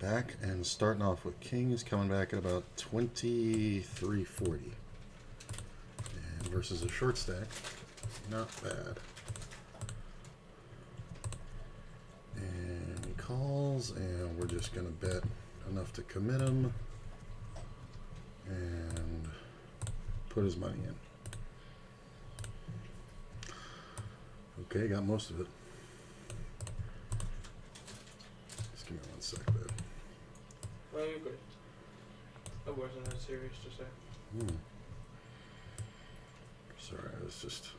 Back and starting off with kings, coming back at about 23.40. And versus a short stack, not bad. And he calls, and we're just going to bet enough to commit him and put his money in. Okay, got most of it. Just give me 1 sec, babe. No, you're good. I wasn't that serious to say. Sorry, I was just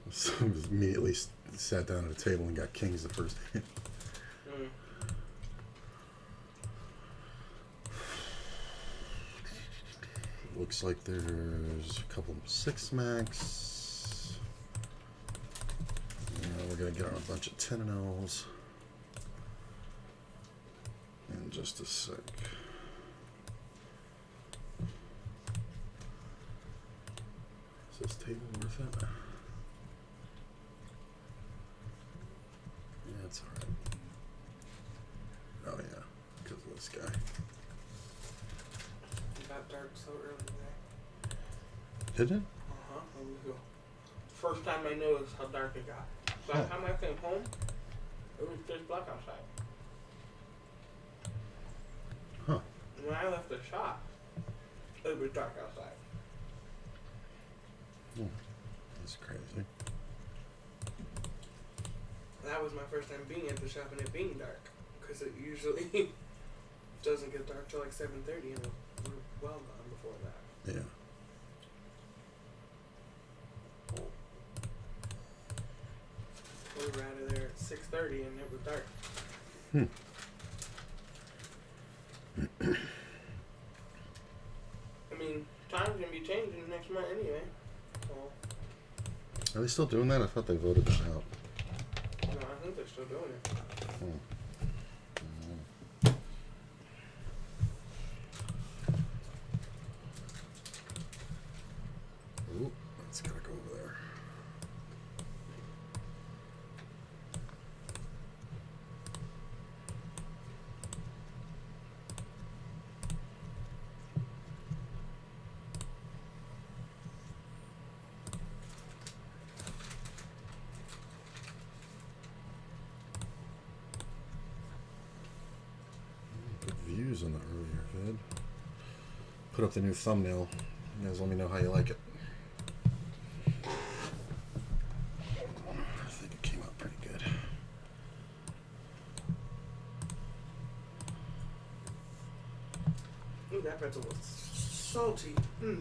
immediately sat down at a table and got kings the first hand. Looks like there's a couple 6 max. We're gonna get on a bunch of 10 and L's in just a sec. Is this table worth it? Yeah, it's alright. Oh yeah, because of this guy. It got dark so early today. Did it? Uh-huh. It was the first time I noticed how dark it got. By the time I came home, it was just black outside. Huh. When I left the shop, it was dark outside. That's crazy. That was my first time being at the shop and it being dark. Because it usually doesn't get dark till like 7:30 and we're well gone before that. Yeah. We were out of there at 6:30 and it was dark. I mean, time's gonna be changing next month anyway. So, Are they still doing that? I thought they voted that out. no, I think they're still doing it. Ooh, that's gotta go over there. Good views on the earlier vid. Put up the new thumbnail. You guys let me know how you like it. I think it came out pretty good. Ooh, that pretzel was salty. Get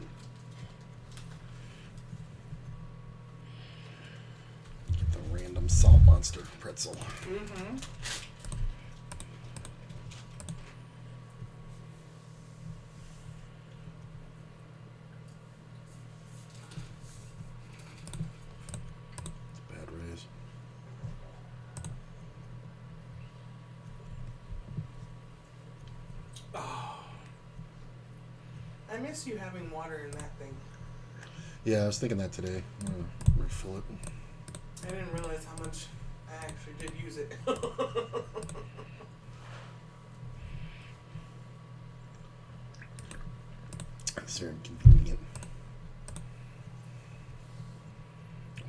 the random salt monster pretzel. Mm-hmm. Bad raise. Oh. I miss you having water in that thing. Yeah, I was thinking that today. Refill it. I didn't realize how much I actually did use it. It's very inconvenient.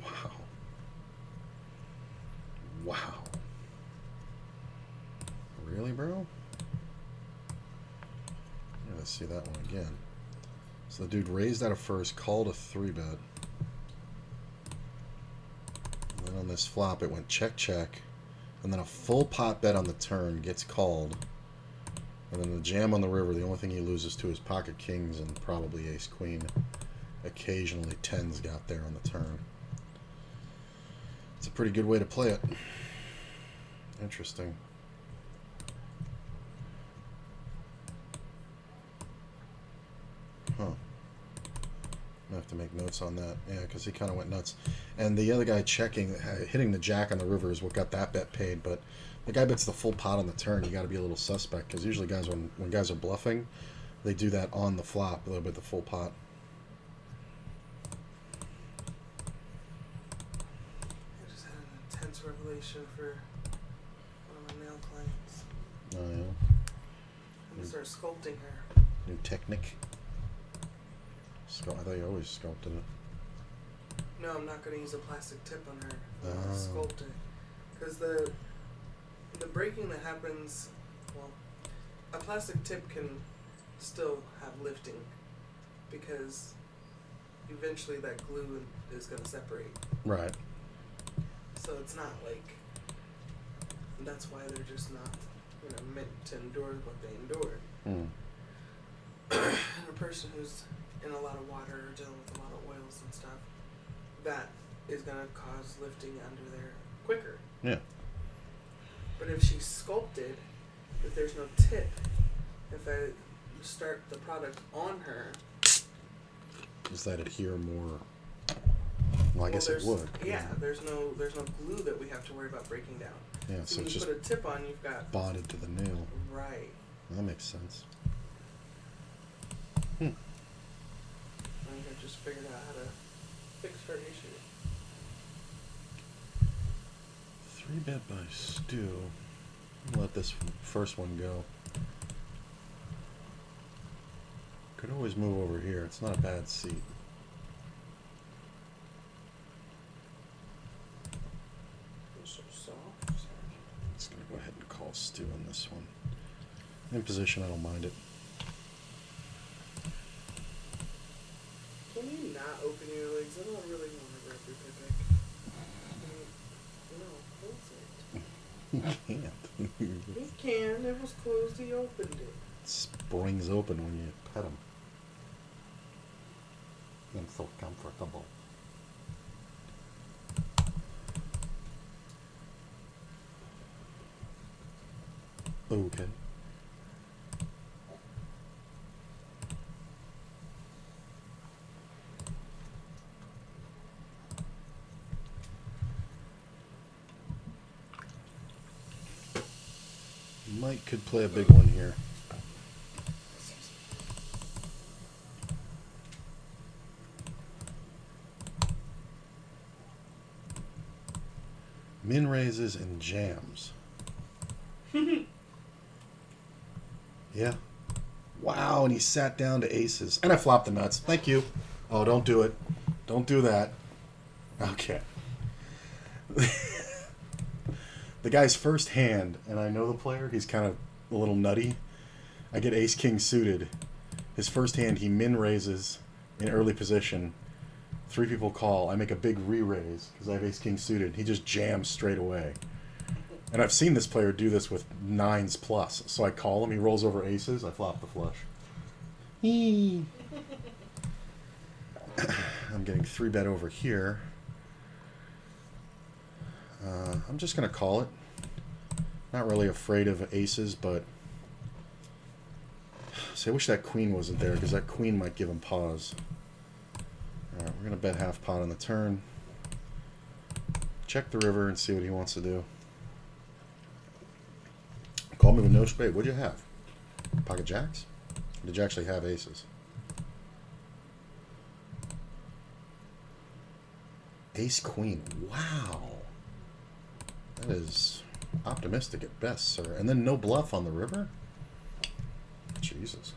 Wow. Wow. Really, bro? Yeah, let's see that one again. So the dude raised out of first, called a 3-bet. And then on this flop, it went check, check. And then a full pot bet on the turn gets called. And then the jam on the river, the only thing he loses to is pocket kings and probably ace queen. Occasionally 10s got there on the turn. It's a pretty good way to play it. Interesting. Huh. I have to make notes on that. Yeah, because he kind of went nuts. And the other guy checking, hitting the jack on the river is what got that bet paid. But the guy bets the full pot on the turn. You got to be a little suspect because usually guys, when guys are bluffing, they do that on the flop. They'll bet the full pot. I just had an intense revelation for one of my male clients. Oh yeah. I'm start sculpting her. New technique. I thought you always sculpted it. No, I'm not going to use a plastic tip on her. I'm Oh. going to sculpt it. Because the breaking that happens, well, a plastic tip can still have lifting because eventually that glue is going to separate. Right. So it's not like, that's why they're just not, meant to endure what they endured. Mm. And a person who's in a lot of water or dealing with a lot of oils and stuff, that is going to cause lifting under there quicker. Yeah. But if she's sculpted, if there's no tip, if I start the product on her, Does that adhere more? Well, I guess it would. Yeah, there's no glue that we have to worry about breaking down. Yeah, So so when it's you just put a tip on, you've got bonded to the nail. right. That makes sense. I think I just figured out how to fix her issue. 3-bet by Stu. Let this first one go. Could always move over here. It's not a bad seat. It's so soft. Just gonna go ahead and call Stu on this one. In position, I don't mind it. Can you not open your legs? I don't really want to grab your picnic. No, close it. You can't. He can. It was closed. He opened it. It springs open when you pet him. I'm so comfortable. Okay. Mike could play a big one here. Min raises and jams. Yeah. Wow, and he sat down to aces. And I flopped the nuts. Thank you. Oh, don't do it. Don't do that. Okay. The guy's first hand, and I know the player, he's kind of a little nutty. I get ace-king suited. His first hand, he min raises in early position. 3 people call. I make a big re-raise because I have ace-king suited. He just jams straight away. And I've seen this player do this with 9s plus. So I call him, he rolls over aces, I flop the flush. I'm getting 3-bet over here. I'm just going to call it. Not really afraid of aces, but... See, I wish that queen wasn't there, because that queen might give him pause. Alright, we're going to bet half pot on the turn. Check the river and see what he wants to do. Call me with no spade. What'd you have? Pocket jacks? Or did you actually have aces? Ace queen. Wow. That is optimistic at best, sir. And then no bluff on the river? Jesus.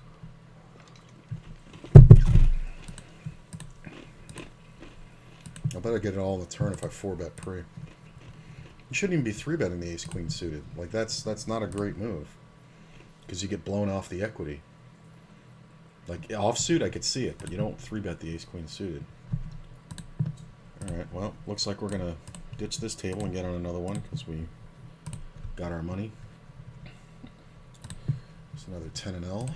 I bet I get it all on the turn if I 4-bet pre. You shouldn't even be 3-betting the ace-queen suited. Like, that's not a great move. Because you get blown off the equity. Like, offsuit, I could see it, but you don't 3-bet the ace-queen suited. Alright, well, looks like we're going to ditch this table and get on another one, because we got our money. It's another 10 and L.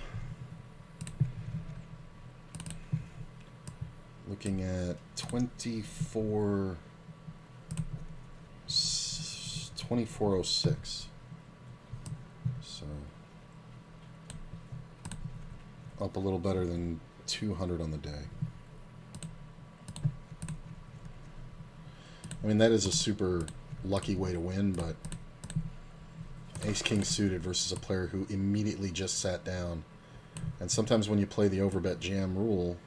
Looking at 2406. So up a little better than 200 on the day. I mean, that is a super lucky way to win, but ace-king suited versus a player who immediately just sat down. And sometimes when you play the overbet jam rule,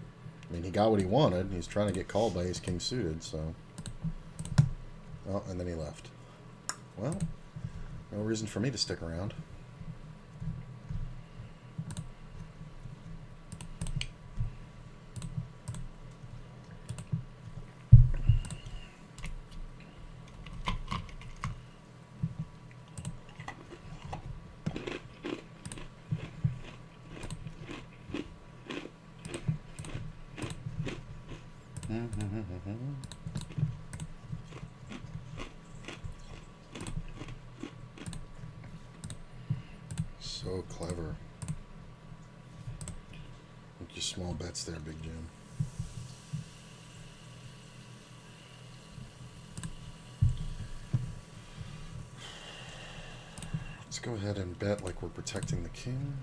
I mean, he got what he wanted. He's trying to get called by ace-king suited, so... Well, and then he left. Well, no reason for me to stick around. So clever. Make your small bets there, Big Jim. Let's go ahead and bet like we're protecting the king.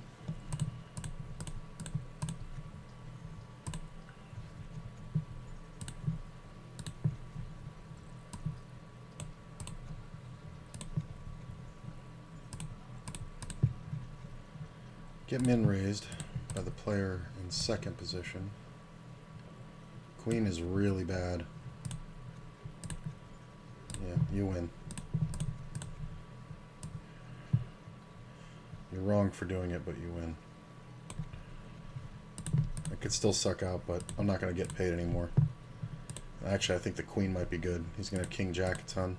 Get min raised by the player in second position. Queen is really bad. Yeah, you win. You're wrong for doing it, but you win. I could still suck out, but I'm not going to get paid anymore. Actually, I think the queen might be good. He's going to have king jack a ton.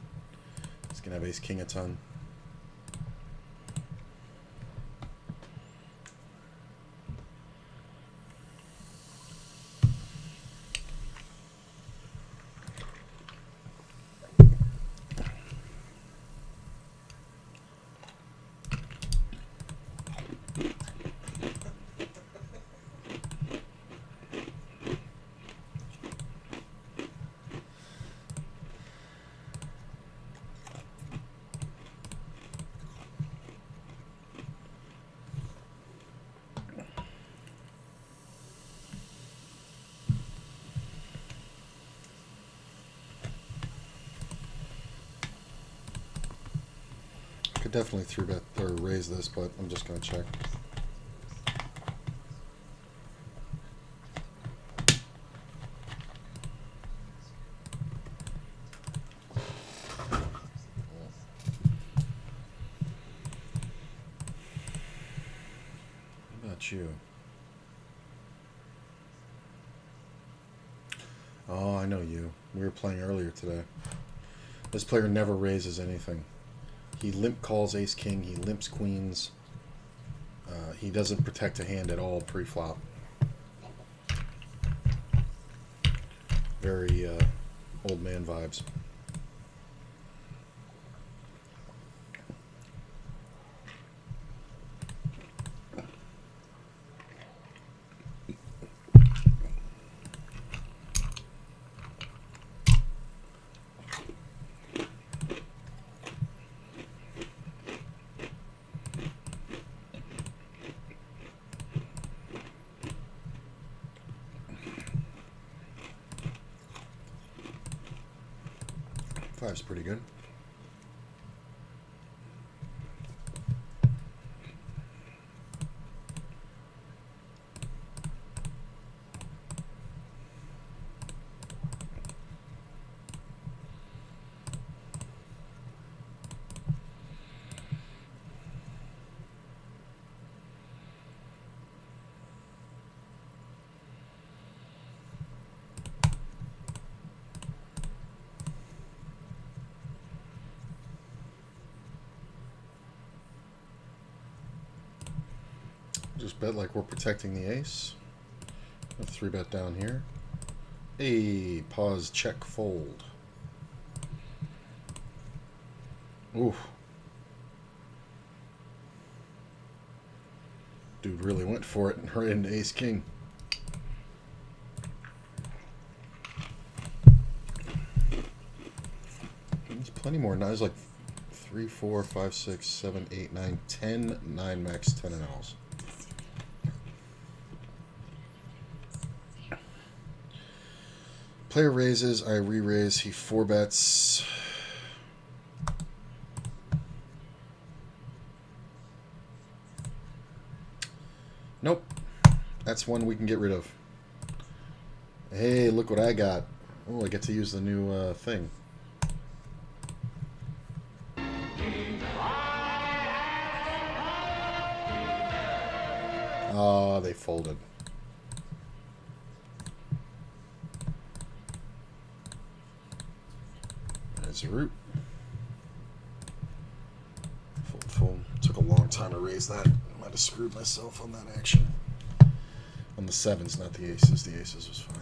He's going to have ace king a ton. Could definitely 3-bet or raise this, but I'm just going to check. How about you? Oh, I know you. We were playing earlier today. This player never raises anything. He limp calls ace king, he limps queens. He doesn't protect a hand at all pre-flop. Very old man vibes. Five's pretty good. Just bet like we're protecting the ace. 3-bet down here. Hey, pause, check, fold. Oof. Dude really went for it and right into ace king. There's plenty more. Now there's like 3, 4, 5, 6, 7, 8, 9, 10, 9 max, 10 and L's. Player raises, I re-raise, he 4-bets. Nope. That's one we can get rid of. Hey, look what I got. Oh, I get to use the new thing. Ah, they folded. There's a root. Fold, fold. Took a long time to raise that. I might have screwed myself on that action. On the sevens, not the aces. The aces was fine.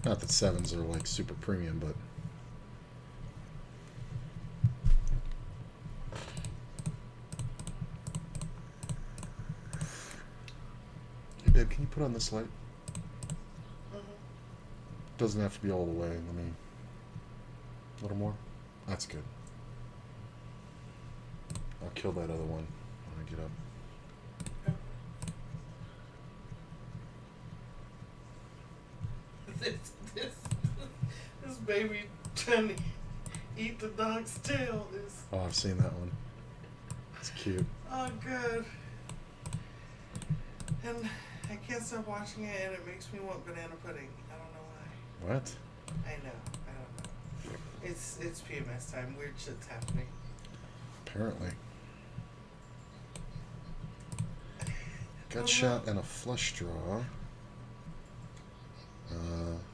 Not that sevens are like super premium, but hey babe, can you put on this light? Doesn't have to be all the way. Let me a little more. That's good. I'll kill that other one when I get up. This baby trying to eat the dog's tail is. Oh, I've seen that one. It's cute. Oh, good. And I can't stop watching it, and it makes me want banana pudding. I don't know why. What? I know. I don't know. It's PMS time. Weird shit's happening. Apparently. Gut shot and a flush draw.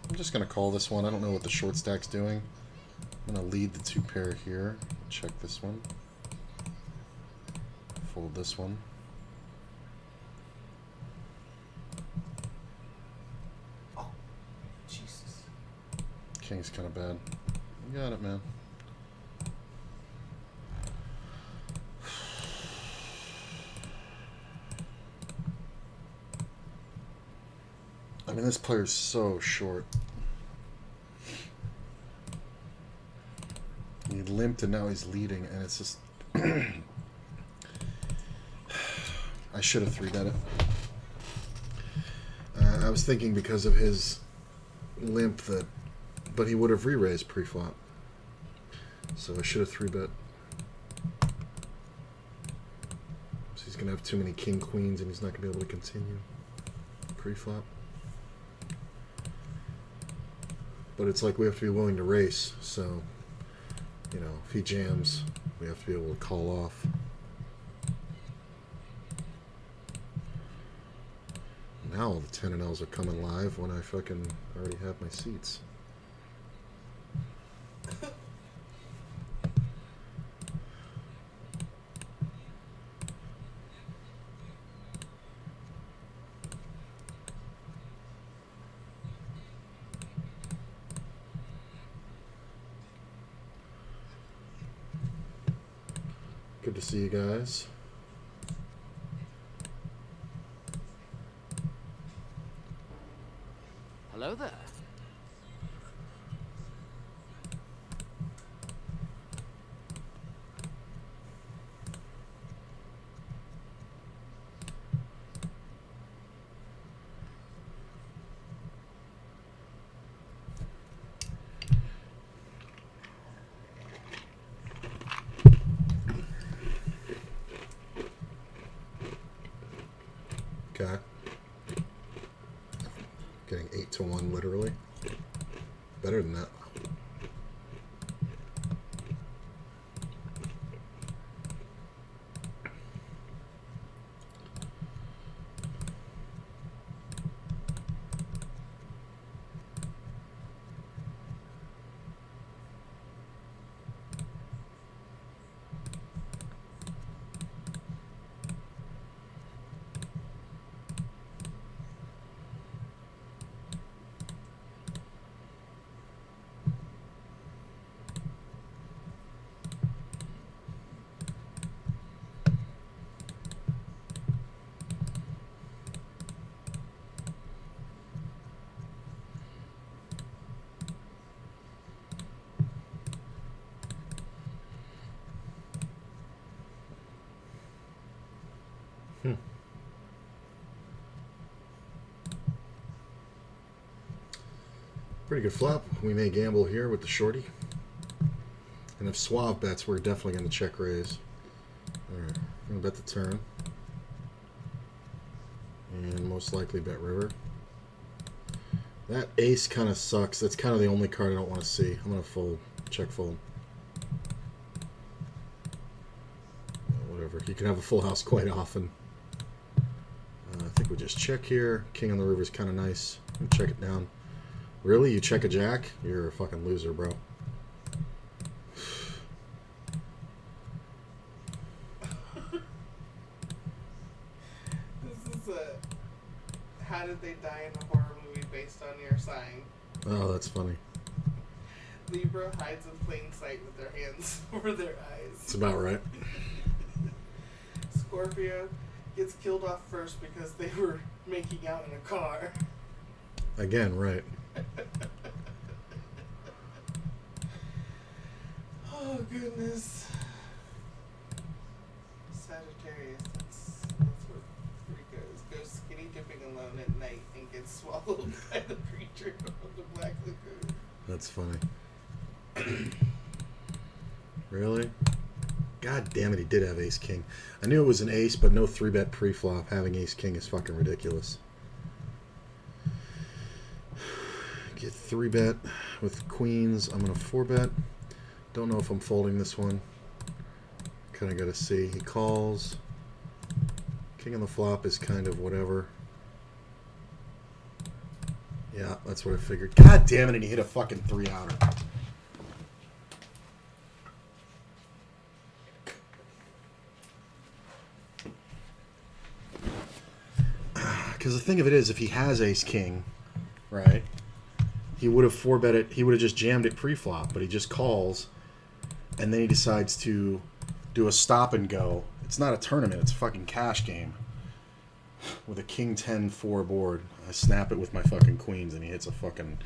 I'm just going to call this one. I don't know what the short stack's doing. I'm going to lead the two pair here. Check this one. Fold this one. Oh, Jesus. King's kind of bad. You got it, man. I mean, this player's so short. He limped and now he's leading, and it's just... I should have 3-bet it. I was thinking because of his limp that... But he would have re-raised pre-flop. So I should have 3-bet. So he's going to have too many king-queens, and he's not going to be able to continue pre-flop. But it's like we have to be willing to race, so, you know, if he jams, we have to be able to call off. Now all the 10 and L's are coming live when I fucking already have my seats. Good to see you guys. Hello there. Okay. Getting 8-1 literally. Better than that. Pretty good flop. We may gamble here with the shorty. And if Suave bets, we're definitely going to check raise. Alright, I'm going to bet the turn. And most likely bet river. That ace kind of sucks. That's kind of the only card I don't want to see. I'm going to fold. Check fold. Whatever. You can have a full house quite often. I think we just check here. King on the river is kind of nice. Check it down. Really? You check a jack? You're a fucking loser, bro. This is a how did they die in a horror movie based on your sign. Oh, that's funny. Libra hides in plain sight with their hands over their eyes. It's about right. Scorpio gets killed off first because they were making out in a car. Again, right. Oh, goodness. Sagittarius, that's what Rico is. Goes skinny dipping alone at night and gets swallowed by the creature of the Black Lagoon. That's funny. Really? God damn it, he did have ace king. I knew it was an ace, but no 3-bet pre-flop. Having ace king is fucking ridiculous. Get 3-bet with queens. I'm going to 4-bet. Don't know if I'm folding this one. Kind of got to see. He calls. King on the flop is kind of whatever. Yeah, that's what I figured. God damn it, and he hit a fucking 3-outer. Because the thing of it is, if he has ace king, right, he would have 4-bet it. He would have just jammed it pre-flop, but he just calls, and then he decides to do a stop and go. It's not a tournament. It's a fucking cash game. With a king 10-4 board, I snap it with my fucking queens, and he hits a fucking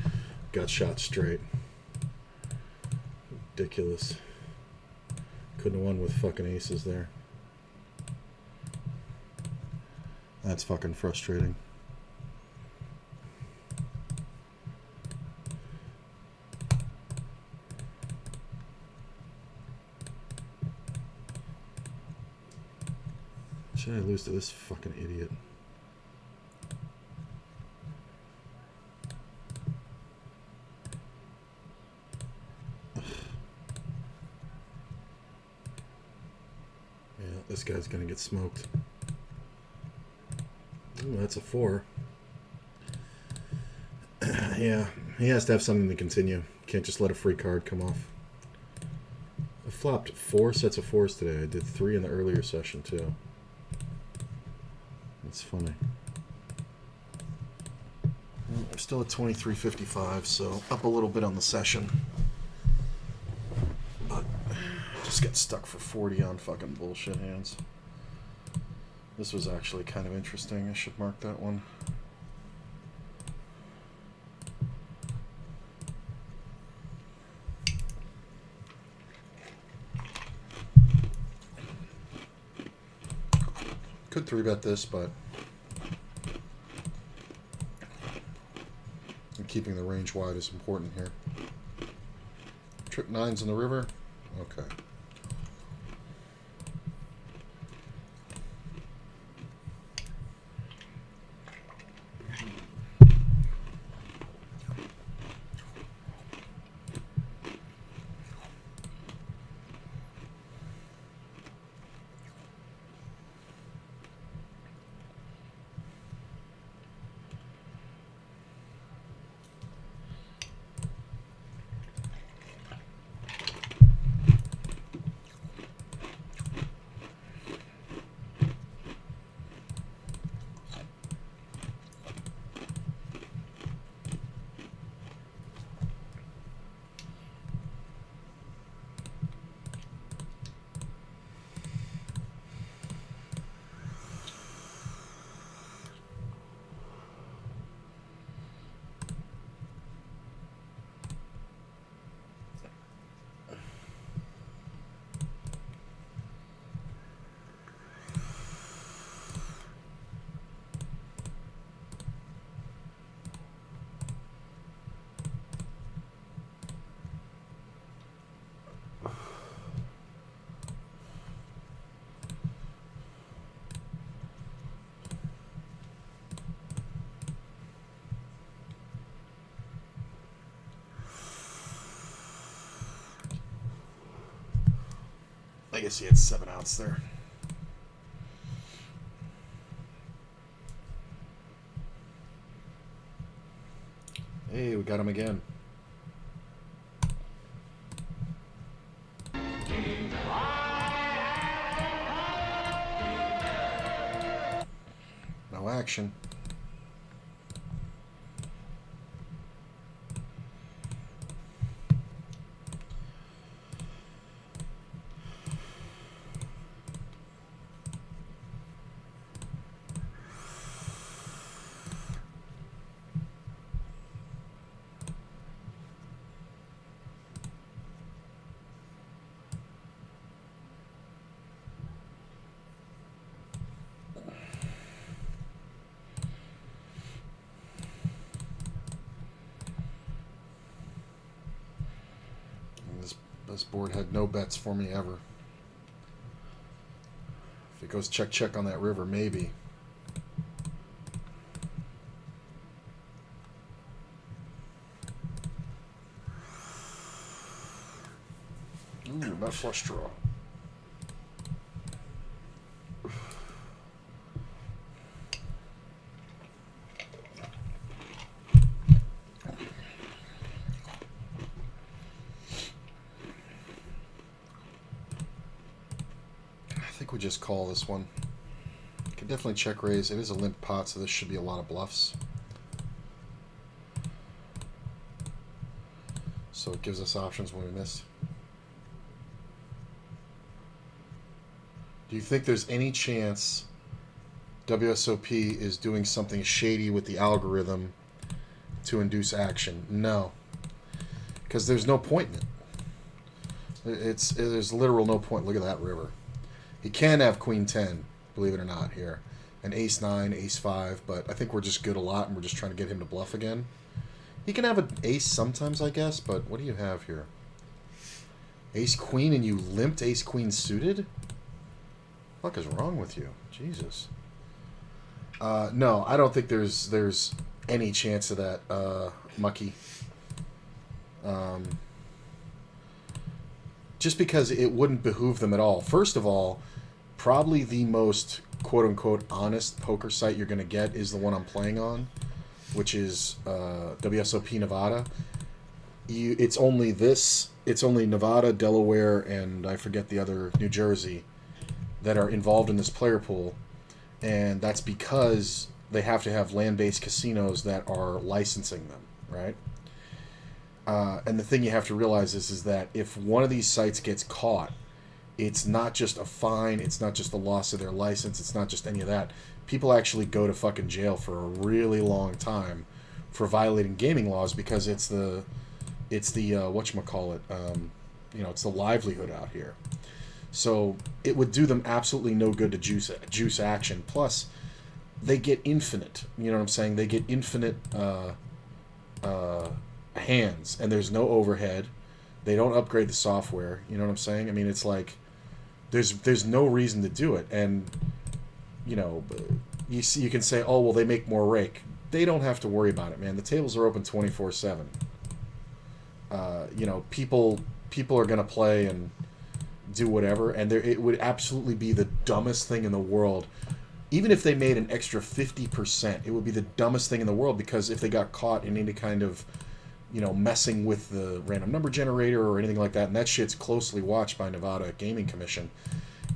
gut shot straight. Ridiculous. Couldn't have won with fucking aces there. That's fucking frustrating. Should I lose to this fucking idiot? Yeah, this guy's gonna get smoked. Ooh, that's a 4. Yeah, he has to have something to continue. Can't just let a free card come off. I flopped 4 sets of 4s today. I did 3 in the earlier session too. That's funny. Well, I'm still at 23.55, so up a little bit on the session. But just get stuck for 40 on fucking bullshit hands. This was actually kind of interesting. I should mark that one. Could 3-bet this, but keeping the range wide is important here. Trip 9s in the river. Okay. I guess he had 7 outs there. Hey, we got him again. No action. This board had no bets for me ever. If it goes check check on that river, maybe. Ooh, not flush draw. I think we just call this one. Can definitely check raise. It is a limp pot, so this should be a lot of bluffs. So it gives us options when we miss. Do you think there's any chance WSOP is doing something shady with the algorithm to induce action? No. Because there's no point in it. There's literal no point. Look at that river. He can have Queen 10, believe it or not, here. And Ace 9, Ace 5, but I think we're just good a lot and we're just trying to get him to bluff again. He can have an Ace sometimes, I guess, but what do you have here? Ace Queen and you limped Ace Queen suited? What the fuck is wrong with you? Jesus. No, I don't think there's any chance of that, Mucky. Just because it wouldn't behoove them at all. First of all, probably the most quote-unquote honest poker site you're going to get is the one I'm playing on, which is WSOP Nevada. It's only Nevada, Delaware, and I forget the other, New Jersey, that are involved in this player pool, and that's because they have to have land-based casinos that are licensing them, right? And the thing you have to realize is that if one of these sites gets caught, it's not just a fine, it's not just the loss of their license, it's not just any of that. People actually go to fucking jail for a really long time for violating gaming laws because it's the whatchamacallit, it's the livelihood out here. So it would do them absolutely no good to juice action. Plus, they get infinite. You know what I'm saying? They get infinite hands, and there's no overhead. They don't upgrade the software. You know what I'm saying? I mean, it's like there's no reason to do it. And you can say, oh well, they make more rake. They don't have to worry about it, man. The tables are open 24/7. People are gonna play and do whatever, and it would absolutely be the dumbest thing in the world. Even if they made an extra 50%, it would be the dumbest thing in the world, because if they got caught in any kind of, messing with the random number generator or anything like that, and that shit's closely watched by Nevada Gaming Commission,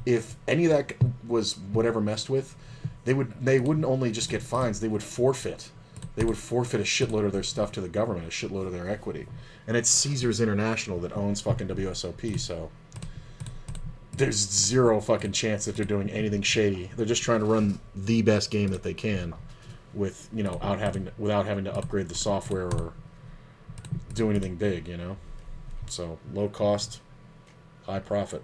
if any of that was whatever messed with, they wouldn't only just get fines, they would forfeit. They would forfeit a shitload of their stuff to the government, a shitload of their equity. And it's Caesars International that owns fucking WSOP, so there's zero fucking chance that they're doing anything shady. They're just trying to run the best game that they can with, without having to upgrade the software or do anything big, So low cost, high profit.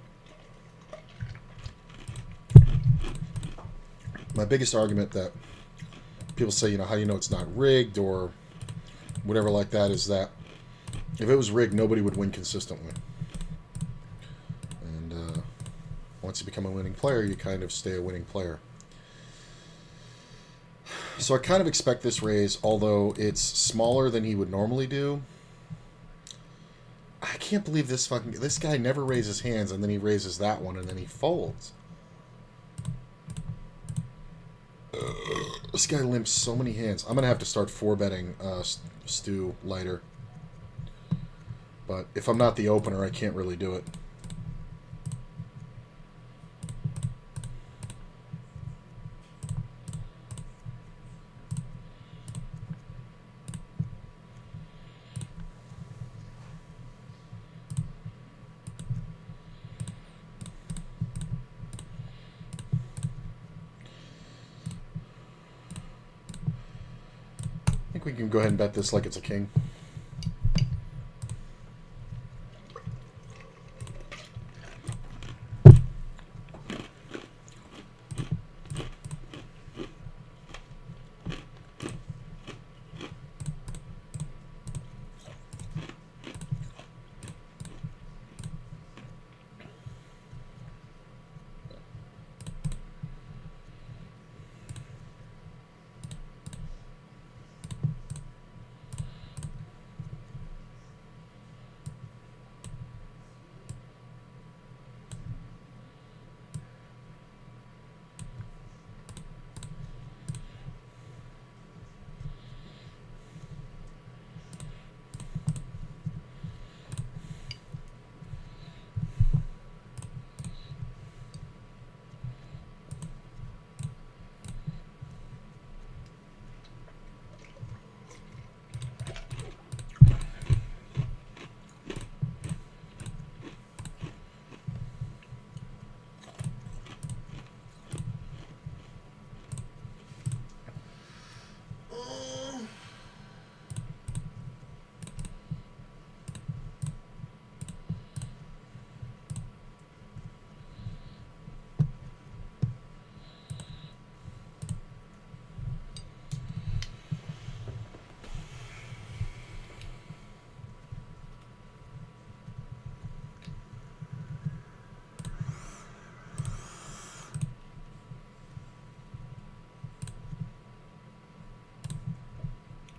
My biggest argument that people say, how do you know it's not rigged or whatever like that, is that if it was rigged, nobody would win consistently. And once you become a winning player, you kind of stay a winning player. So I kind of expect this raise, although it's smaller than he would normally do. I can't believe this guy never raises hands, and then he raises that one, and then he folds. This guy limps so many hands. I'm going to have to start 4-betting Stu lighter. But if I'm not the opener, I can't really do it. I think we can go ahead and bet this like it's a king.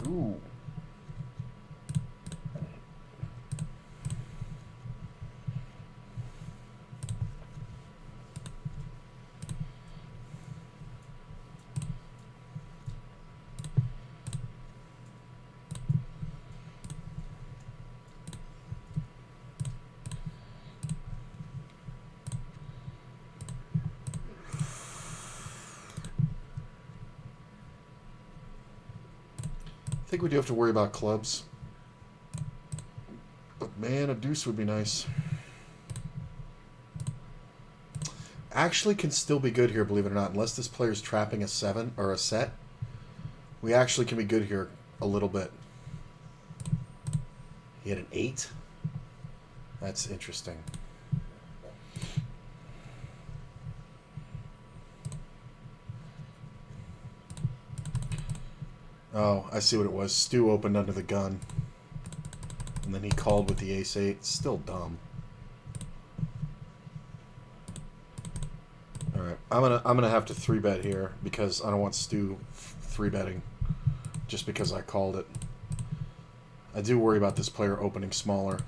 Ooh. I think we do have to worry about clubs. But man, a deuce would be nice. Actually can still be good here, believe it or not. Unless this player's trapping a 7 or a set, we actually can be good here a little bit. He had an 8? That's interesting. Oh, I see what it was. Stu opened under the gun. And then he called with the ace-8. Still dumb. Alright, I'm gonna have to 3-bet here because I don't want Stu 3-betting just because I called it. I do worry about this player opening smaller.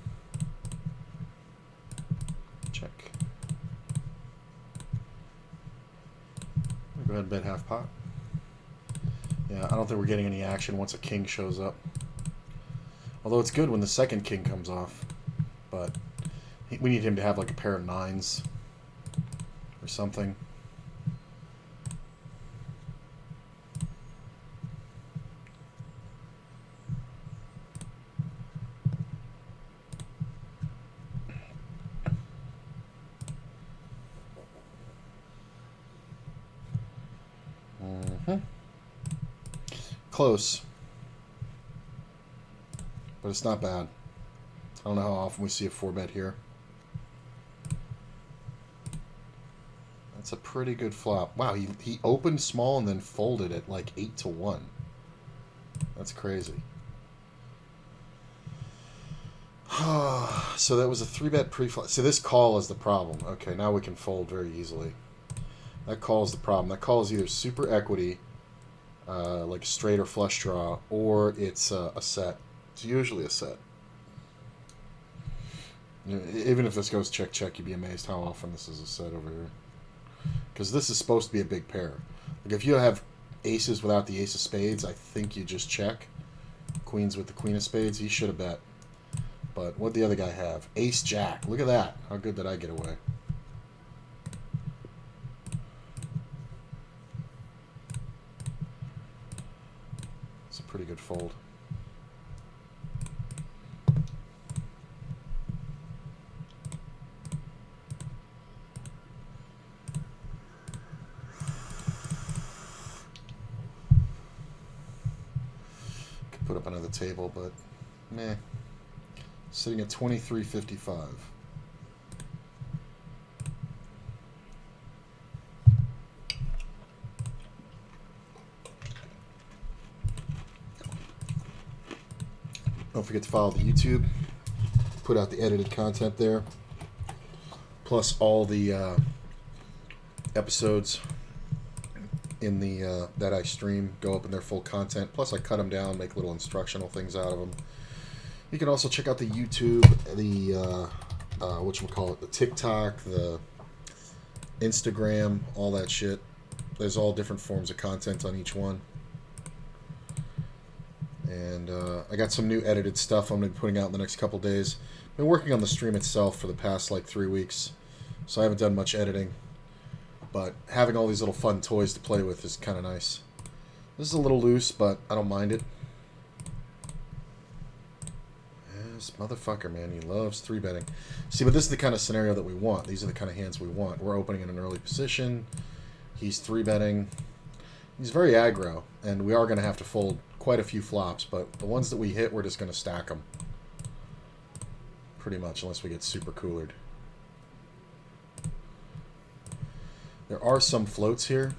Check. I'm gonna go ahead and bet half pot. Yeah, I don't think we're getting any action once a king shows up. Although it's good when the second king comes off. But we need him to have like a pair of 9s or something. Close. But it's not bad. I don't know how often we see a 4-bet here. That's a pretty good flop. Wow, he opened small and then folded at like 8-1. That's crazy. So that was a 3-bet pre-flop. So this call is the problem. Okay, now we can fold very easily. That call is the problem. That call is either super equity, like a straight or flush draw, or it's a set. It's usually a set. You know, even if this goes check-check, you'd be amazed how often this is a set over here. Because this is supposed to be a big pair. Like if you have aces without the ace of spades, I think you just check. Queens with the queen of spades, he should have bet. But what'd the other guy have? Ace-jack. Look at that. How good did I get away? It's a pretty good fold. Could put up another table, but meh. Sitting at 23.55. Don't forget to follow the YouTube. Put out the edited content there. Plus all the episodes in the that I stream go up in their full content. Plus I cut them down, make little instructional things out of them. You can also check out the YouTube, the whatchamacallit, the TikTok, the Instagram, all that shit. There's all different forms of content on each one. And I got some new edited stuff I'm going to be putting out in the next couple days. Been working on the stream itself for the past like 3 weeks, so I haven't done much editing. But having all these little fun toys to play with is kind of nice. This is a little loose, but I don't mind it. This motherfucker, man, he loves 3-betting. See, but this is the kind of scenario that we want. These are the kind of hands we want. We're opening in an early position. He's 3-betting. He's very aggro, and we are going to have to fold quite a few flops, but the ones that we hit, we're just going to stack them. Pretty much, unless we get super coolered. There are some floats here.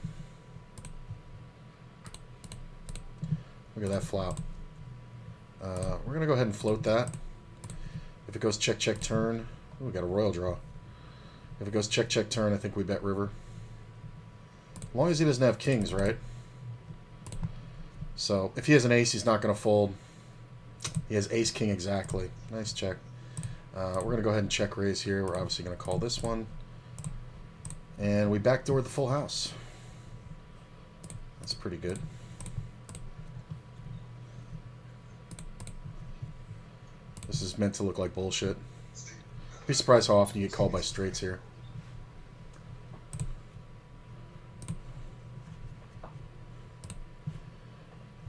Look at that flop. We're going to go ahead and float that. If it goes check, check, turn. Ooh, we got a royal draw. If it goes check, check, turn, I think we bet river. As long as he doesn't have kings, right? So if he has an ace, he's not going to fold. He has ace king exactly. Nice check. We're going to go ahead and check raise here. We're obviously going to call this one. And we backdoor the full house. That's pretty good. This is meant to look like bullshit. Be surprised how often you get called by straights here.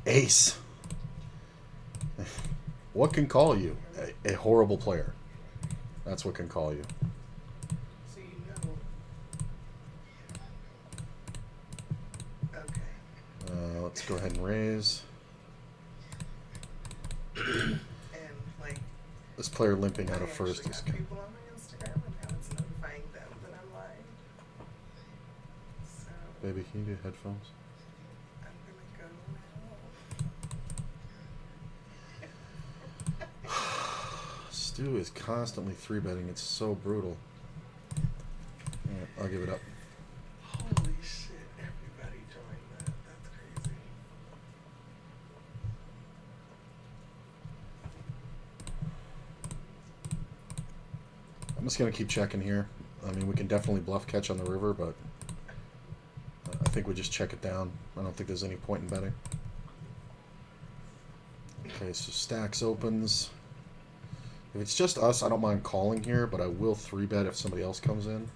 Ace. What can call you? A horrible player. That's what can call you. So you know. Okay. Let's go ahead and raise. And like. This player limping out I of first actually is got people on my Instagram and now it's notifying them that I'm live. So Baby, can you do headphones? I'm gonna go now. Stu is constantly 3-betting. It's so brutal. Alright, I'll give it up. Holy shit, everybody joined that. That's crazy. I'm just going to keep checking here. I mean, we can definitely bluff catch on the river, but I think we just check it down. I don't think there's any point in betting. Okay, so stacks opens. If it's just us, I don't mind calling here, but I will 3-bet if somebody else comes in.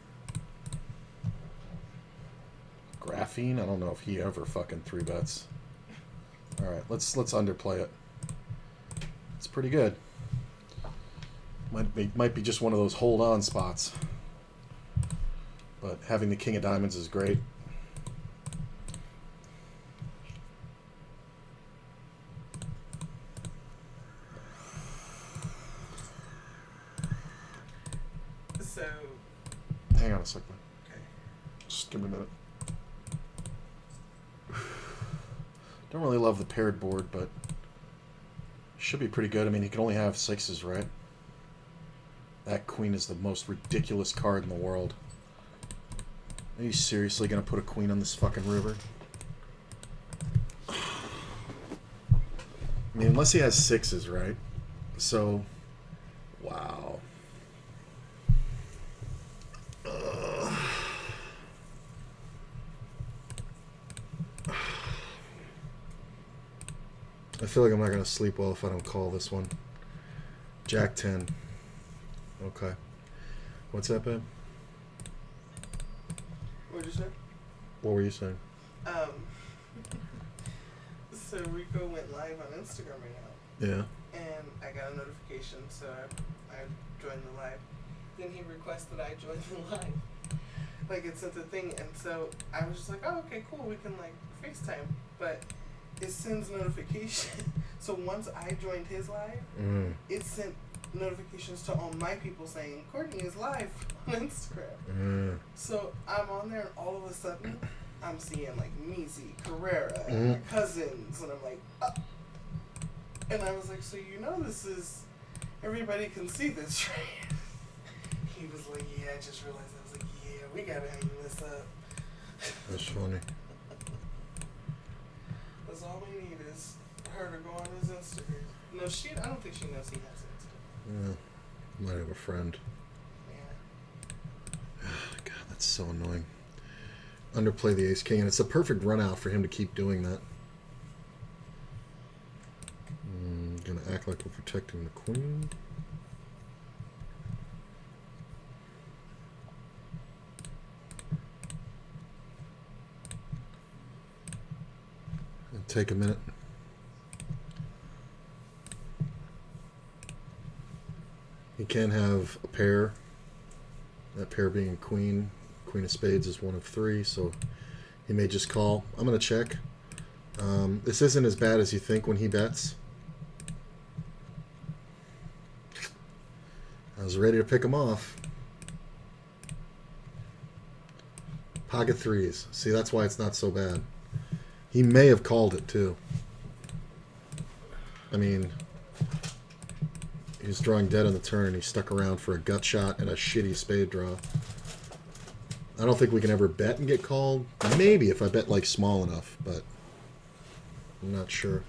Graphene? I don't know if he ever fucking 3-bets. Alright, let's underplay it. It's pretty good. Might be just one of those hold-on spots. But having the king of diamonds is great. So. Hang on a second. Okay. Just give me a minute. Don't really love the paired board, but should be pretty good. I mean, he can only have 6s, right? That queen is the most ridiculous card in the world. Are you seriously gonna put a queen on this fucking river? I mean, unless he has 6s, right? So, wow. I feel like I'm not gonna sleep well if I don't call this one. Jack 10. Okay. What's that, babe? What'd you say? What were you saying? So Rico went live on Instagram right now. Yeah. And I got a notification, so I joined the live. Then he requested I join the live. Like, it sent a thing, and so I was just like, oh, okay, cool, we can, like, FaceTime. But it sends notification. So once I joined his live, it sent notifications to all my people saying, Courtney is live on Instagram. So I'm on there, and all of a sudden, I'm seeing, like, Meezy, Carrera, and my cousins, and I'm like, oh. And I was like, so you know this is, everybody can see this, right? He was like, yeah, I just realized. I was like, yeah, we gotta hang this up. That's funny. That's all we need is her to go on his Instagram. No, I don't think she knows he has Instagram. Yeah. Might have a friend. Yeah. God, that's so annoying. Underplay the ace king, and it's a perfect run out for him to keep doing that. Gonna act like we're protecting the queen. It'll take a minute. He can have a pair. That pair being a queen. Queen of spades is one of 3, so he may just call. I'm gonna check. This isn't as bad as you think when he bets. I was ready to pick him off. Pocket 3s. See, that's why it's not so bad. He may have called it, too. I mean, he was drawing dead on the turn. He stuck around for a gut shot and a shitty spade draw. I don't think we can ever bet and get called. Maybe if I bet, like, small enough, but I'm not sure.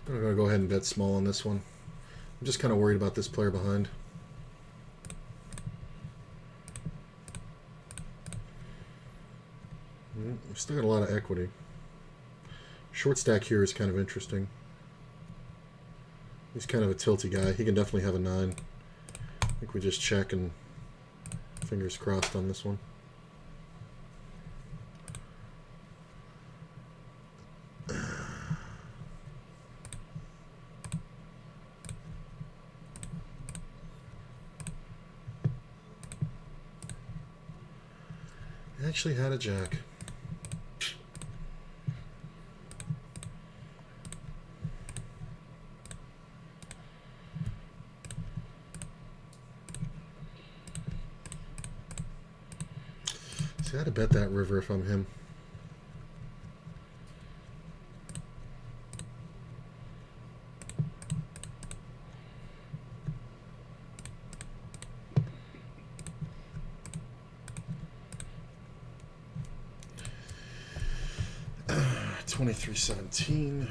I'm going to go ahead and bet small on this one. I'm just kind of worried about this player behind. We've still got a lot of equity. Short stack here is kind of interesting. He's kind of a tilty guy. He can definitely have a 9. I think we just check and fingers crossed on this one. Actually had a jack. See, I had to bet that river if I'm him. $23.17.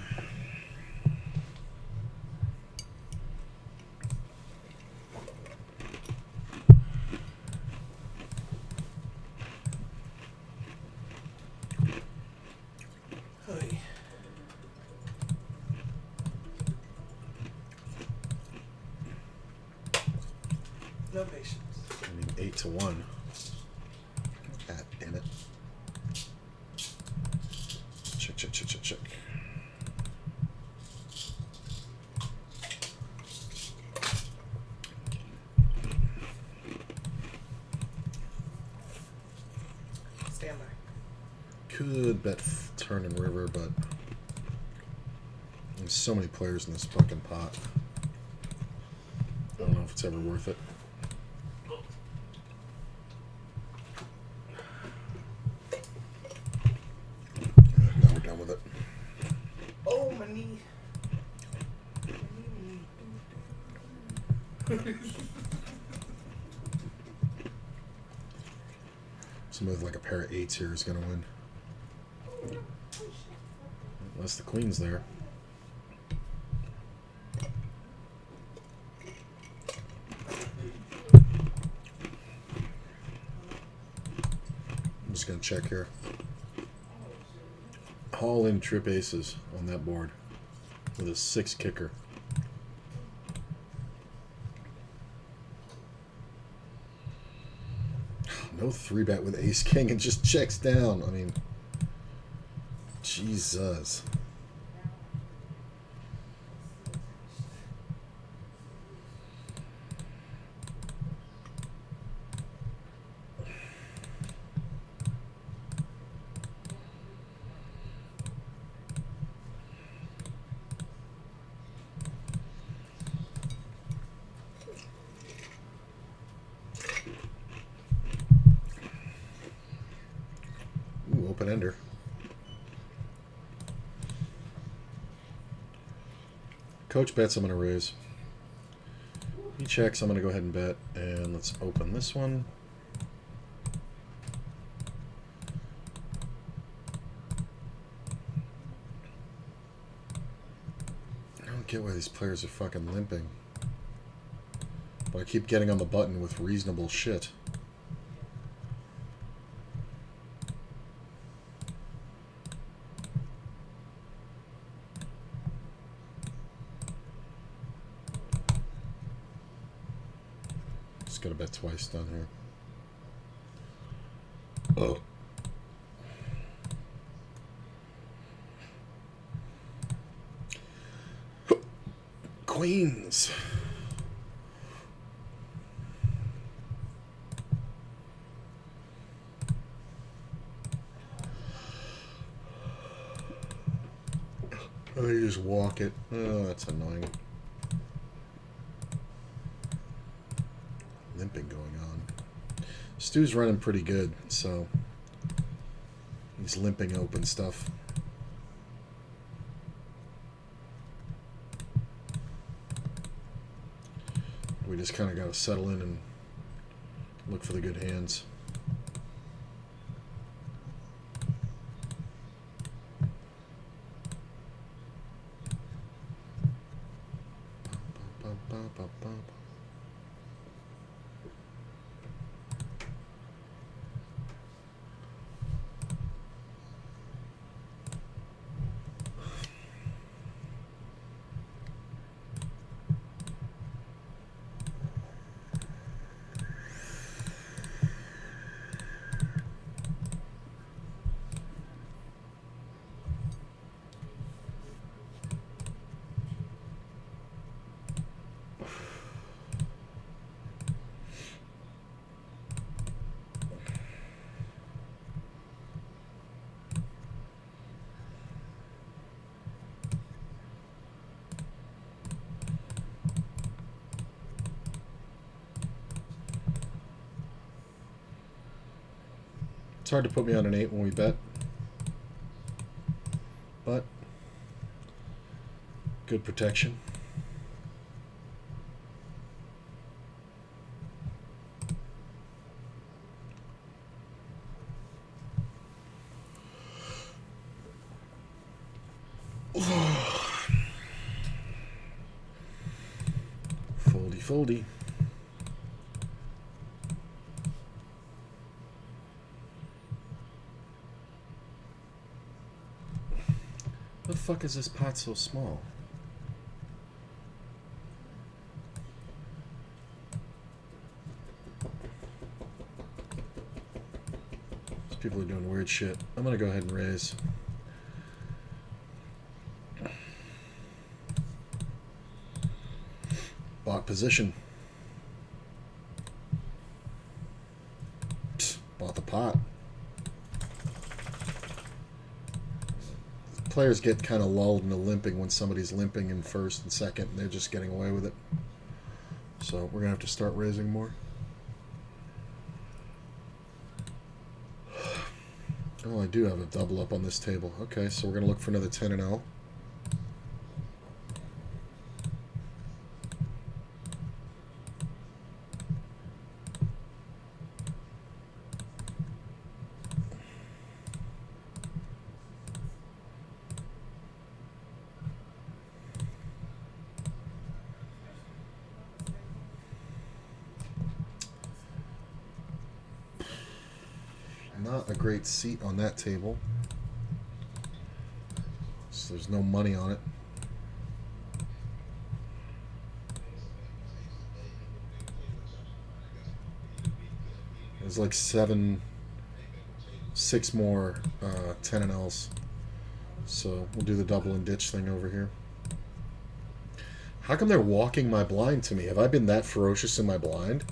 Hey. No patience. I mean, 8 to 1. God damn it. Check, check, check, check, check. Stand by. Could bet turn and river, but there's so many players in this fucking pot. I don't know if it's ever worth it. Now we're done with it. Oh, my knee. Somebody with like a pair of 8s here is going to win. Unless the queen's there. I'm just going to check here. All in trip aces on that board with a 6 kicker. No 3-bet with ace king and just checks down. I mean, Jesus. Ooh, open ender. Coach bets, I'm going to raise. He checks, I'm going to go ahead and bet. And let's open this one. I don't get why these players are fucking limping. But I keep getting on the button with reasonable shit. Just gotta bet twice down here. Oh. Queens. Oh, you just walk it. Oh, that's annoying. Limping going on. Stu's running pretty good, so he's limping open stuff. we just kind of got to settle in and look for the good hands. It's hard to put me on an 8 when we bet, but good protection. Foldy, foldy. The fuck is this pot so small? These people are doing weird shit. I'm gonna go ahead and raise. Bought position. Psst, bought the pot. Players get kind of lulled into limping when somebody's limping in first and second, and they're just getting away with it. So we're gonna have to start raising more. Oh, I do have a double up on this table. Okay, so we're gonna look for another 10 and L. Not a great seat on that table, so there's no money on it. There's like 6 more 10 and L's, so we'll do the double and ditch thing over here. How come they're walking my blind to me? Have I been that ferocious in my blind?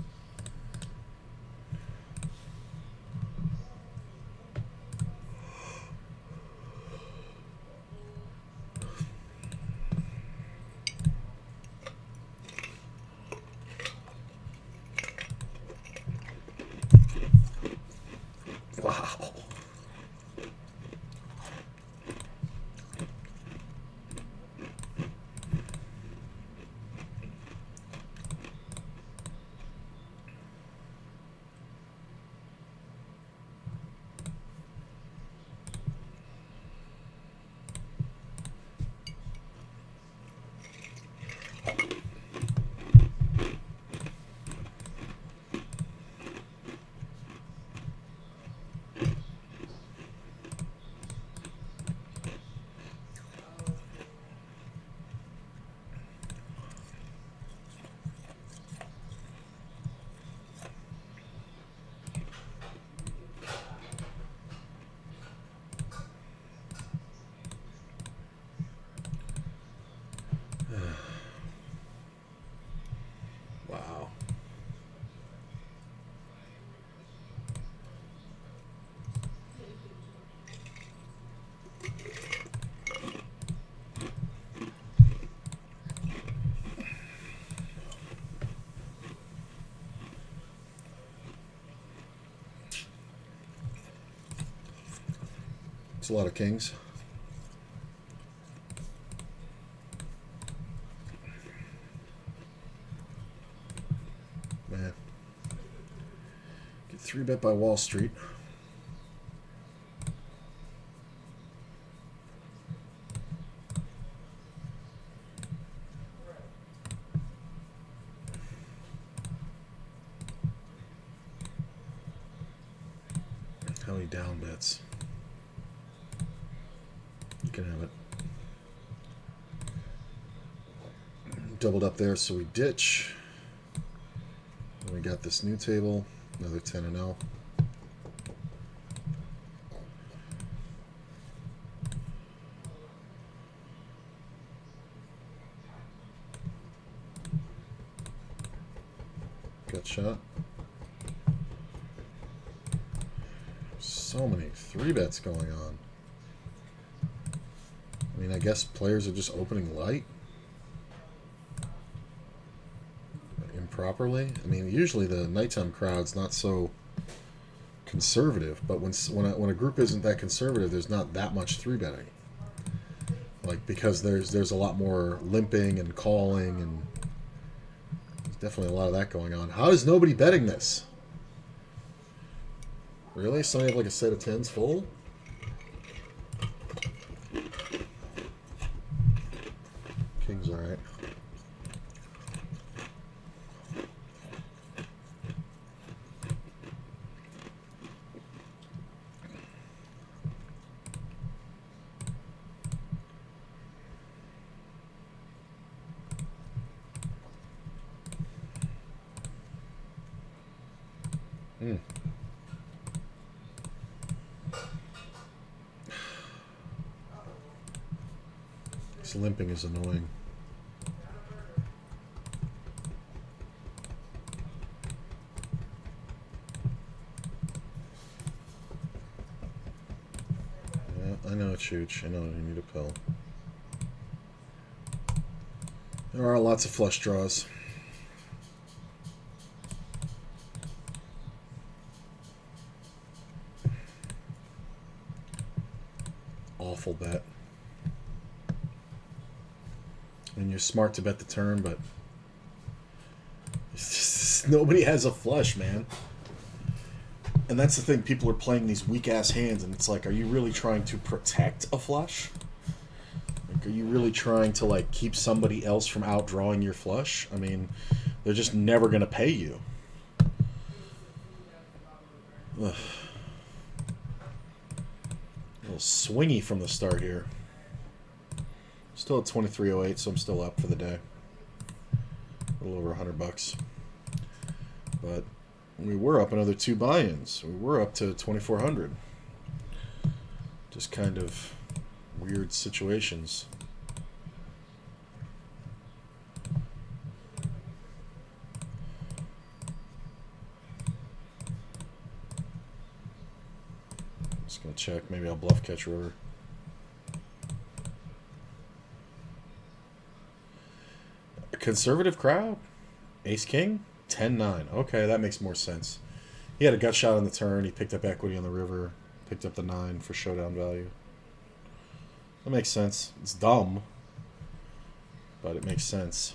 Wow. Wow. It's a lot of kings. 3-bet by Wall Street. How many down bets? You can have it. Doubled up there, so we ditch. And we got this new table, another 10 and 0. Gut shot. So many 3-bets going on. I mean, I guess players are just opening light improperly. I mean, usually the nighttime crowd's not so conservative, but when a group isn't that conservative, there's not that much 3-betting. Like, because there's a lot more limping and calling, and there's definitely a lot of that going on. How is nobody betting this? Really? Somebody have like a set of 10s full? King's alright. This limping is annoying. Yeah, I know it's huge. I know you need a pill. There are lots of flush draws. Awful bet. And you're smart to bet the turn, but it's just, nobody has a flush, man. And that's the thing. People are playing these weak-ass hands, and it's like, are you really trying to protect a flush? Like, are you really trying to, like, keep somebody else from outdrawing your flush? I mean, they're just never going to pay you. Ugh. A little swingy from the start here. Still at 23.08, so I'm still up for the day. A little over $100. But we were up another 2 buy-ins. We were up to 2,400. Just kind of weird situations. Just gonna check. Maybe I'll bluff catch river. Conservative crowd. Ace King? 10-9. Okay, that makes more sense. He had a gut shot on the turn. He picked up equity on the river. Picked up the 9 for showdown value. That makes sense. It's dumb, but it makes sense.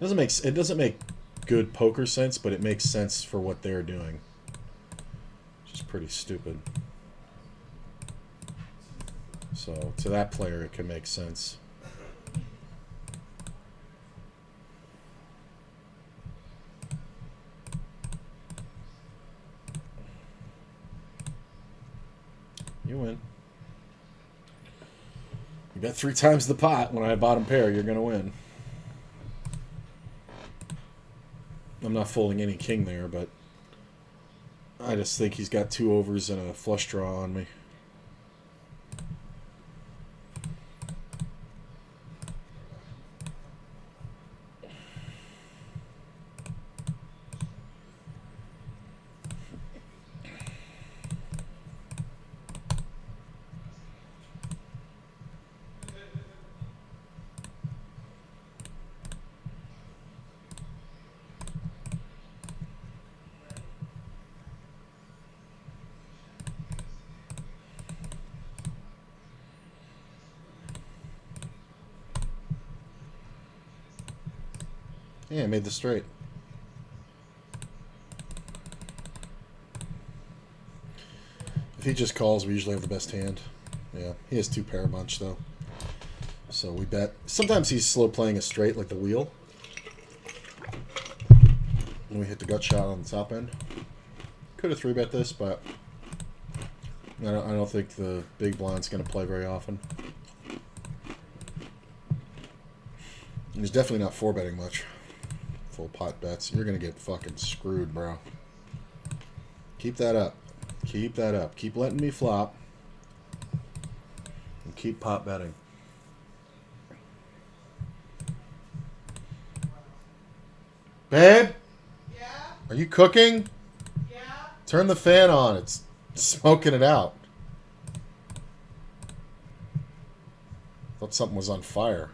It doesn't make good poker sense, but it makes sense for what they're doing. Which is pretty stupid. So, to that player, it can make sense. You win. You bet 3 times the pot when I have bottom pair, you're going to win. I'm not folding any king there, but I just think he's got 2 overs and a flush draw on me. Yeah, I made the straight. he just calls, we usually have the best hand. Yeah, he has 2 pair bunch though. So we bet. Sometimes he's slow playing a straight like the wheel. And we hit the gut shot on the top end. Could have 3-bet this, but I don't think the big blind's going to play very often. And he's definitely not 4-betting much. Full pot bets. You're going to get fucking screwed, bro. Keep that up. Keep that up. Keep letting me flop. And keep pot betting. Babe? Yeah? Are you cooking? Yeah? Turn the fan on. It's smoking it out. Thought something was on fire.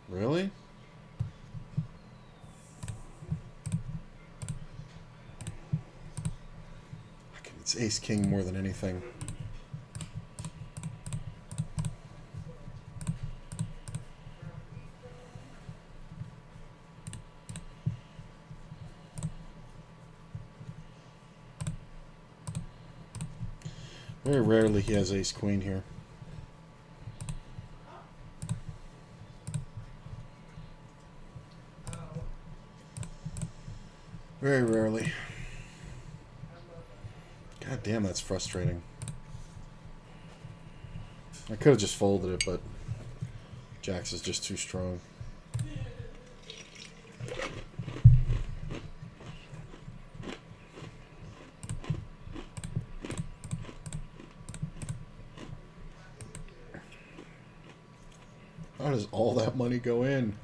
Really? It's ace king more than anything. Very rarely he has ace queen here. Very rarely. God damn, that's frustrating. I could have just folded it, but Jax is just too strong. How does all that money go in?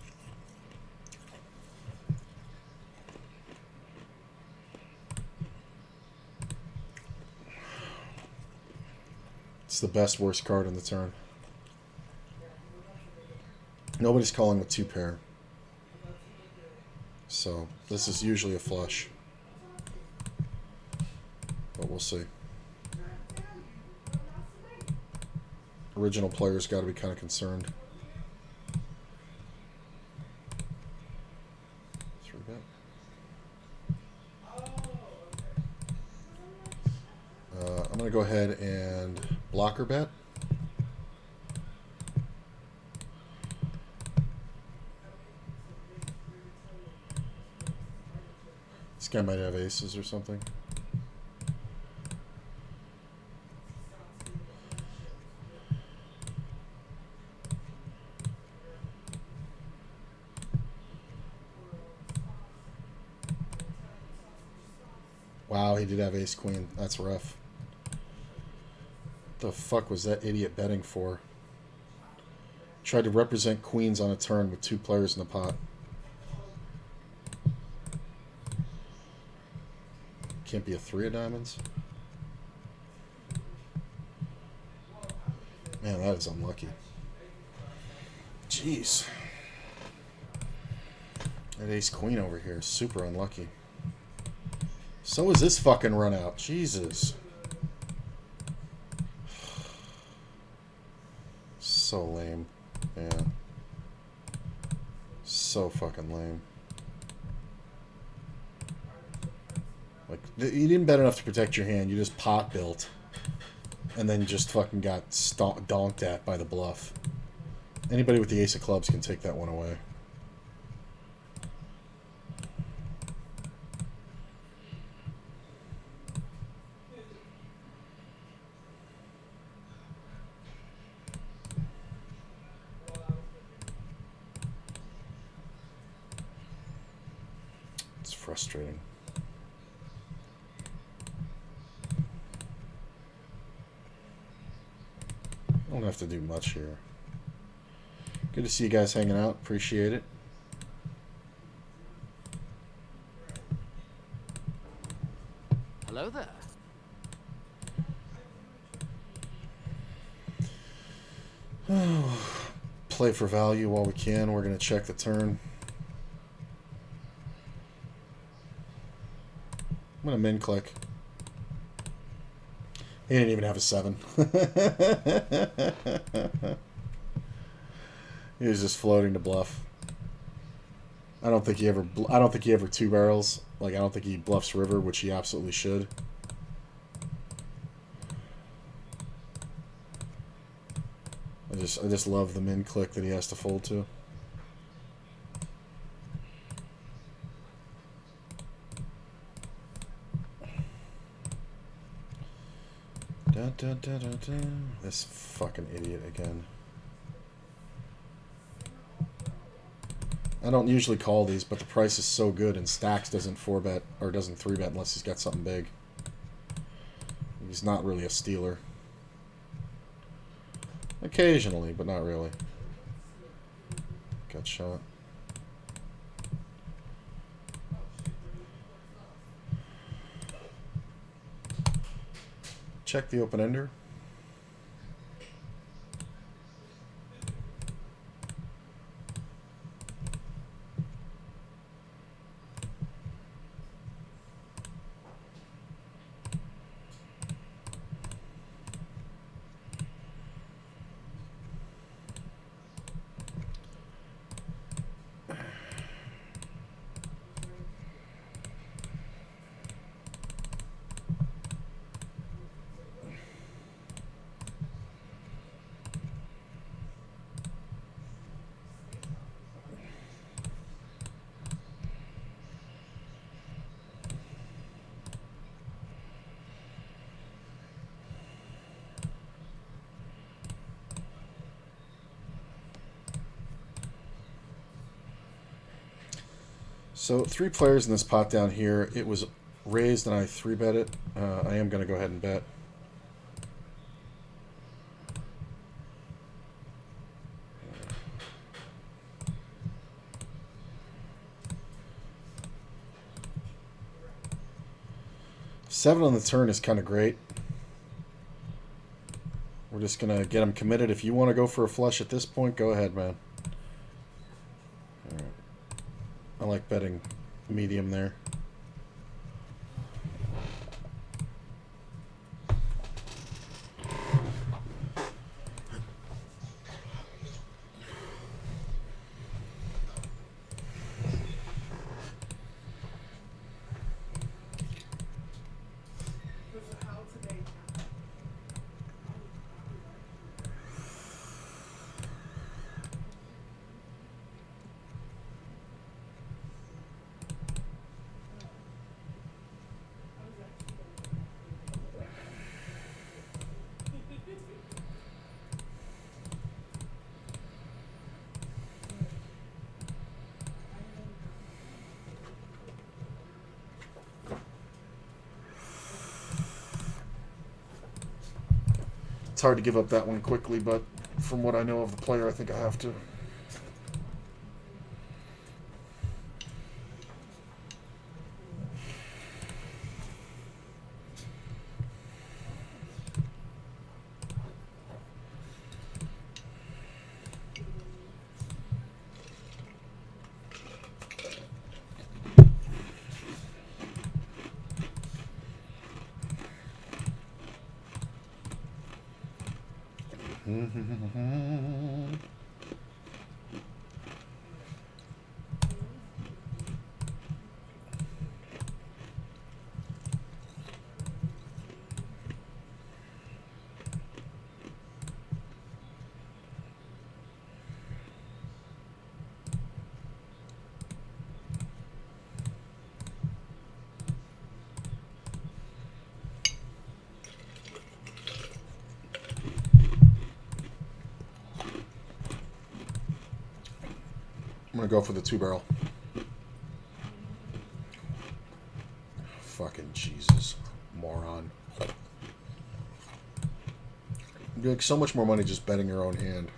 It's the best worst card in the turn. Nobody's calling with 2 pair. So this is usually a flush. But we'll see. Original players got to be kind of concerned. 3-bet. I'm going to go ahead and blocker bet. This guy might have aces or something. Wow, he did have ace queen. That's rough. What the fuck was that idiot betting for? Tried to represent queens on a turn with 2 players in the pot. Can't be a 3 of diamonds. Man, that is unlucky. Jeez. That ace queen over here is super unlucky. So is this fucking run out. Jesus. So lame. Yeah. So fucking lame. Like, you didn't bet enough to protect your hand. You just pot built. And then just fucking got donked at by the bluff. Anybody with the ace of clubs can take that one away. It's frustrating. I don't have to do much here. Good to see you guys hanging out. Appreciate it. Hello there. Play for value while we can. We're going to check the turn. I'm going to min click. He didn't even have a 7. He was just floating to bluff. I don't think he ever two barrels. Like, I don't think he bluffs river, which he absolutely should. I just love the min click that he has to fold to. This fucking idiot again. I don't usually call these, but the price is so good, and Stacks doesn't 4-bet or doesn't 3-bet unless he's got something big. He's not really a stealer. Occasionally, but not really. Gut shot. Check the open ender. So 3 players in this pot down here. It was raised and I 3-bet it. I am going to go ahead and bet. Seven on the turn is kind of great. We're just going to get him committed. If you want to go for a flush at this point, go ahead, man. I like betting medium there. It's hard to give up that one quickly, but from what I know of the player, I think I have to. I'm gonna go for the 2-barrel. Fucking Jesus, moron. You make so much more money just betting your own hand.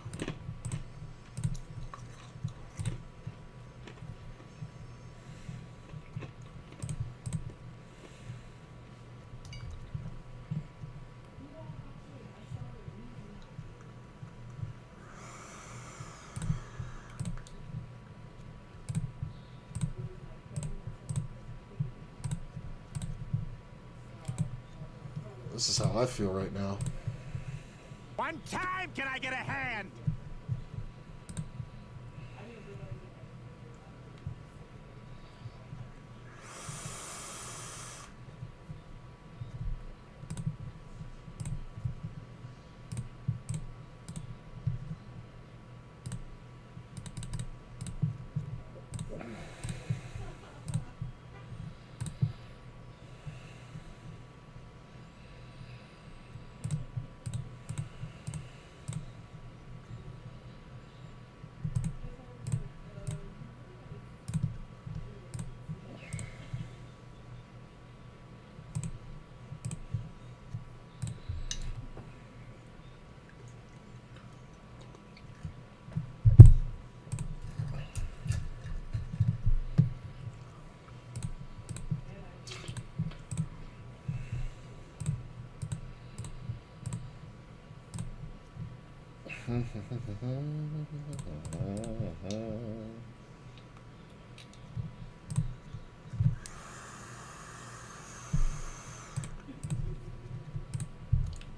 This is how I feel right now. One time, can I get a hand?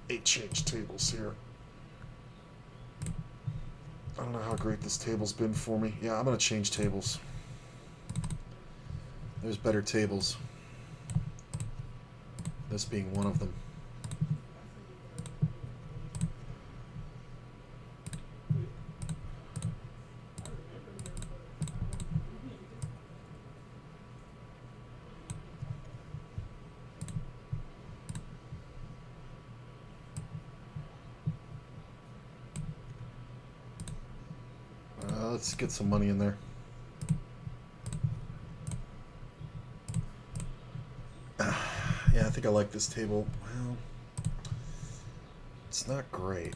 Eight change tables here. I don't know how great this table's been for me. Yeah, I'm gonna change tables. There's better tables. This being one of them. Let's get some money in there. Yeah, I think I like this table. Well, it's not great.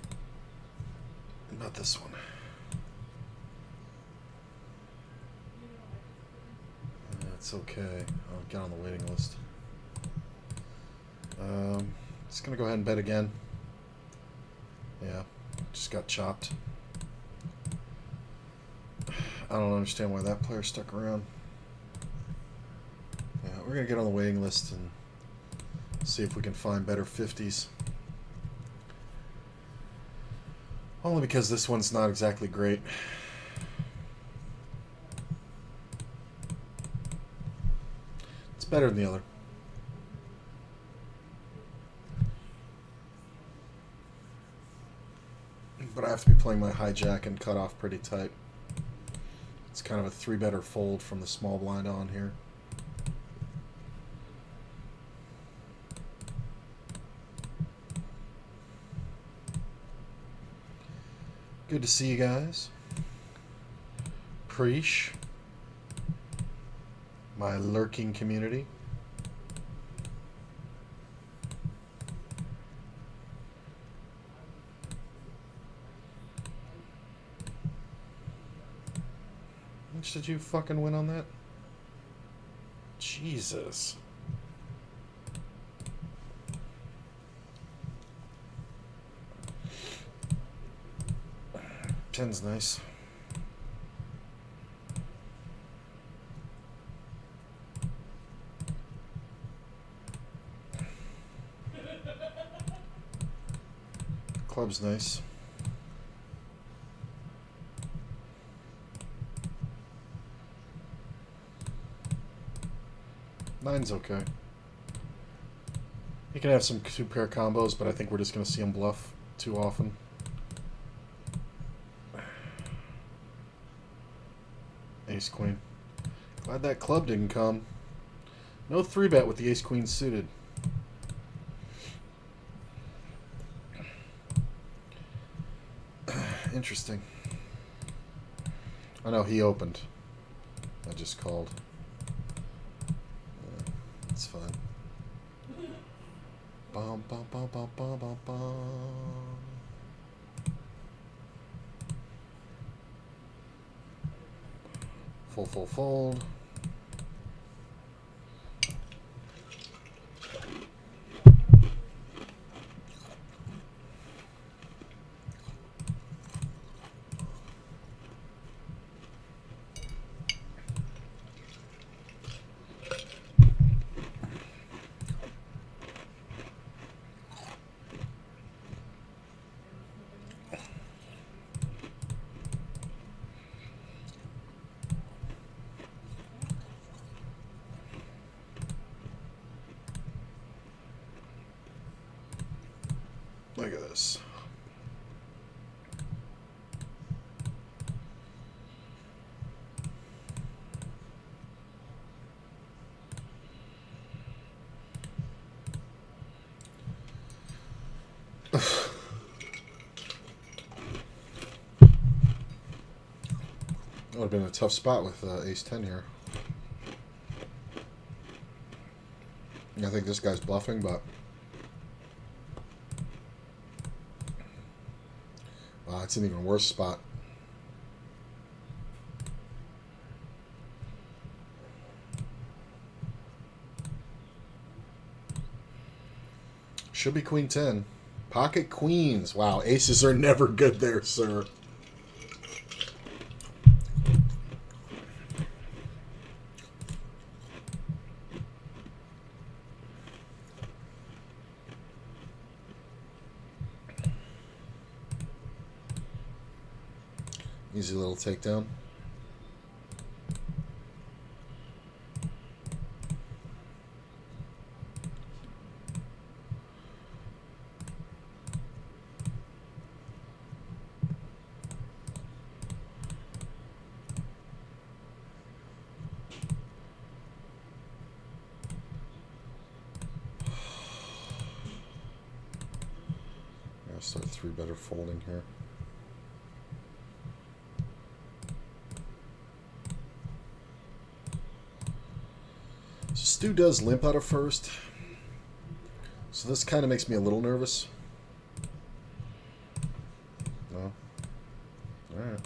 Not this one. It's okay. I'll get on the waiting list. Just gonna go ahead and bet again. Yeah, just got chopped. I don't understand why that player stuck around. Yeah, we're gonna get on the waiting list and see if we can find better 50s. Only because this one's not exactly great. It's better than the other. But I have to be playing my hijack and cut off pretty tight. It's kind of a 3-better fold from the small blind on here. Good to see you guys. Preesh. My lurking community. How much did you fucking win on that? Jesus. 10's nice. Club's nice. Nine's okay. He can have some two-pair combos, but I think we're just going to see him bluff too often. Ace-Queen. Glad that club didn't come. No 3-bet with the Ace-Queen suited. Interesting. I know he opened. I just called. It's fine. Bum, bum, bum, bum, bum, bum, bum. Full, full, fold. Look at this. That would have been a tough spot with Ace-10 here. I think this guy's bluffing, but... Wow, it's an even worse spot. Should be Queen 10. Pocket queens. Wow, aces are never good there, sir. Easy little takedown. I'll start 3-better folding here. Stu does limp out of first, so this kind of makes me a little nervous. No? Alright.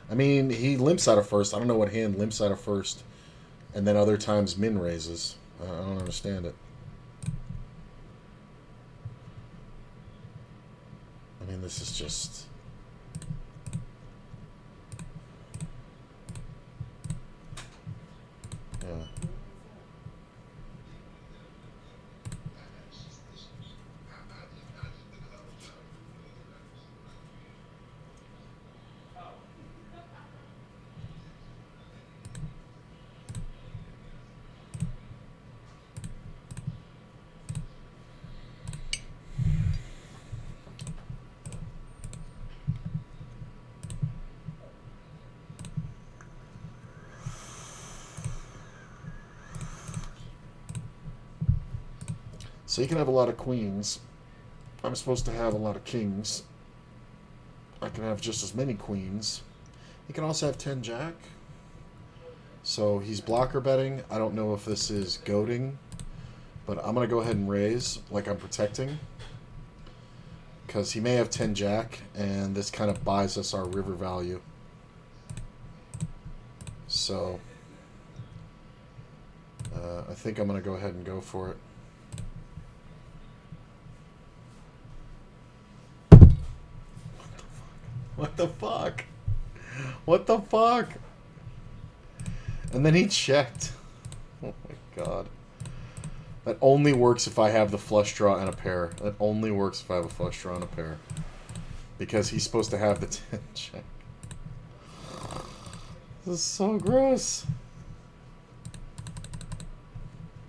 I mean, he limps out of first. I don't know what hand limps out of first, and then other times min raises. I don't understand it. I mean, this is just... Yeah. So you can have a lot of queens. I'm supposed to have a lot of kings. I can have just as many queens. He can also have 10-jack. So he's blocker betting. I don't know if this is goading, but I'm going to go ahead and raise like I'm protecting. Because he may have 10-jack, and this kind of buys us our river value. So I think I'm going to go ahead and go for it. What the fuck? What the fuck? And then he checked. Oh my god. That only works if I have the flush draw and a pair. That only works if I have a flush draw and a pair. Because he's supposed to have the 10 check. This is so gross.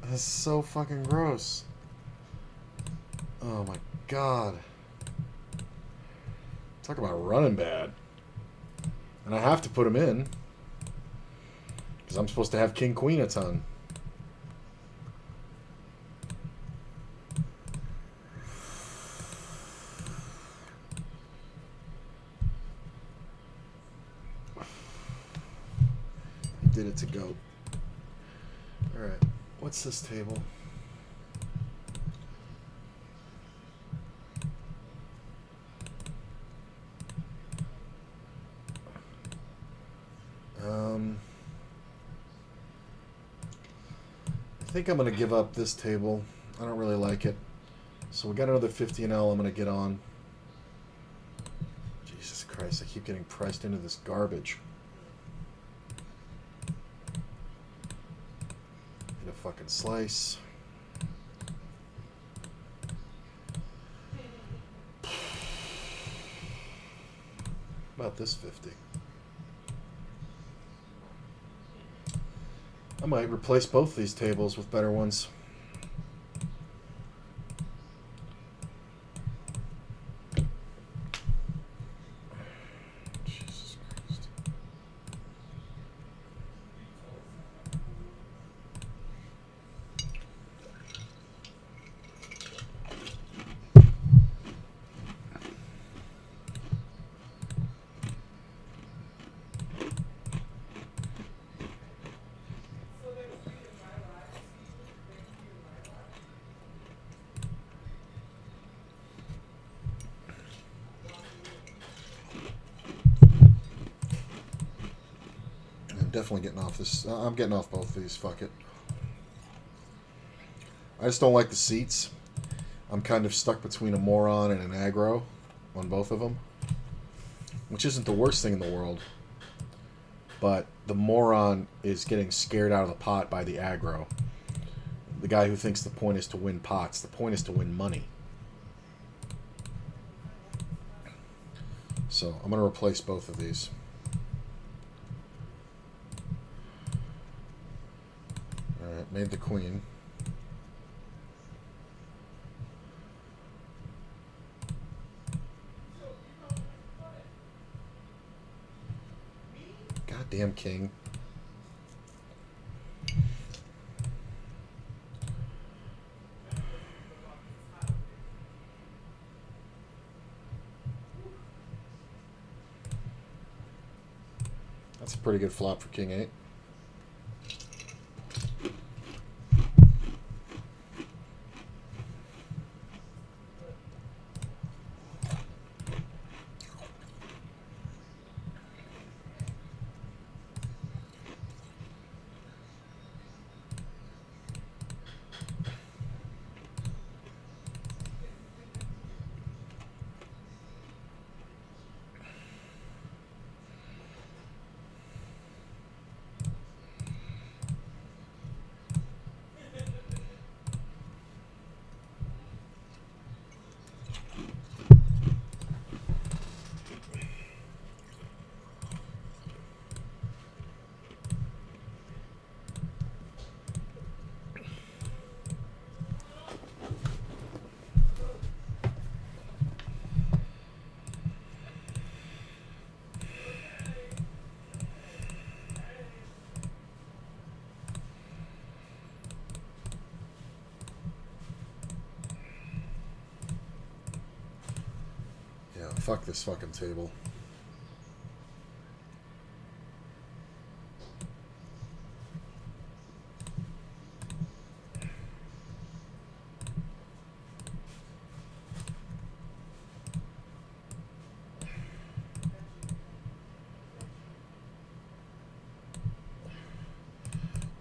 That's so fucking gross. Oh my god. Talk about running bad. And I have to put him in. Because I'm supposed to have King Queen a ton. He did it to goat. Alright. What's this table? I think I'm going to give up this table. I don't really like it. So we got another 50 NL I'm going to get on. Jesus Christ, I keep getting priced into this garbage. Get a fucking slice. About this 50. I might replace both these tables with better ones. Jesus Christ. Definitely getting off this. I'm getting off both these. Fuck it. I just don't like the seats. I'm kind of stuck between a moron and an aggro on both of them, which isn't the worst thing in the world. But the moron is getting scared out of the pot by the aggro. The guy who thinks the point is to win pots. The point is to win money. So I'm going to replace both of these. Alright, made the queen. Goddamn king. That's a pretty good flop for king 8. Fuck this fucking table.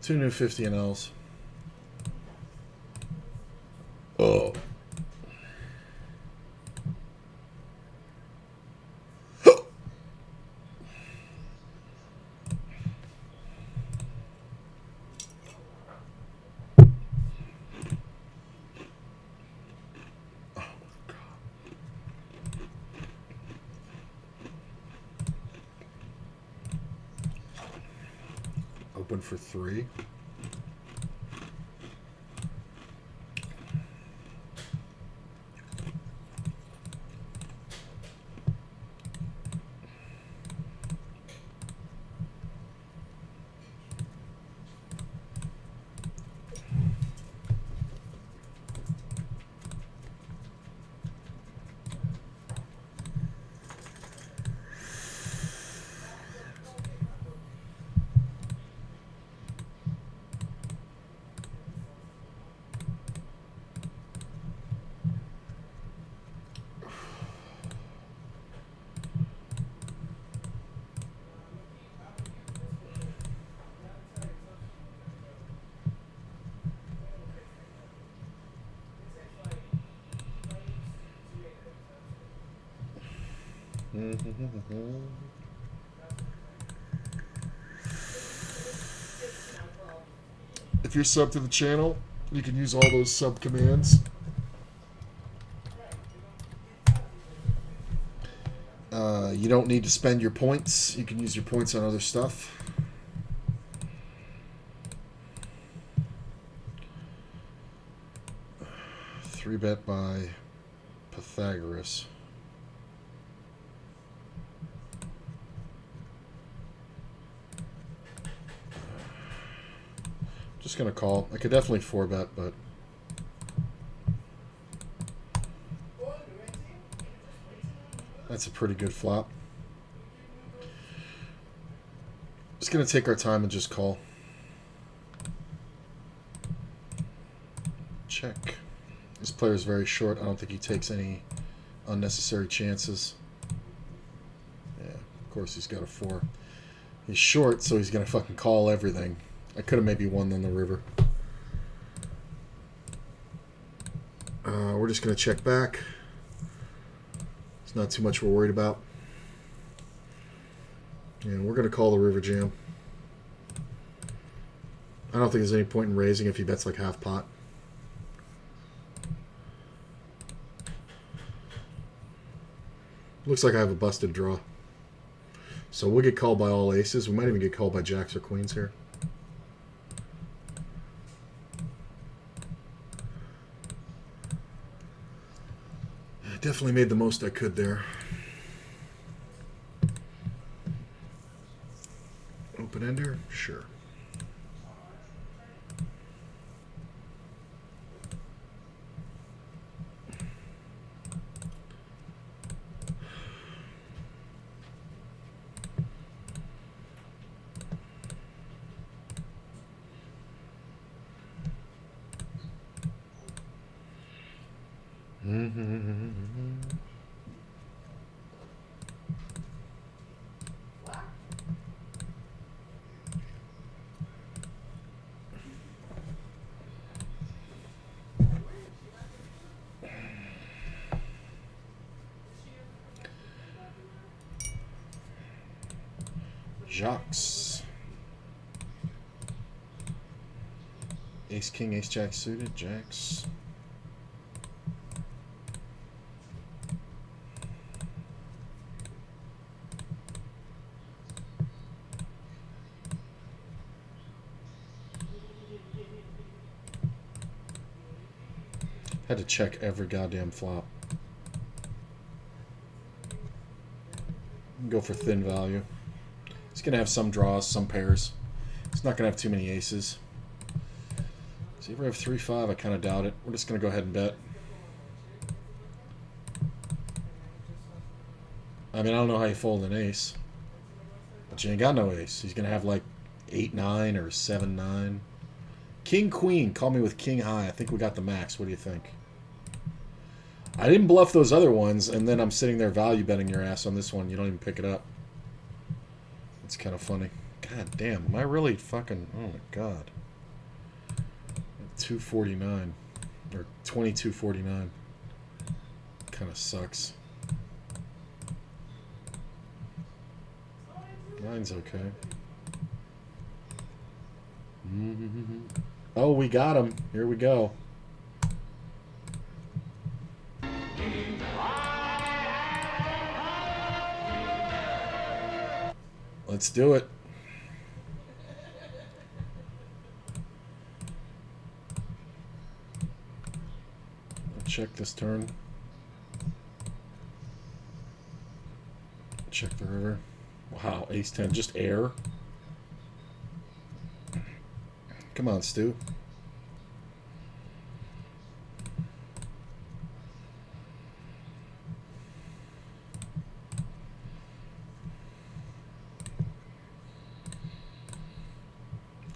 Two new 50 NLs. Oh. Open for 3. If you're sub to the channel, you can use all those sub commands. You don't need to spend your points. You can use your points on other stuff. Three bet by Pythagoras. Just gonna call. I could definitely four bet, but that's a pretty good flop. Just gonna take our time and just call. Check. This player is very short. I don't think he takes any unnecessary chances. Yeah, of course he's got a 4. He's short, so he's gonna fucking call everything. I could have maybe won on the river. We're just gonna check back. It's not too much we're worried about. And we're gonna call the river jam. I don't think there's any point in raising if he bets like half pot. Looks like I have a busted draw. So we'll get called by all aces. We might even get called by jacks or queens here. I definitely made the most I could there. Open ender? Sure. Jacques. Ace king, ace jack suited, jacks. Had to check every goddamn flop. Go for thin value. He's going to have some draws, some pairs. He's not going to have too many aces. Does he ever have 3-5? I kind of doubt it. We're just going to go ahead and bet. I mean, I don't know how you fold an ace. But you ain't got no ace. He's going to have like 8-9 or 7-9. King, queen. Call me with king high. I think we got the max. What do you think? I didn't bluff those other ones, and then I'm sitting there value betting your ass on this one. You don't even pick it up. It's kind of funny. God damn, am I really fucking... Oh my god. 249. Or 2249. Kind of sucks. Mine's okay. Oh, we got him. Here we go. Let's do it. Check this turn. Check the river. Wow, ace 10, just air. Come on, Stu.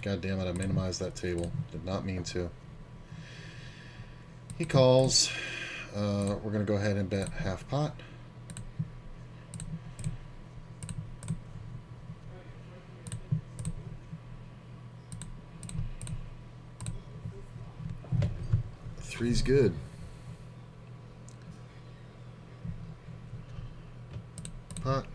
God damn it, I minimized that table. Did not mean to. He calls. We're going to go ahead and bet half pot. Three's good. pot.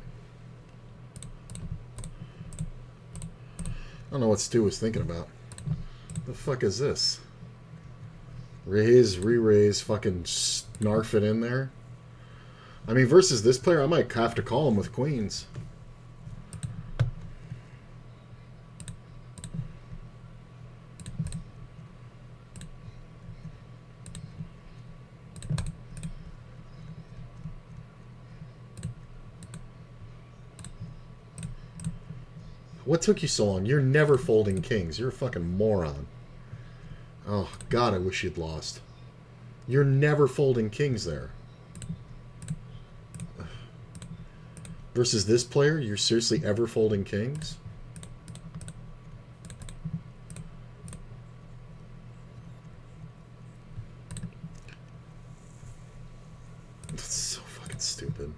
I don't know what Stu was thinking about. The fuck is this? Raise, re-raise, fucking snarf it in there. I mean, versus this player, I might have to call him with queens. What took you so long? You're never folding kings. You're a fucking moron. Oh, God, I wish you'd lost. You're never folding kings there. Versus this player, you're seriously ever folding kings? That's so fucking stupid.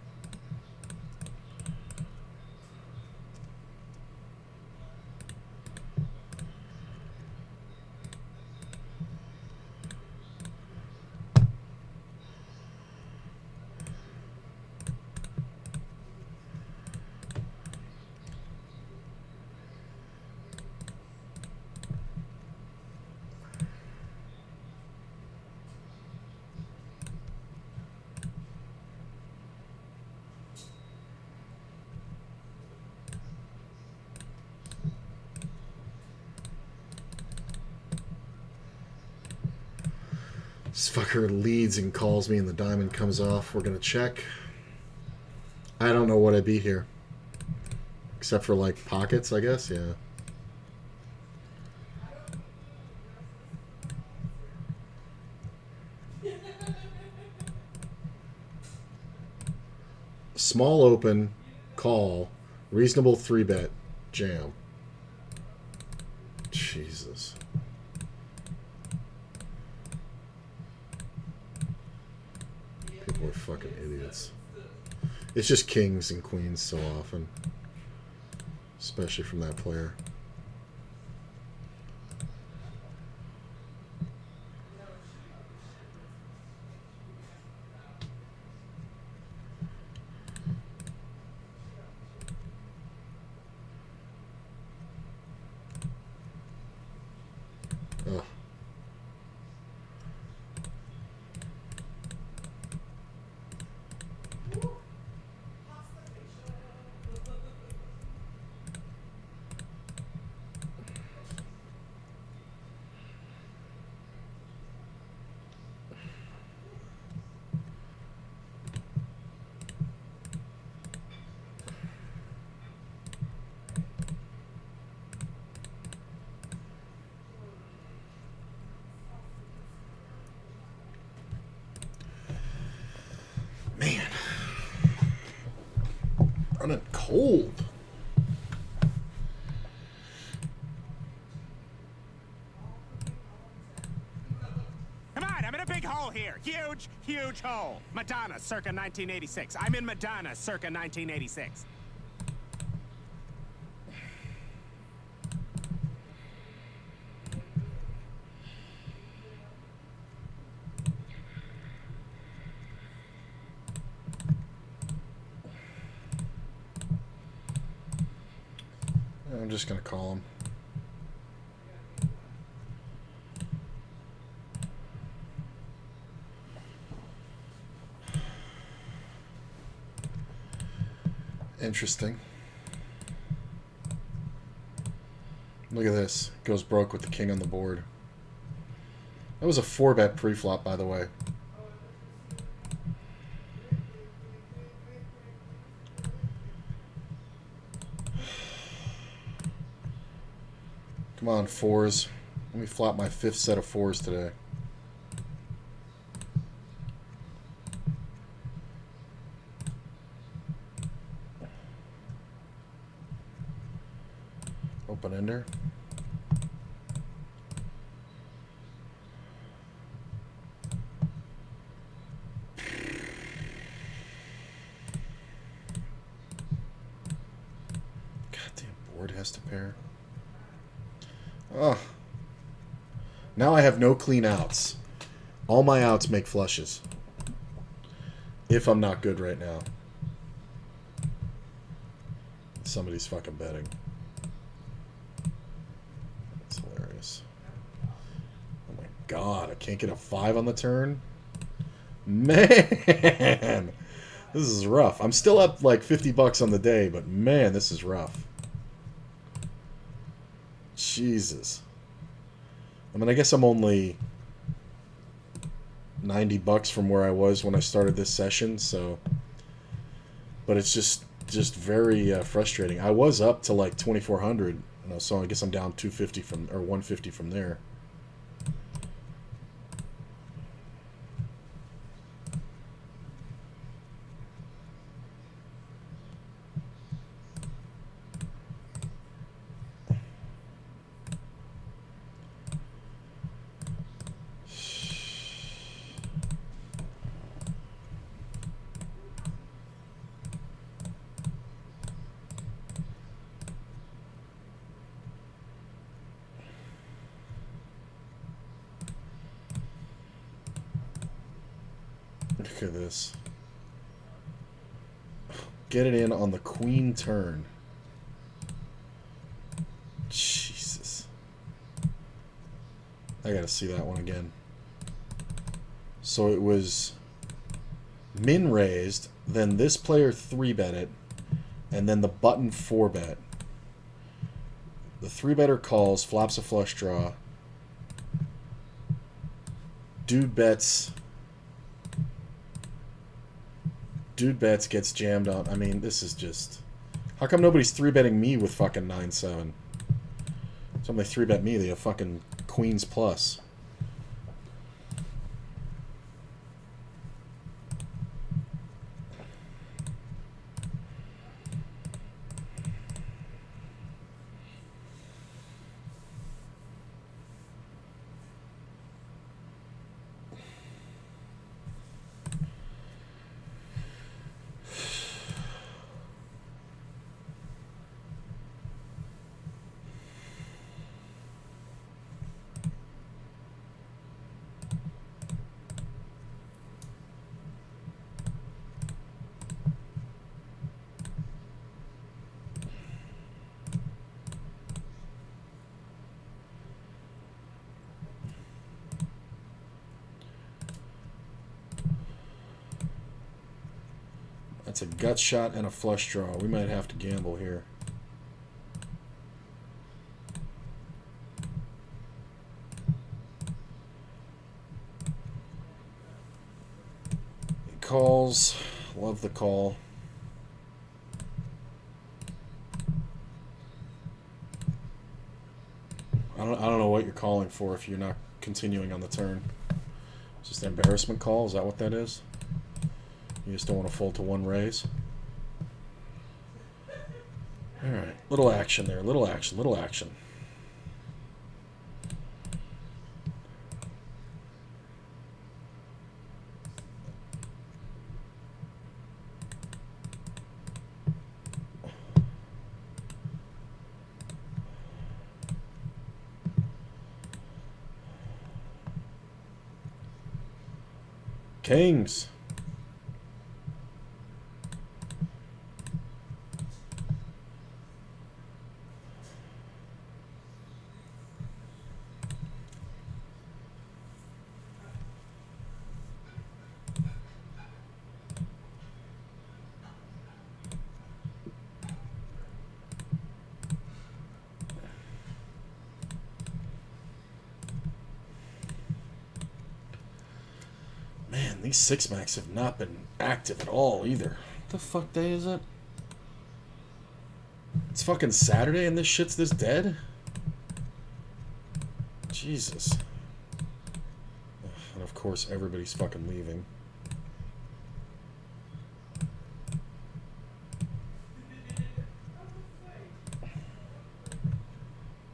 This fucker leads and calls me and the diamond comes off. We're going to check. I don't know what I beat here. Except for, like, pockets, I guess. Yeah. Small open, call, reasonable 3-bet, jam. Jesus. People are fucking idiots. It's just kings and queens so often. Especially from that player. Oh. Man. Running cold. Come on, I'm in a big hole here. Huge, huge hole. Madonna, circa 1986. I'm in Madonna, circa 1986. I'm just going to call him. Interesting. Look at this. Goes broke with the king on the board. That was a 4-bet pre-flop, by the way. Come on, 4s. Let me flop my 5th set of 4s today. Open ender. Goddamn board has to pair. Oh. Now I have no clean outs. All my outs make flushes. If I'm not good right now. Somebody's fucking betting. That's hilarious. Oh my god, I can't get a 5 on the turn? Man! This is rough. I'm still up like 50 bucks on the day, but man, this is rough. Jesus. I mean, I guess I'm only 90 bucks from where I was when I started this session, so... But it's just very frustrating. I was up to like 2,400, so I guess I'm down 250 from, or 150 from there. Look at this. Get it in on the queen turn. Jesus. I gotta see that one again. So it was min raised, then this player 3-bet it, and then the button 4-bet. The 3-better calls, flops a flush draw. Dude bets, gets jammed on. I mean, this is just... How come nobody's 3-betting me with fucking 9-7? Somebody 3-bet me, they have fucking queens plus. That's a gut shot and a flush draw. We might have to gamble here. He calls. Love the call. I don't know what you're calling for if you're not continuing on the turn. It's just an embarrassment call. Is that what that is? You just don't want to fold to one raise. Alright, little action there, little action, little action. Kings. Man, these 6-max have not been active at all either. What the fuck day is it? It's fucking Saturday and this shit's this dead? Jesus. And of course everybody's fucking leaving.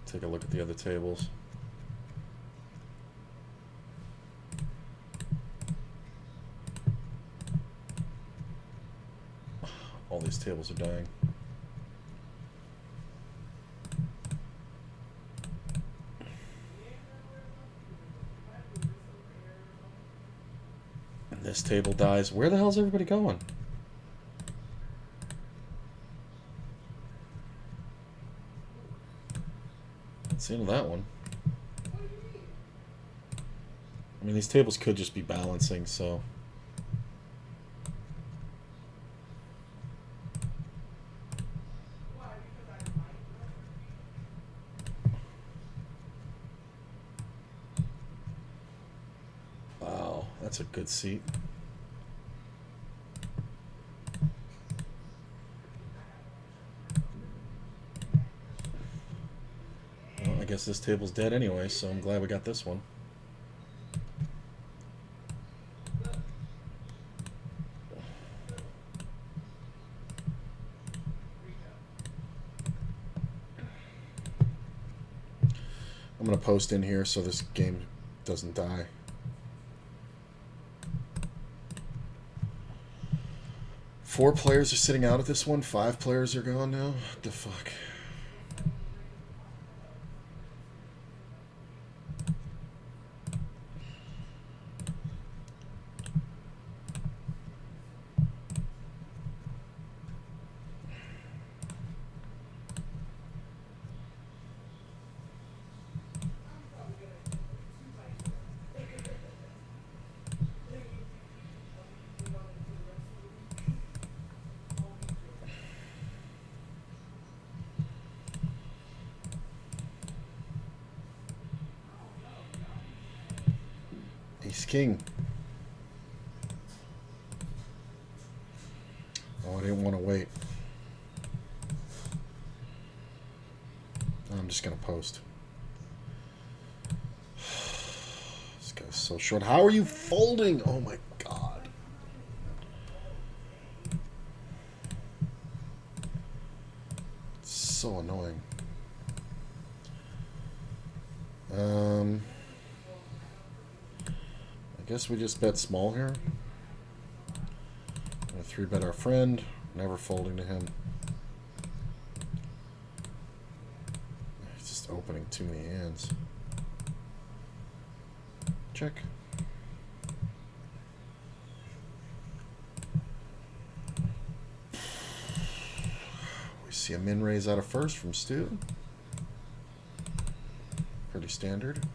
Take a look at the other tables. All these tables are dying. And this table dies. Where the hell's everybody going? the end of that one. I mean, these tables could just be balancing, so... Wow, that's a good seat. Well, I guess this table's dead anyway, so I'm glad we got this one. I'm going to post in here so this game doesn't die. Four players are sitting out at this one. 5 players are gone now. What the fuck? Ace King. Oh, I didn't want to wait. I'm just going to post. This guy's so short. How are you folding? Oh my god. It's so annoying. I guess we just bet small here. Gonna 3-bet our friend. Never folding to him. He's just opening too many hands. Check. We see a min raise out of first from Stu. Pretty standard.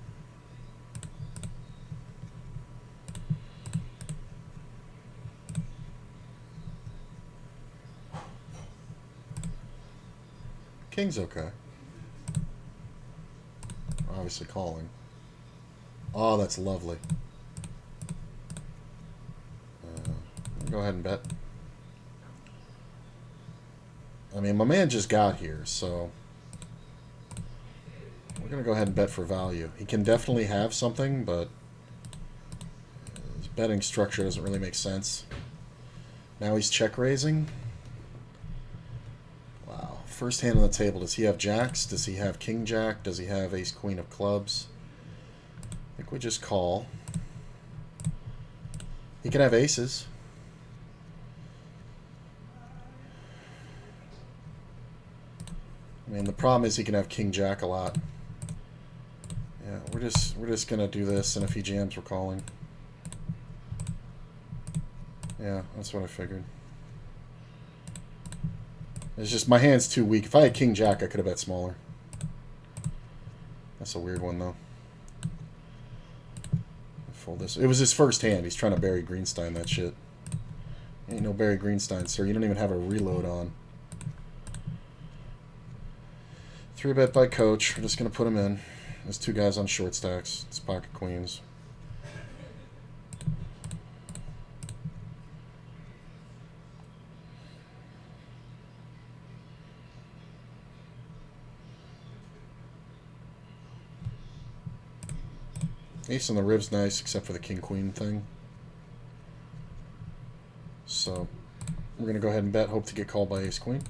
King's okay. Obviously calling. Oh, that's lovely. Go ahead and bet. I mean, my man just got here, so we're going to go ahead and bet for value. He can definitely have something, but his betting structure doesn't really make sense. Now he's check raising. Wow. First hand on the table. Does he have jacks? Does he have king jack? Does he have ace queen of clubs? I think we just call. He can have aces. I mean, the problem is he can have king jack a lot. Yeah, we're just gonna do this, and if he jams, we're calling. Yeah, that's what I figured. It's just my hand's too weak. If I had king jack, I could have bet smaller. That's a weird one though. Fold this. It was his first hand. He's trying to Barry Greenstein that shit. Ain't no Barry Greenstein, sir. You don't even have a reload on. 3-bet by coach. We're just going to put him in. There's 2 guys on short stacks. It's pocket queens. Ace on the rib's nice, except for the king-queen thing. So, we're going to go ahead and bet. Hope to get called by ace-queen.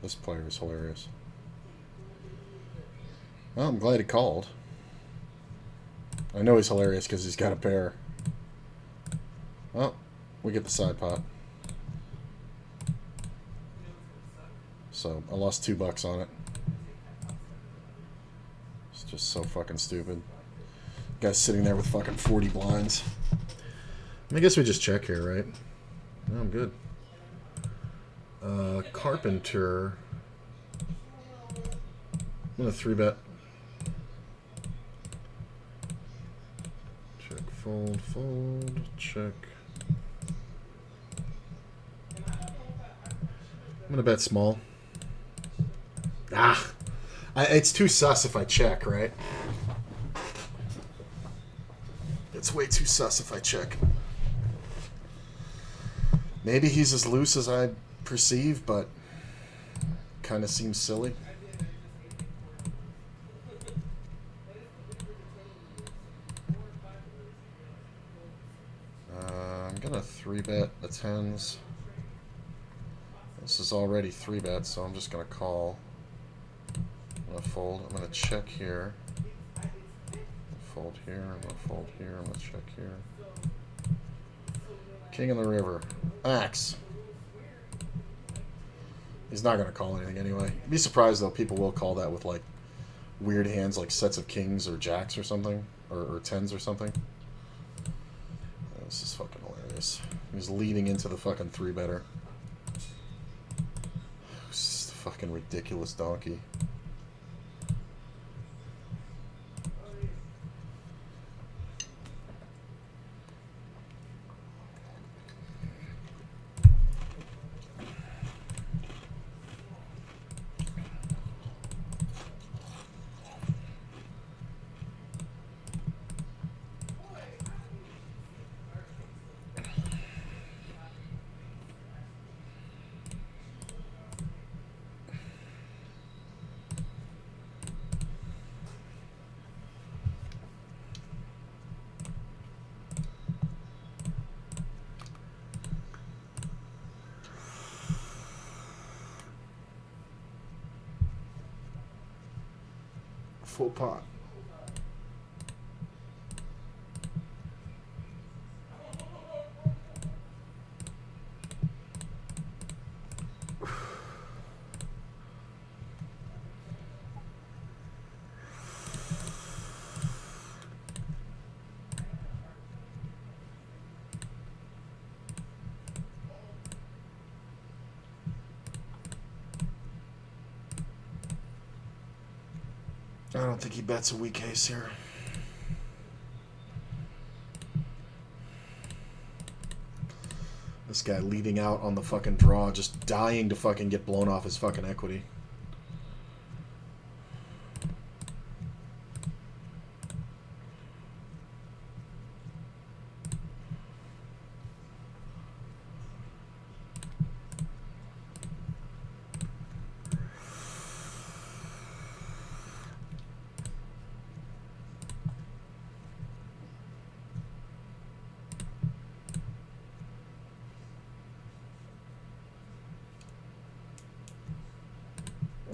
This player is hilarious. Well, I'm glad he called. I know he's hilarious because he's got a pair. Well, we get the side pot. So, I lost $2 on it. It's just so fucking stupid. Guy's sitting there with fucking 40 blinds. I guess we just check here, right? No, I'm good. Carpenter. I'm gonna 3-bet. Check, fold, fold, check. I'm gonna bet small. It's too sus if I check, right? It's way too sus if I check. Maybe he's as loose as I perceive, but kind of seems silly. I'm gonna 3-bet the tens. This is already 3-bet, so I'm just gonna call. I'm gonna fold. I'm gonna check here. Fold here. I'm gonna fold here. I'm gonna check here. King in the river. Axe. He's not gonna call anything anyway. Be surprised though. People will call that with like weird hands, like sets of kings or jacks or something, or tens or something. This is fucking hilarious. He's leading into the fucking 3-better. This is the fucking ridiculous donkey. Full pot. I don't think he bets a weak ace here. This guy leading out on the fucking draw, just dying to fucking get blown off his fucking equity.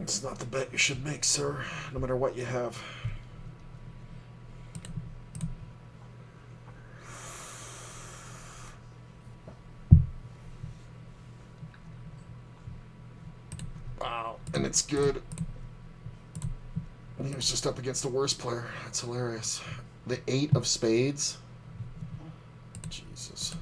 It's not the bet you should make, sir, no matter what you have. Wow, and it's good. And he was just up against the worst player. That's hilarious. The 8 of spades. Jesus.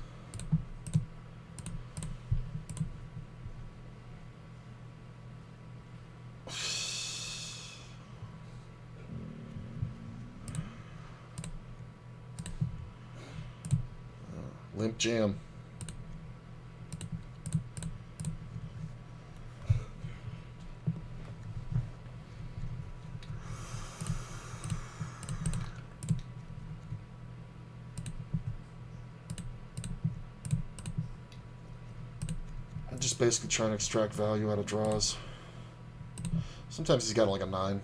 Limp jam. I'm just basically trying to extract value out of draws. Sometimes he's got like a 9.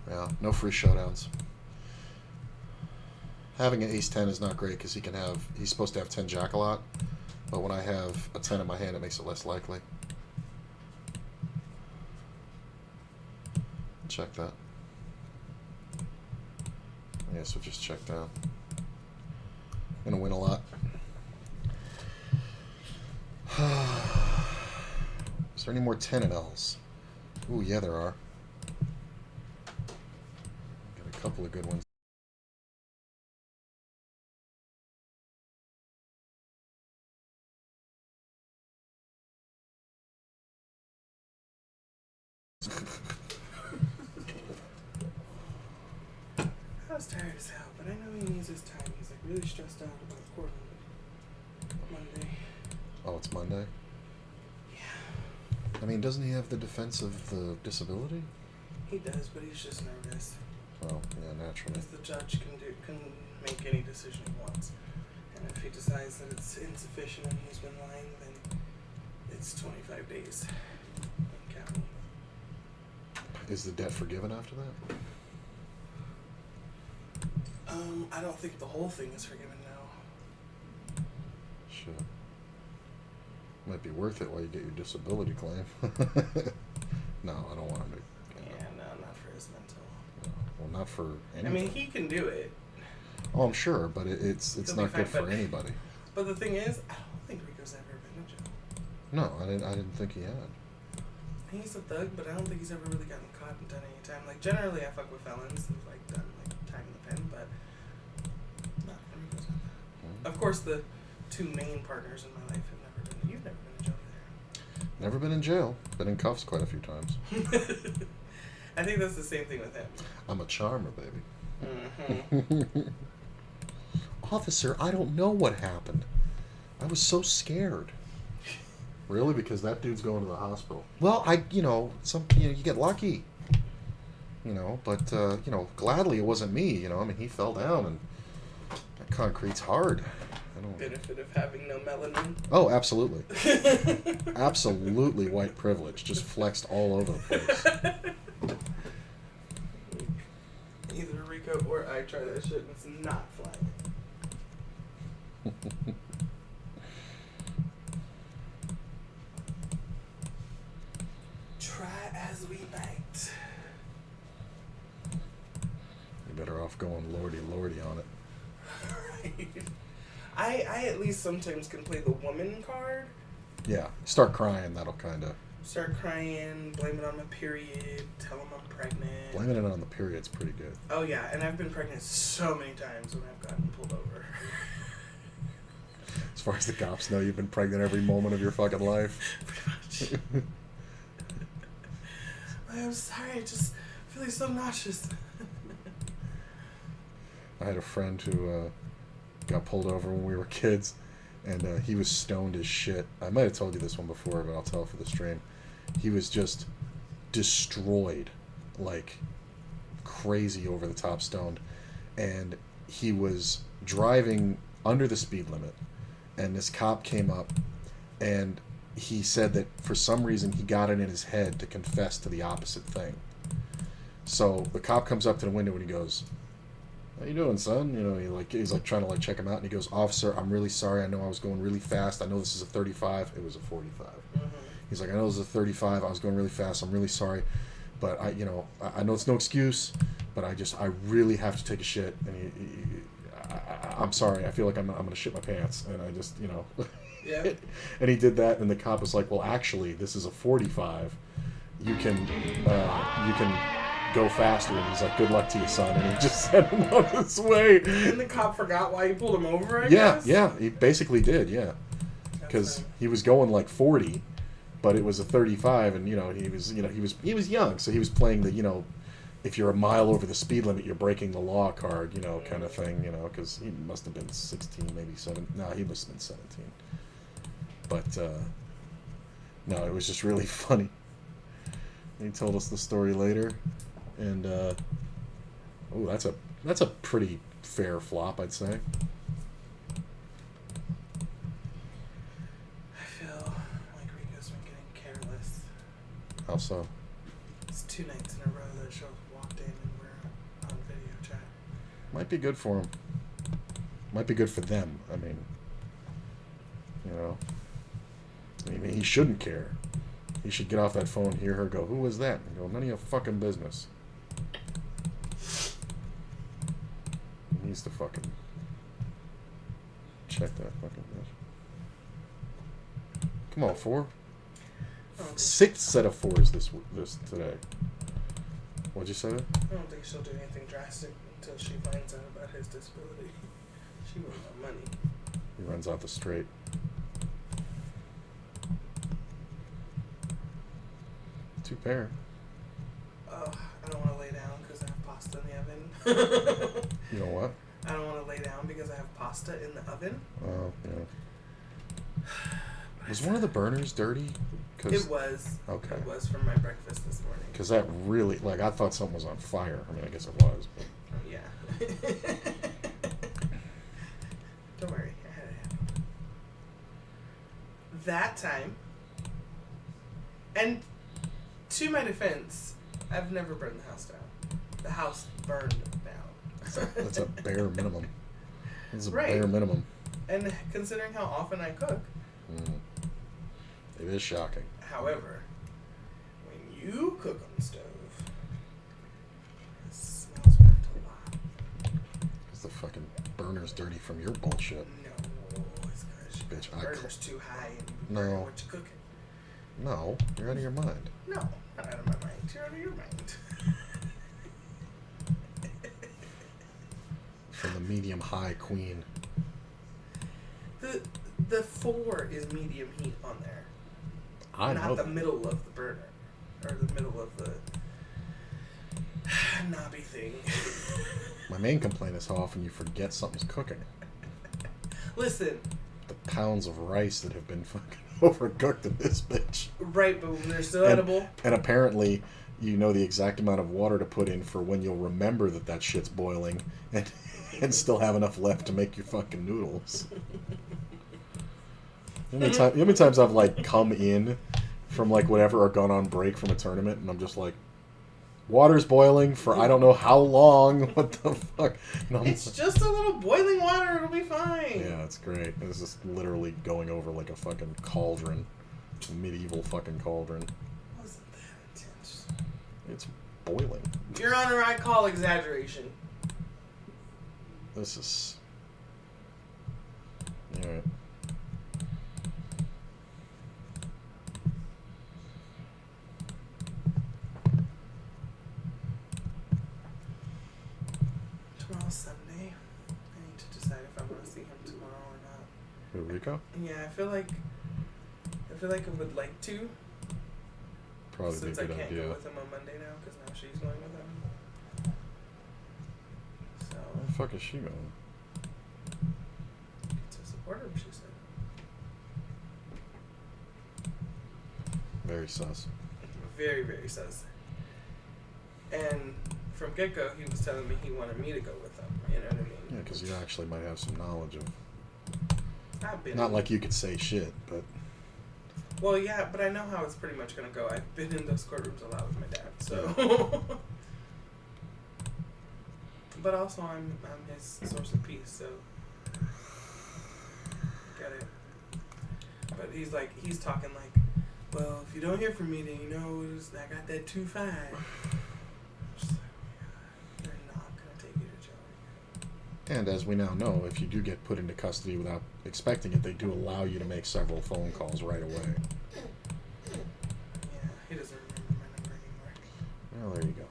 Yeah, no free showdowns. Having an ace-10 is not great because he's supposed to have 10 jack a lot, but when I have a 10 in my hand, it makes it less likely. Check that. Yeah, so just check down. I'm gonna win a lot. Is there any more 10 and L's? Ooh, yeah, there are. Got a couple of good ones. I was tired as hell, but I know he needs his time. He's like really stressed out about Portland Monday. Oh, it's Monday? Yeah. I mean, doesn't he have the defense of the disability? He does, but he's just nervous. Oh, yeah, naturally. Because the judge can make any decision he wants. And if he decides that it's insufficient and he's been lying, then it's 25 days in county. Is the debt forgiven after that? I don't think the whole thing is forgiven now. Shit. Might be worth it while you get your disability claim. No, I don't want him to. Yeah, no, not for his mental. No. Well, not for anything. I mean, he can do it. Oh, I'm sure, but it's He'll not be fine, good for but- anybody. But the thing is, I don't think Rico's ever been to jail. No, I didn't think he had. He's a thug, but I don't think he's ever really gotten caught and done any time. Like, generally, I fuck with felons who've, like, done, like, time in the pen, but not Rico's not that. Of course, the two main partners in my life have never been. You've never been to jail either. Never been in jail. Been in cuffs quite a few times. I think that's the same thing with him. I'm a charmer, baby. Mm-hmm. Officer, I don't know what happened. I was so scared. Really? Because that dude's going to the hospital. Well, you get lucky. But gladly it wasn't me. I mean, he fell down and that concrete's hard. I don't. Benefit of having no melanin. Oh, absolutely. Absolutely white privilege. Just flexed all over the place. Either Rico or I try that shit and it's not flying. Try as we might. You're better off going lordy on it. Right. I at least sometimes can play the woman card. Yeah. Start crying, that'll kind of... Start crying, blame it on my period, tell them I'm pregnant. Blaming it on the period's pretty good. Oh yeah, and I've been pregnant so many times when I've gotten pulled over. As far as the cops know, you've been pregnant every moment of your fucking life. Pretty much. I'm sorry, I just feeling so nauseous. I had a friend who got pulled over when we were kids, and he was stoned as shit. I might have told you this one before, but I'll tell it for the stream. He was just destroyed, like crazy over the top stoned, and he was driving under the speed limit, and this cop came up, and he said that for some reason he got it in his head to confess to the opposite thing. So the cop comes up to the window and he goes, "How you doing, son?" He's trying to check him out, and he goes, "Officer, I'm really sorry. I know I was going really fast. I know this is a 35. It was a 45." Mm-hmm. He's like, "I know this is a 35. I was going really fast. I'm really sorry, but I know it's no excuse, but I really have to take a shit, and I'm sorry. I feel like I'm gonna shit my pants, and I just Yeah. And he did that, and the cop was like, "Well, actually, this is a 45. You can go faster." And he's like, "Good luck to you, son." And he just sent him on his way. And the cop forgot why he pulled him over, I Yeah, guess? yeah, he basically did, yeah. Because he was going like 40, but it was a 35, and he was young, so he was playing the if you're a mile over the speed limit, you're breaking the law card, kind of thing, because he must have been 16, maybe 7. No, he must have been 17. But no, it was just really funny. He told us the story later, and that's a pretty fair flop, I'd say. I feel like Rico's been getting careless. How so? It's 2 nights in a row that Show walked in and we're on video chat. Might be good for him. Might be good for them. I mean, he shouldn't care. He should get off that phone, hear her go, "Who was that?" And go, "None of your fucking business." He needs to fucking check that fucking bitch. Come on, 4. I don't think- 6th set of 4s this today. What'd you say? I don't think she'll do anything drastic until she finds out about his disability. She wants my money. He runs out the straight. Two pair. pasta in the oven. You know what? I don't want to lay down because I have pasta in the oven. Oh, yeah. Was one of the burners dirty? It was. Okay. It was from my breakfast this morning. Because that really, like, I thought something was on fire. I mean, I guess it was. But. Yeah. Don't worry. I had it happen. That time, and to my defense, I've never burned the house down. The house burned down. That's a bare minimum. That's a Right. bare minimum. And considering how often I cook, It is shocking. however, when you cook on the stove, it smells burnt a lot. Because the fucking burner's dirty from your bullshit. No, it's because Bitch, the I burner's too high and you No. burn what you're cooking. No, you're out of your mind. No, not out of my mind. You're out of your mind. From the medium-high queen. The 4 is medium heat on there. I not know the that. middle of the burner. Or the middle of the knobby thing. My main complaint is how often you forget something's cooking. Listen, The pounds of rice that have been fucking overcooked in this bitch. right, but when they're still edible. And apparently, you know the exact amount of water to put in for when you'll remember that shit's boiling and still have enough left to make your fucking noodles. You know how many times I've, like, come in from, like, whatever or gone on break from a tournament and I'm just like, water's boiling for I don't know how long. What the fuck? And I'm It's just a little boiling water. It'll be fine. Yeah, it's great. It's just literally going over like a fucking cauldron. A medieval fucking cauldron. Wasn't that intense? It's boiling. Your Honor, I call exaggeration. This is... Alright. Tomorrow's Sunday. I need to decide if I want to see him tomorrow or not. Who, Rico? Yeah, I feel like I would like to. Probably be a Since I good can't idea. go with him on Monday now, because now she's going with him. So, Where the fuck is she going? to support him, she said. Very sus. Very, very sus. And from get-go, he was telling me he wanted me to go with him. You know what I mean? Yeah, because you actually might have some knowledge of... I've been Not like you could say shit, but... Well, yeah, but I know how it's pretty much going to go. I've been in those courtrooms a lot with my dad, so... But also, I'm his source of peace, so... Get it. But he's talking like, well, if you don't hear from me, then you know I got that 2-5. Just like, oh my God, they're not going to take you to jail. And as we now know, if you do get put into custody without expecting it, they do allow you to make several phone calls right away. Yeah, he doesn't remember my number anymore. Well, there you go.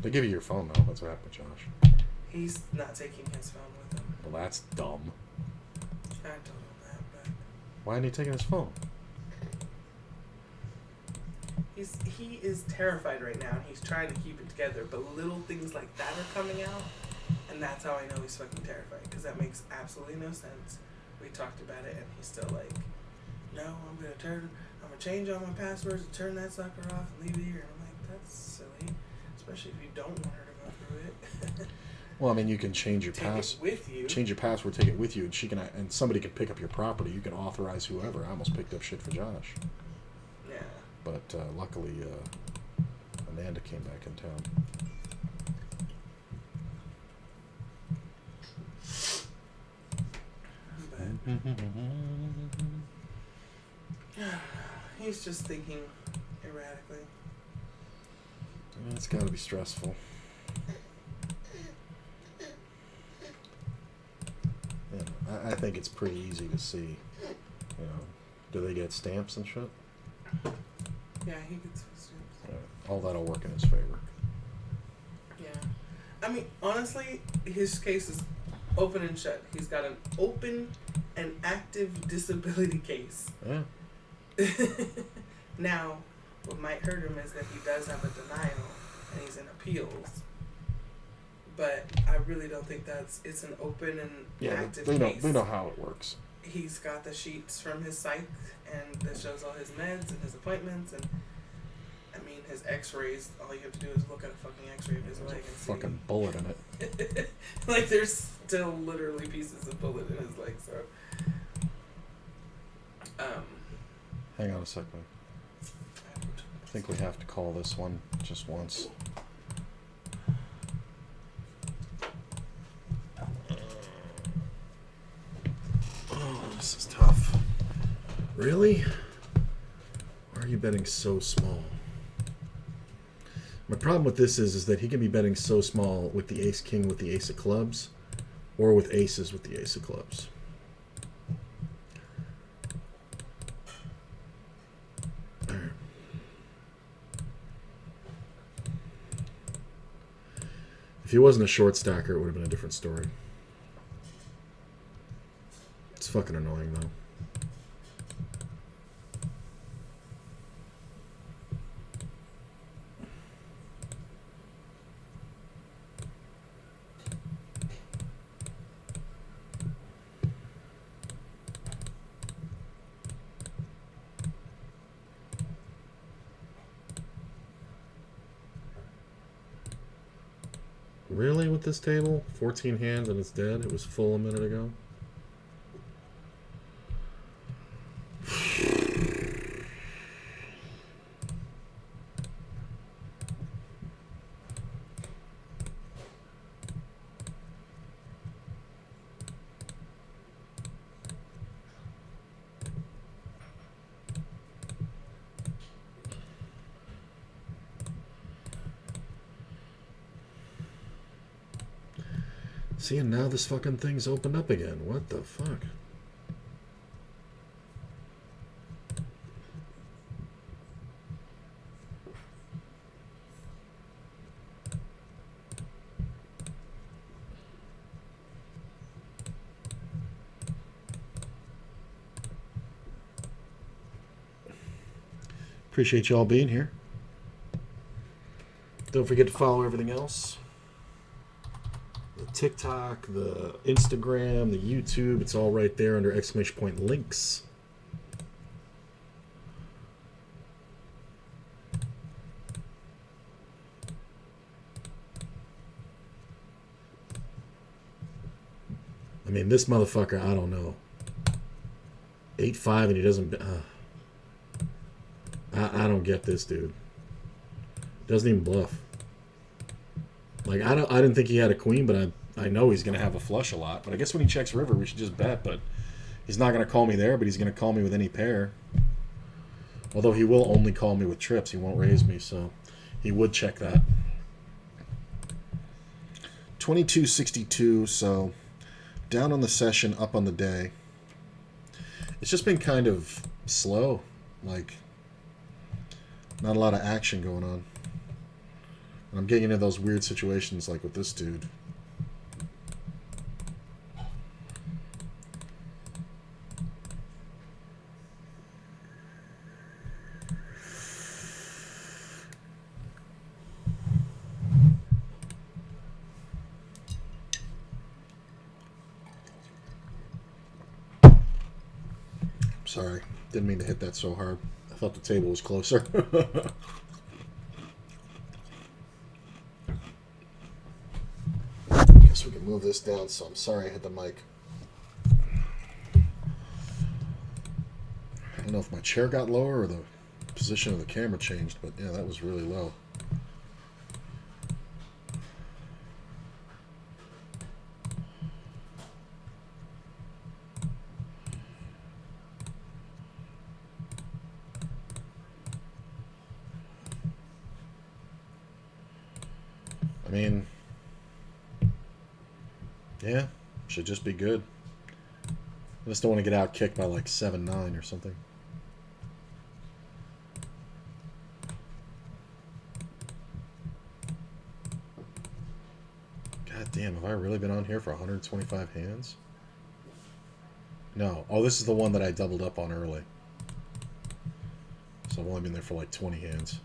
They give you your phone, though. That's what happened, Josh. He's not taking his phone with him. Well, that's dumb. I told him that, but Why isn't he taking his phone? he is terrified right now, and he's trying to keep it together. But little things like that are coming out, and that's how I know he's fucking terrified. Because that makes absolutely no sense. We talked about it, and he's still like, "No, I'm gonna change all my passwords and turn that sucker off and leave it here." And I'm like, "That's silly, especially if you don't want her to go through it." Well, I mean, you can change your Take it with you. change your password, take it with you, and and somebody can pick up your property. You can authorize whoever. I almost picked up shit for Josh, Yeah. but luckily Amanda came back in town. But he's just thinking erratically. It's got to be stressful. Yeah, I think it's pretty easy to see. You know, do they get stamps and shit? Yeah, he gets food stamps. All that'll work in his favor. Yeah. I mean, honestly, his case is open and shut. He's got an open and active disability case. Yeah. Now, what might hurt him is that he does have a denial and he's in appeals. but I really don't think it's an open and active case. They know how it works. He's got the sheets from his psych, and that shows all his meds and his appointments, and I mean his X-rays. All you have to do is look at a fucking X-ray of his leg and see. Fucking bullet in it. Like there's still literally pieces of bullet in his leg. So, Hang on a second. I think we have to call this one just once. Oh, this is tough. Really? Why are you betting so small? My problem with this is that he can be betting so small with the ace-king with the ace of clubs, or with aces with the ace of clubs. If he wasn't a short stacker, it would have been a different story. It's fucking annoying, though. Really, with this table? 14 hands and it's dead? It was full a minute ago? See, and now this fucking thing's opened up again. What the fuck? Appreciate y'all being here. Don't forget to follow everything else. The TikTok, the Instagram, the YouTube, it's all right there under exclamation point links. I mean, this motherfucker, I don't know. 8-5 and he doesn't... I don't get this dude. Doesn't even bluff. Like, I didn't think he had a queen, but I know he's going to have a flush a lot. But I guess when he checks river, we should just bet. But he's not going to call me there, but he's going to call me with any pair. Although he will only call me with trips. He won't raise me, so he would check that. 22.62, so down on the session, up on the day. It's just been kind of slow. Like, not a lot of action going on. And I'm getting into those weird situations like with this dude. Sorry, didn't mean to hit that so hard. I thought the table was closer. We can move this down, so I'm sorry I hit the mic. I don't know if my chair got lower or the position of the camera changed, but yeah, that was really low. I mean... yeah, should just be good. I just don't want to get out kicked by like 7-9 or something. God damn, have I really been on here for 125 hands? No. Oh, this is the one that I doubled up on early. So I've only been there for like 20 hands.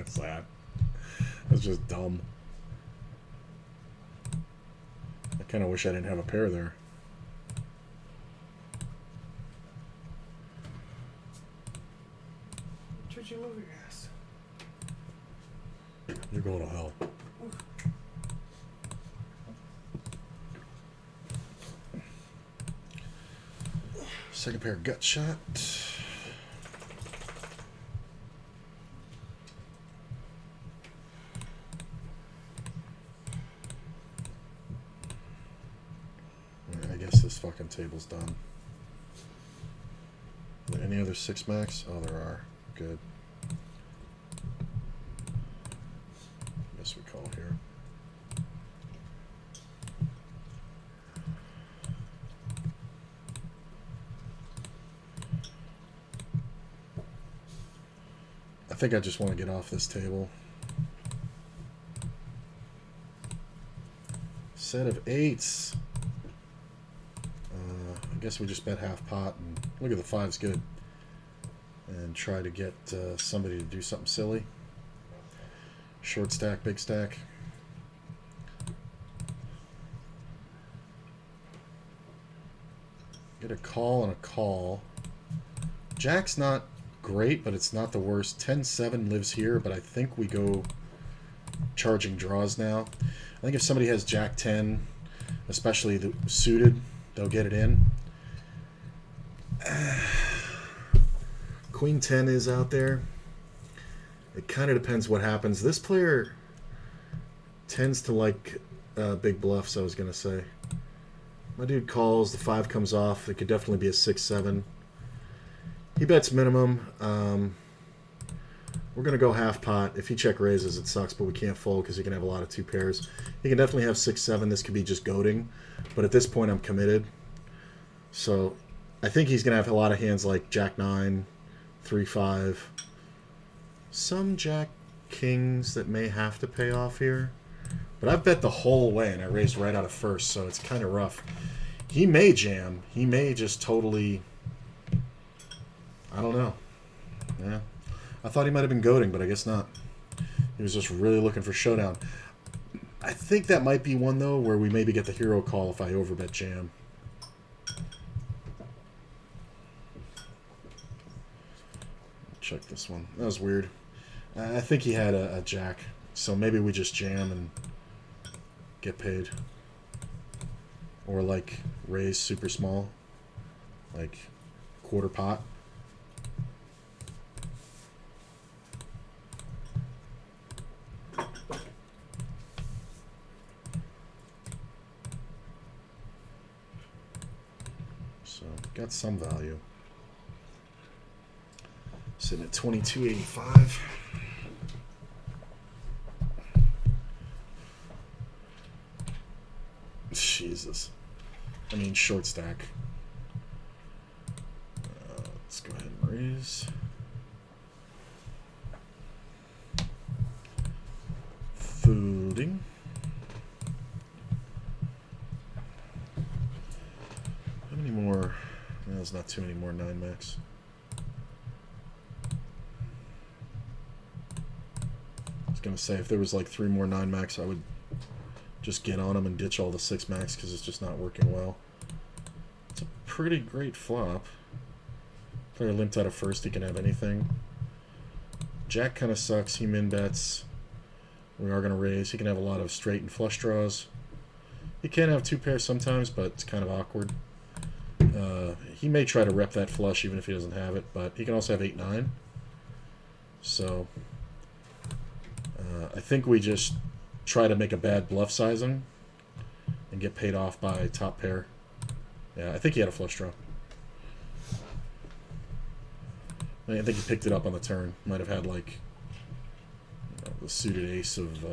is that? That's just dumb. I kind of wish I didn't have a pair there. Should you move your ass? You're going to hell. Second pair gut shot. I guess this fucking table's done. Are there any other 6 max? Oh, there are. Good. Guess we call here. I think I just want to get off this table. Set of 8s. I guess we just bet half pot and look at the 5's good. And try to get somebody to do something silly. Short stack, big stack. Get a call and a call. Jack's not great, but it's not the worst. 10-7 lives here, but I think we go charging draws now. I think if somebody has Jack 10, especially the suited, they'll get it in. Queen 10 is out there. It kind of depends what happens. This player tends to like big bluffs, I was going to say. My dude calls, the 5 comes off. It could definitely be a 6-7. He bets minimum. We're going to go half pot. If he check raises, it sucks, but we can't fold because he can have a lot of 2 pairs. He can definitely have 6-7. This could be just goading. But at this point, I'm committed. So I think he's going to have a lot of hands like Jack 9, 3-5. Some Jack Kings that may have to pay off here. But I've bet the whole way, and I raised right out of first, so it's kind of rough. He may jam. He may just totally... I don't know. Yeah. I thought he might have been goading, but I guess not. He was just really looking for showdown. I think that might be one, though, where we maybe get the hero call if I overbet jam. Check this one. That was weird. I think he had a jack, so maybe we just jam and get paid. Or, like, raise super small. Like, quarter pot. So, got some value. Sitting at 22.85. Jesus. I mean, short stack. Let's go ahead and raise. Folding. How many more? No, there's not too many more 9 max. I was gonna say if there was like 3 more 9 max, I would just get on them and ditch all the 6 max because it's just not working well. It's a pretty great flop. Player limped out of first, he can have anything. Jack kind of sucks, he min bets. We are going to raise. He can have a lot of straight and flush draws. He can have 2 pairs sometimes, but it's kind of awkward. He may try to rep that flush even if he doesn't have it, but he can also have 8-9. So I think we just try to make a bad bluff sizing and get paid off by top pair. Yeah, I think he had a flush draw. I think he picked it up on the turn. Might have had like the suited ace of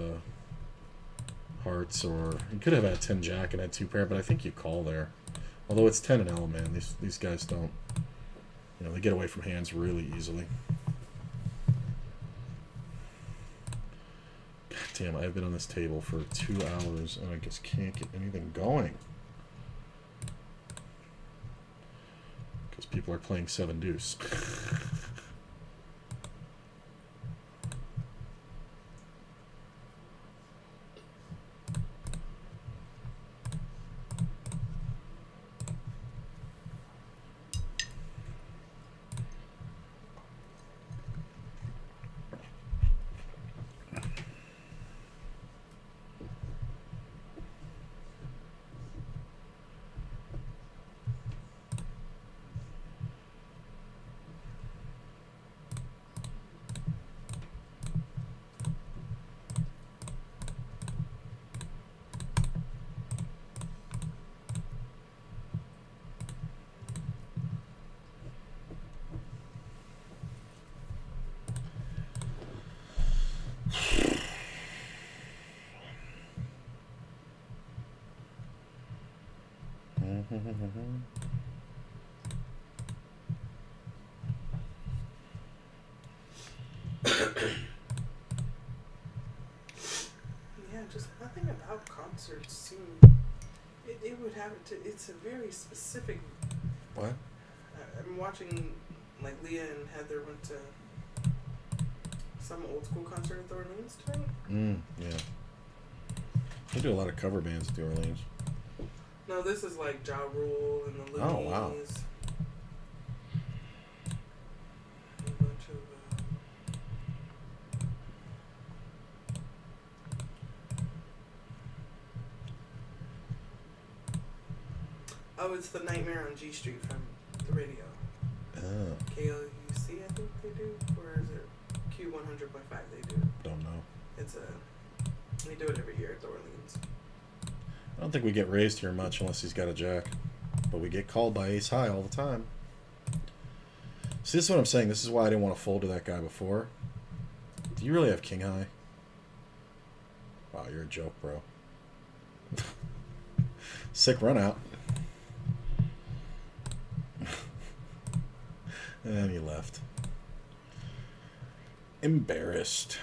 hearts, or he could have had 10 jack and had 2 pair, but I think you call there. Although it's 10 and L, man. These guys don't, they get away from hands really easily. God damn, I've been on this table for 2 hours and I just can't get anything going. Because people are playing 7 deuce. concerts soon. It would have to. It's a very specific. What? I'm watching, like Leah and Heather went to some old school concert at the Orleans tonight. Yeah. They do a lot of cover bands at the Orleans. No, this is like Ja Rule and the Loonies. Oh, wow. A bunch of. Oh, it's the Nightmare on G Street from the radio. Oh, KLUC, I think they do, or is it Q100.5? They do. don't know. It's they do it every year at the Orleans. I don't think we get raised here much unless he's got a jack. But we get called by ace high all the time. See, this is what I'm saying. This is why I didn't want to fold to that guy before. Do you really have king high? Wow, you're a joke, bro. Sick run out. And he left. Embarrassed.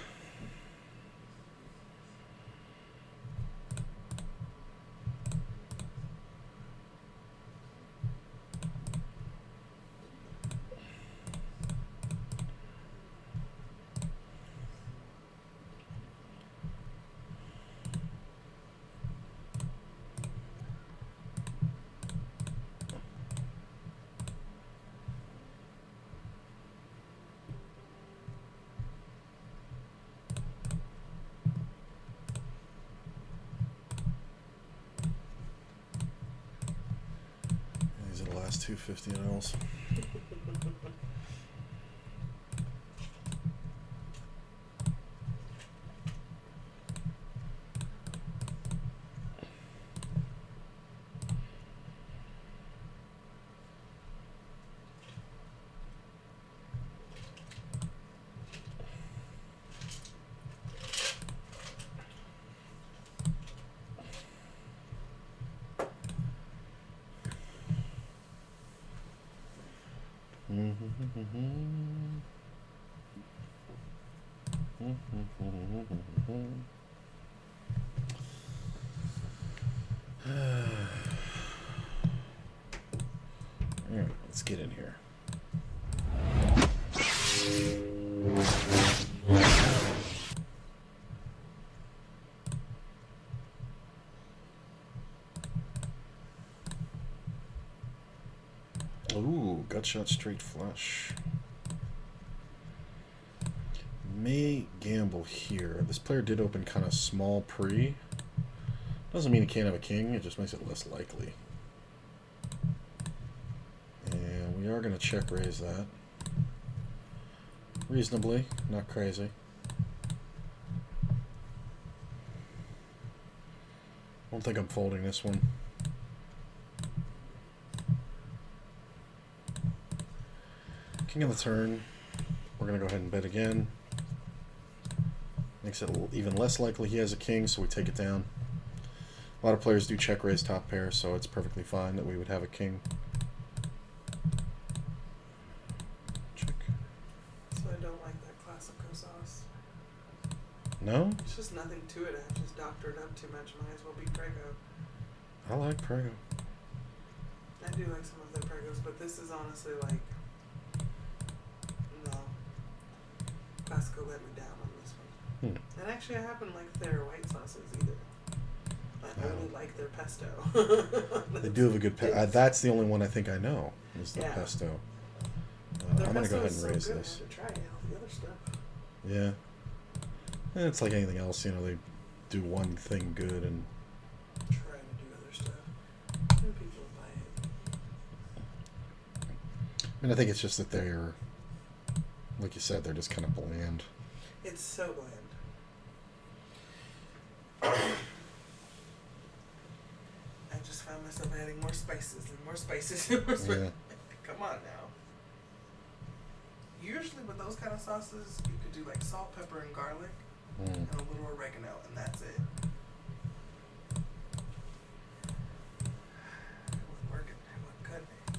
These are the last 250 Ls. Alright, let's get in here. Ooh, gut shot straight flush. May gamble here. This player did open kind of small pre. Doesn't mean he can't have a king, it just makes it less likely. And we are going to check raise that. Reasonably, not crazy. Don't think I'm folding this one. King of the turn. We're going to go ahead and bet again. Makes it even less likely he has a king, so we take it down. A lot of players do check raise top pair, so it's perfectly fine that we would have a king. Check. So I don't like that classico sauce. No? It's just nothing to it. I just doctored up too much. Might as well be Prego. I like Prego. I do like some of the Pregos, but this is honestly like, no. Classico let me down on this one. And actually, I happen to like their white sauces either. I only like their pesto. They do have a good pesto. That's the only one I think I know, is the Yeah. pesto. Their I'm going to go pesto ahead is and so raise good. this. I have to try all the other stuff. Yeah. And it's like anything else, you know, they do one thing good and Try to do other stuff. And people buy it. I think it's just that they're, like you said, they're just kind of bland. It's so bland. I just found myself adding more spices and more spices and more spices. Yeah. Come on now. Usually with those kind of sauces, you could do like salt, pepper, and garlic, and a little oregano, and that's it. It wasn't working. It wasn't cutting it.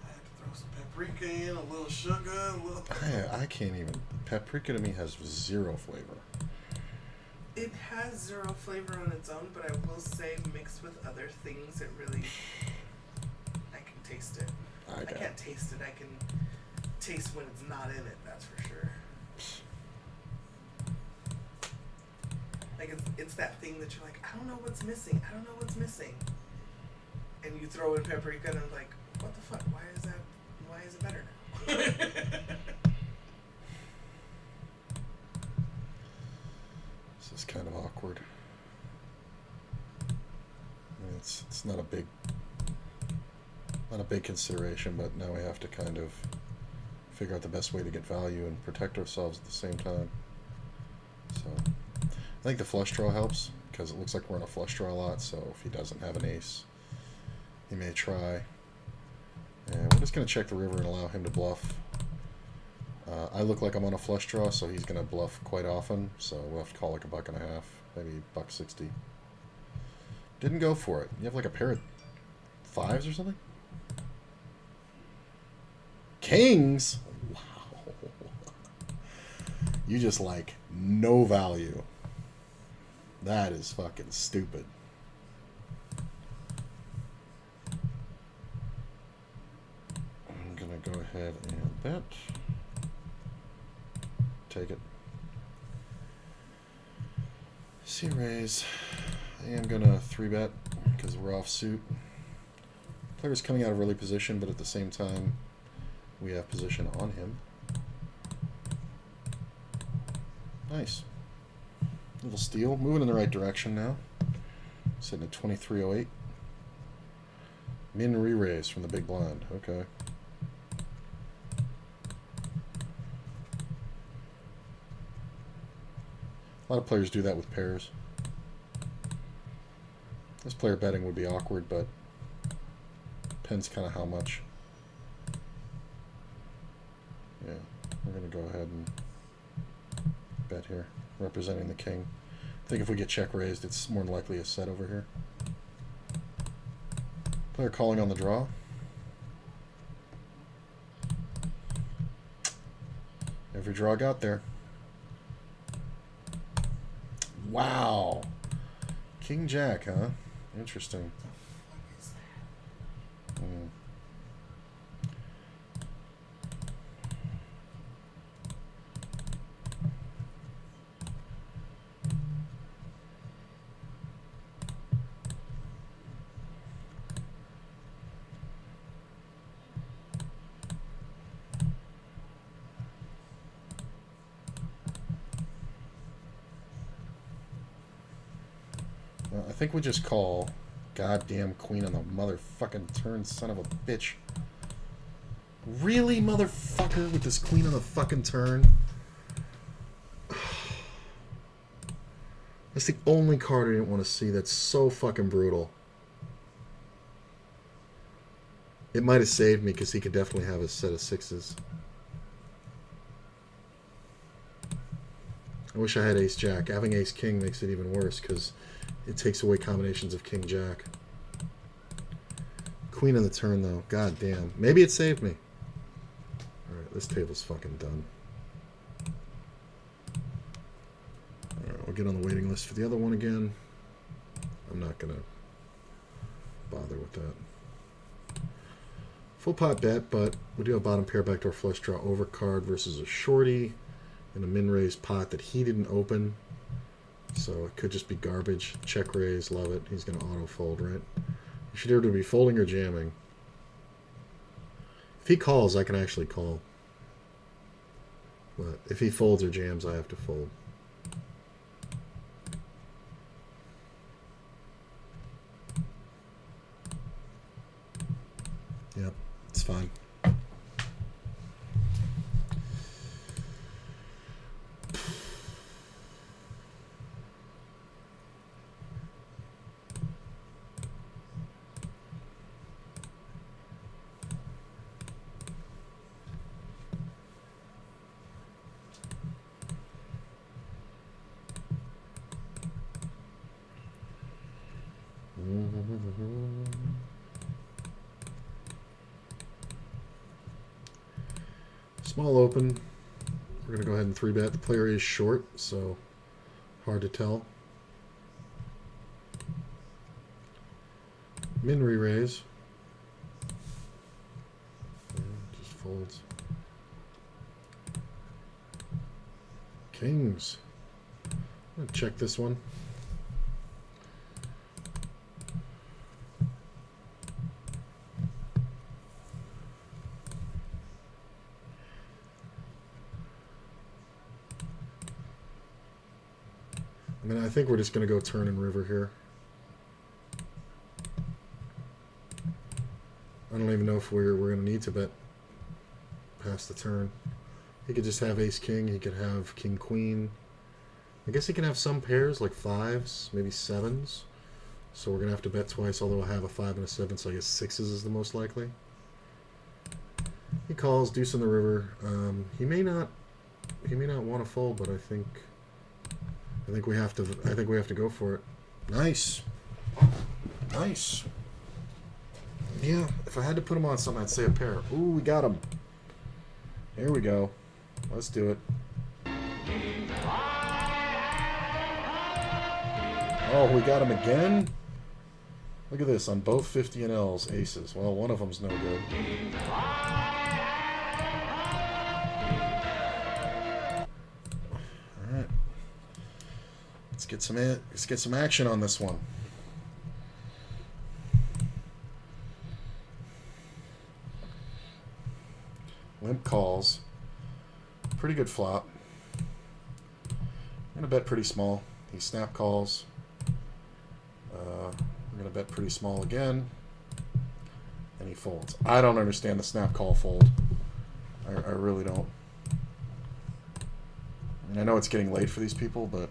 I had to throw some paprika in, a little sugar, a little... I can't even. Paprika to me has zero flavor. It has zero flavor on its own, but I will say mixed with other things, it really, I can taste it. I can't taste it. I can taste when it's not in it. That's for sure. Like it's that thing that you're like, I don't know what's missing. I don't know what's missing. And you throw in paprika, and I'm like, what the fuck? Why is that? Why is it better now? This is kind of awkward. I mean, it's not a big consideration, but now we have to kind of figure out the best way to get value and protect ourselves at the same time. So I think the flush draw helps, because it looks like we're in a flush draw a lot, so if he doesn't have an ace, he may try. And we're just going to check the river and allow him to bluff. I look like I'm on a flush draw, so he's going to bluff quite often, so we'll have to call like $1.50, maybe $1.60. Didn't go for it. You have like a pair of fives or something? Kings? Wow. You just like no value. That is fucking stupid. I'm gonna go ahead and bet. Take it. See raise. I am gonna 3-bet because we're off suit. Player's coming out of early position, but at the same time, we have position on him. Nice. Little steal. Moving in the right direction now. Sitting at 23.08. Min re-raise from the big blind. Okay. A lot of players do that with pairs. This player betting would be awkward, but depends kind of how much. Yeah, we're going to go ahead and bet here, representing the king. I think if we get check raised, it's more than likely a set over here. Player calling on the draw. Every draw got there. Wow. King Jack, huh? Interesting. Mm. I think we just call. Goddamn queen on the motherfucking turn, son of a bitch. Really, motherfucker, with this queen on the fucking turn? That's the only card I didn't want to see. That's so fucking brutal. It might have saved me because he could definitely have a set of sixes. I wish I had ace jack. Having ace king makes it even worse because it takes away combinations of king jack. Queen on the turn though. God damn. Maybe it saved me. Alright, this table's fucking done. Alright, we'll get on the waiting list for the other one again. I'm not gonna bother with that. Full pot bet, but we do have bottom pair backdoor flush draw overcard versus a shorty in a min raise pot that he didn't open. So it could just be garbage. Check raise, love it. He's going to auto fold, right? You should either be folding or jamming. If he calls, I can actually call. But if he folds or jams, I have to fold. Yep, it's fine. Small open. We're going to go ahead and 3-bet. The player is short, so Hard to tell. Min re-raise. Yeah, just folds. Kings. I'm gonna check this one. I mean, I think we're just going to go turn and river here. I don't even know if we're going to need to bet past the turn. He could just have ace king. He could have king queen. I guess he can have some pairs like fives, maybe sevens. So we're going to have to bet twice, although I have a 5 and a 7, so I guess sixes is the most likely. He calls, deuce in the river. He may not want to fold, but I think we have to go for it. Nice. Nice. Yeah, if I had to put him on something, I'd say a pair. Ooh, we got him. Here we go. Let's do it. Oh, we got him again? Look at this, on both 50 and L's, aces. Well, one of them's no good. Alright. Let's get some action on this one. Limp calls. Pretty good flop. I'm gonna bet pretty small. He snap calls. I'm gonna bet pretty small again. And he folds. I don't understand the snap call fold. I really don't. And I know it's getting late for these people, but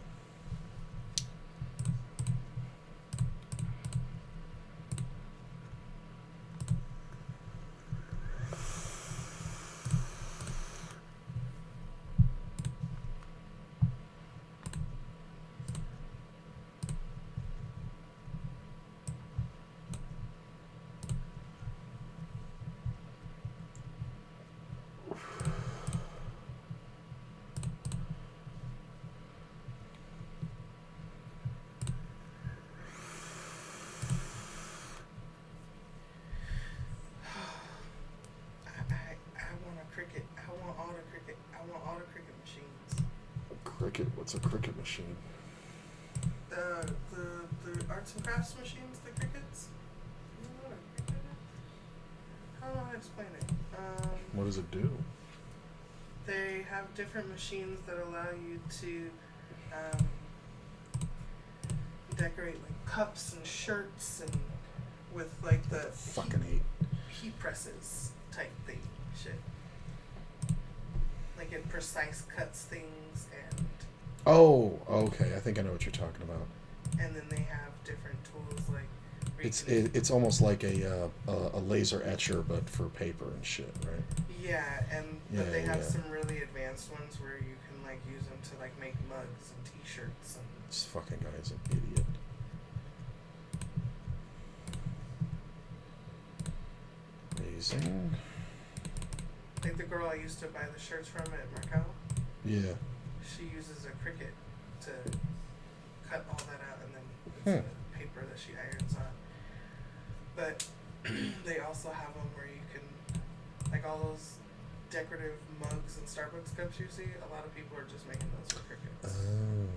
cricket. What's a cricket machine? The arts and crafts machines, the crickets. You know what a cricket is? How do I explain it? What does it do? They have different machines that allow you to decorate like cups and shirts and with like the Fucking hate. heat presses type thing shit. Like it precise cuts things and Oh, okay. I think I know what you're talking about. and then they have different tools like where you It's can- it's almost like a laser etcher, but for paper and shit, right? yeah, and but Yeah, they have yeah. some really advanced ones where you can like use them to like make mugs and t-shirts and This fucking guy is an idiot. Raising. like the girl I used to buy the shirts from at Markel, Yeah. she uses a Cricut to cut all that out and then it's a paper that she irons on. But they also have them where you can, like all those decorative mugs and Starbucks cups you see, a lot of people are just making those with Cricuts. Oh.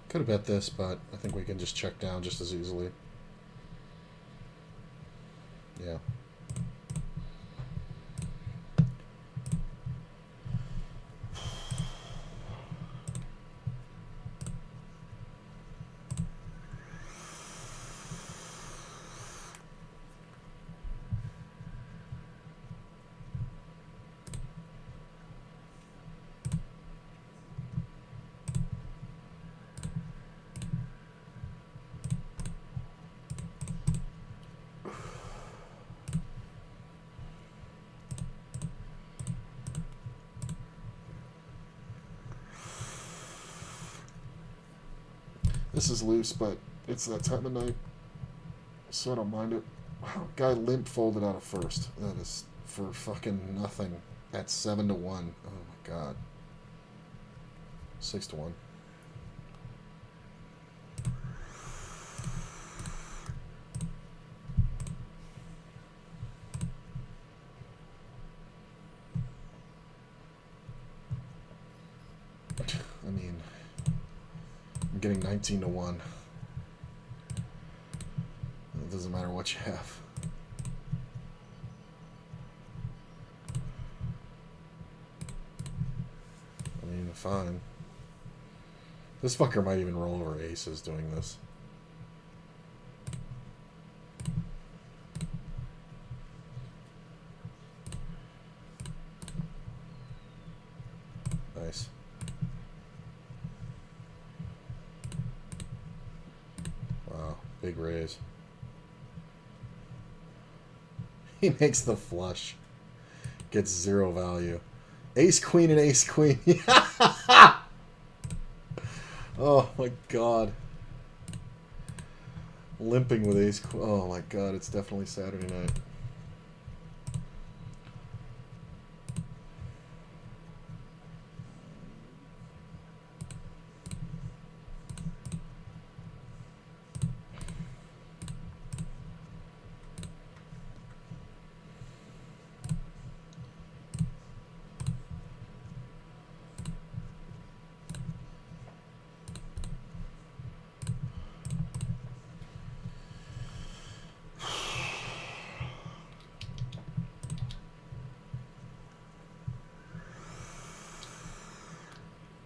Could have bet this, but I think we can just check down just as easily. Yeah. This is loose, but it's that time of night, so I don't mind it. Wow, guy limp folded out of first. That is for fucking nothing. At 7-1. Oh my god. 6-1. I mean, I'm getting 19-1. It doesn't matter what you have. I mean, fine. This fucker might even roll over aces doing this. Nice. Wow, big raise. He makes the flush. Gets 0 value. Ace queen and ace queen. Oh my god. Limping with ace queen. Oh my god, it's definitely Saturday night.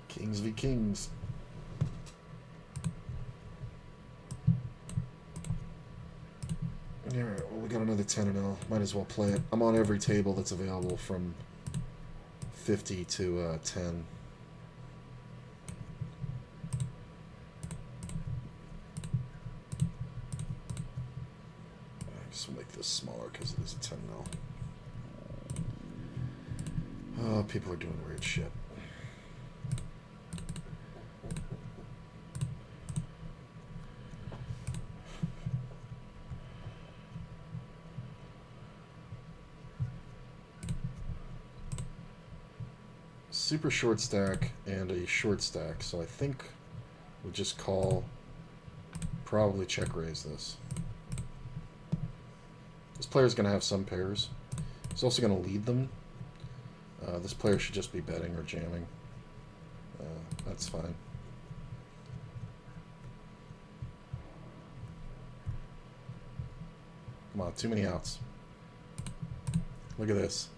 Kings v Kings. Alright, well, we got another 10-0. Might as well play it. I'm on every table that's available from 50 to 10. I guess we'll make this smaller because it is a 10-0. Oh, people are doing weird shit. Super short stack and a short stack, so I think we'll just call, probably check raise this. This player's going to have some pairs. He's also going to lead them. This player should just be betting or jamming. That's fine. Come on, too many outs. Look at this.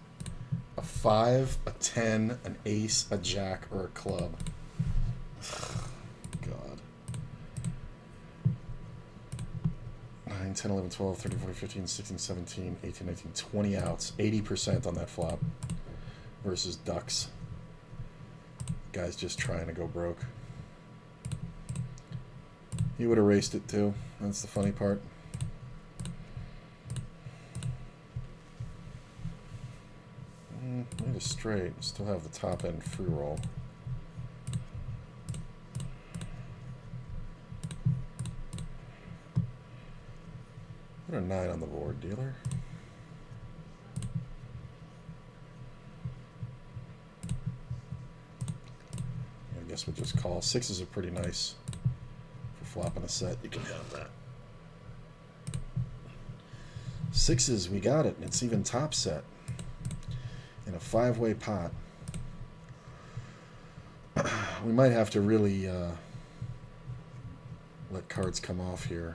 A 5, a 10, an ace, a jack, or a club. God. 9, 10, 11, 12, 13, 14, 15, 16, 17, 18, 19, 20 outs. 80% on that flop. Versus ducks. Guy's just trying to go broke. He would have raced it too. That's the funny part. Need a straight. Still have the top end free roll. Put a 9 on the board, dealer. I guess we'll just call. 6s are pretty nice for flopping a set. You can have that. 6s, we got it. It's even top set. In a 5-way pot. We might have to really let cards come off here.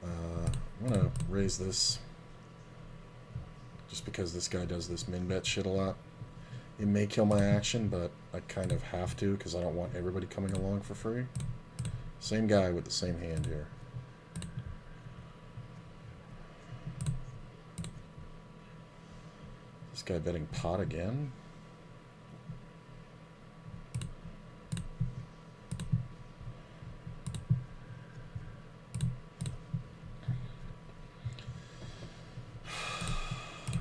I'm going to raise this just because this guy does this min-bet shit a lot. It may kill my action, but I kind of have to because I don't want everybody coming along for free. Same guy with the same hand here. This guy betting pot again.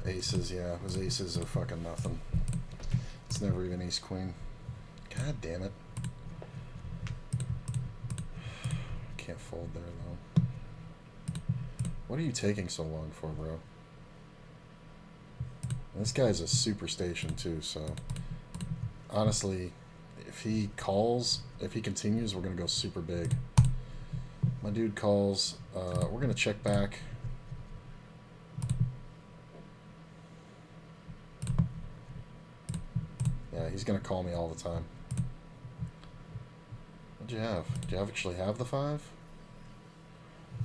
Aces, yeah. His aces are fucking nothing. It's never even ace queen. God damn it. fold there, though. What are you taking so long for, bro? This guy's a superstation, too, so... Honestly, if he calls, if he continues, we're going to go super big. My dude calls. We're going to check back. Yeah, he's going to call me all the time. What'd you have? Do you actually have the 5?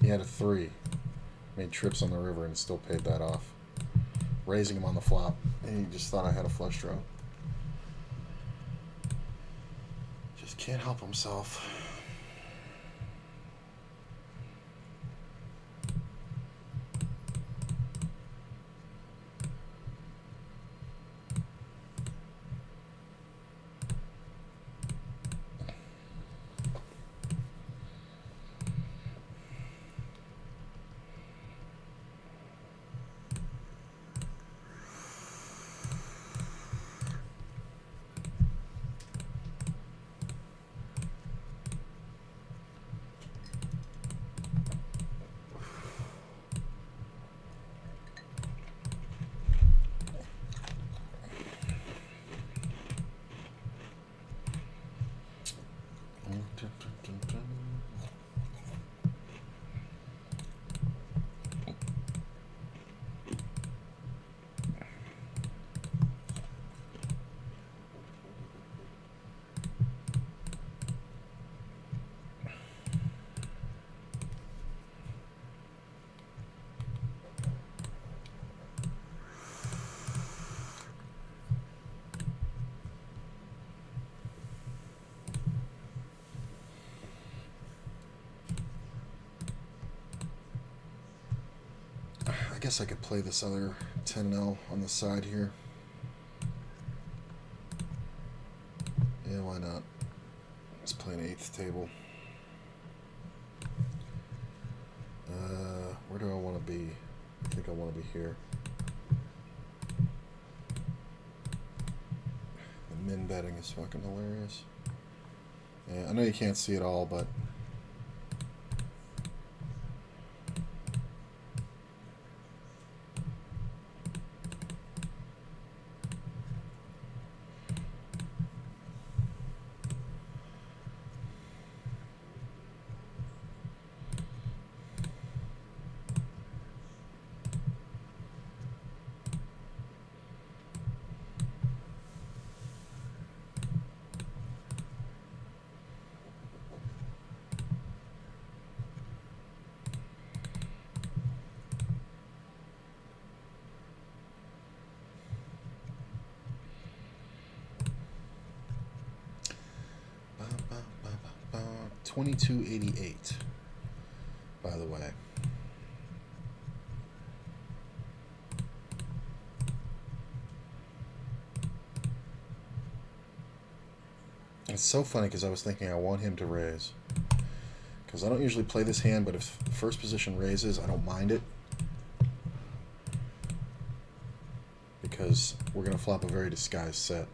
He had a 3. Made trips on the river and still paid that off. Raising him on the flop. And he just thought I had a flush draw. Just can't help himself. I guess I could play this other 10-0 on the side here. Yeah, why not? Let's play an 8th table. Where do I want to be? I think I want to be here. The min betting is fucking hilarious. Yeah, I know you can't see it all, but $22.88, by the way. It's so funny because I was thinking I want him to raise. Because I don't usually play this hand, but if first position raises, I don't mind it. Because we're going to flop a very disguised set.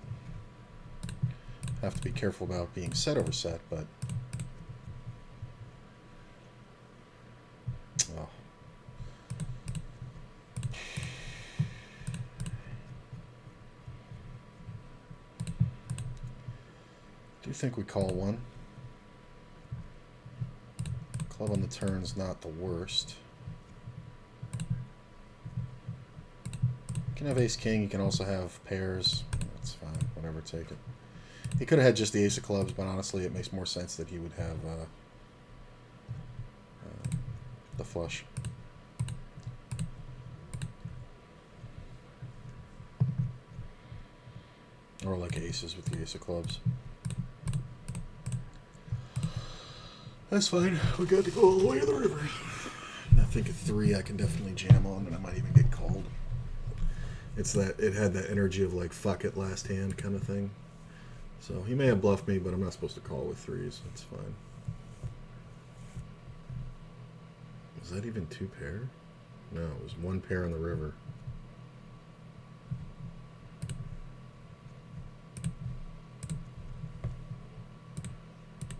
Have to be careful about being set over set, but... Oh. Do you think we call one? Club on the turn's not the worst. You can have ace-king, you can also have pairs. That's fine, whatever, take it. He could have had just the ace of clubs, but honestly it makes more sense that he would have the flush. Or like aces with the ace of clubs. That's fine. We got to go all the way to the river. And I think a 3 I can definitely jam on, and I might even get called. It's that it had that energy of like fuck it last hand kind of thing. So he may have bluffed me, but I'm not supposed to call with 3s. That's fine. Was that even 2 pair? No, it was 1 pair on the river.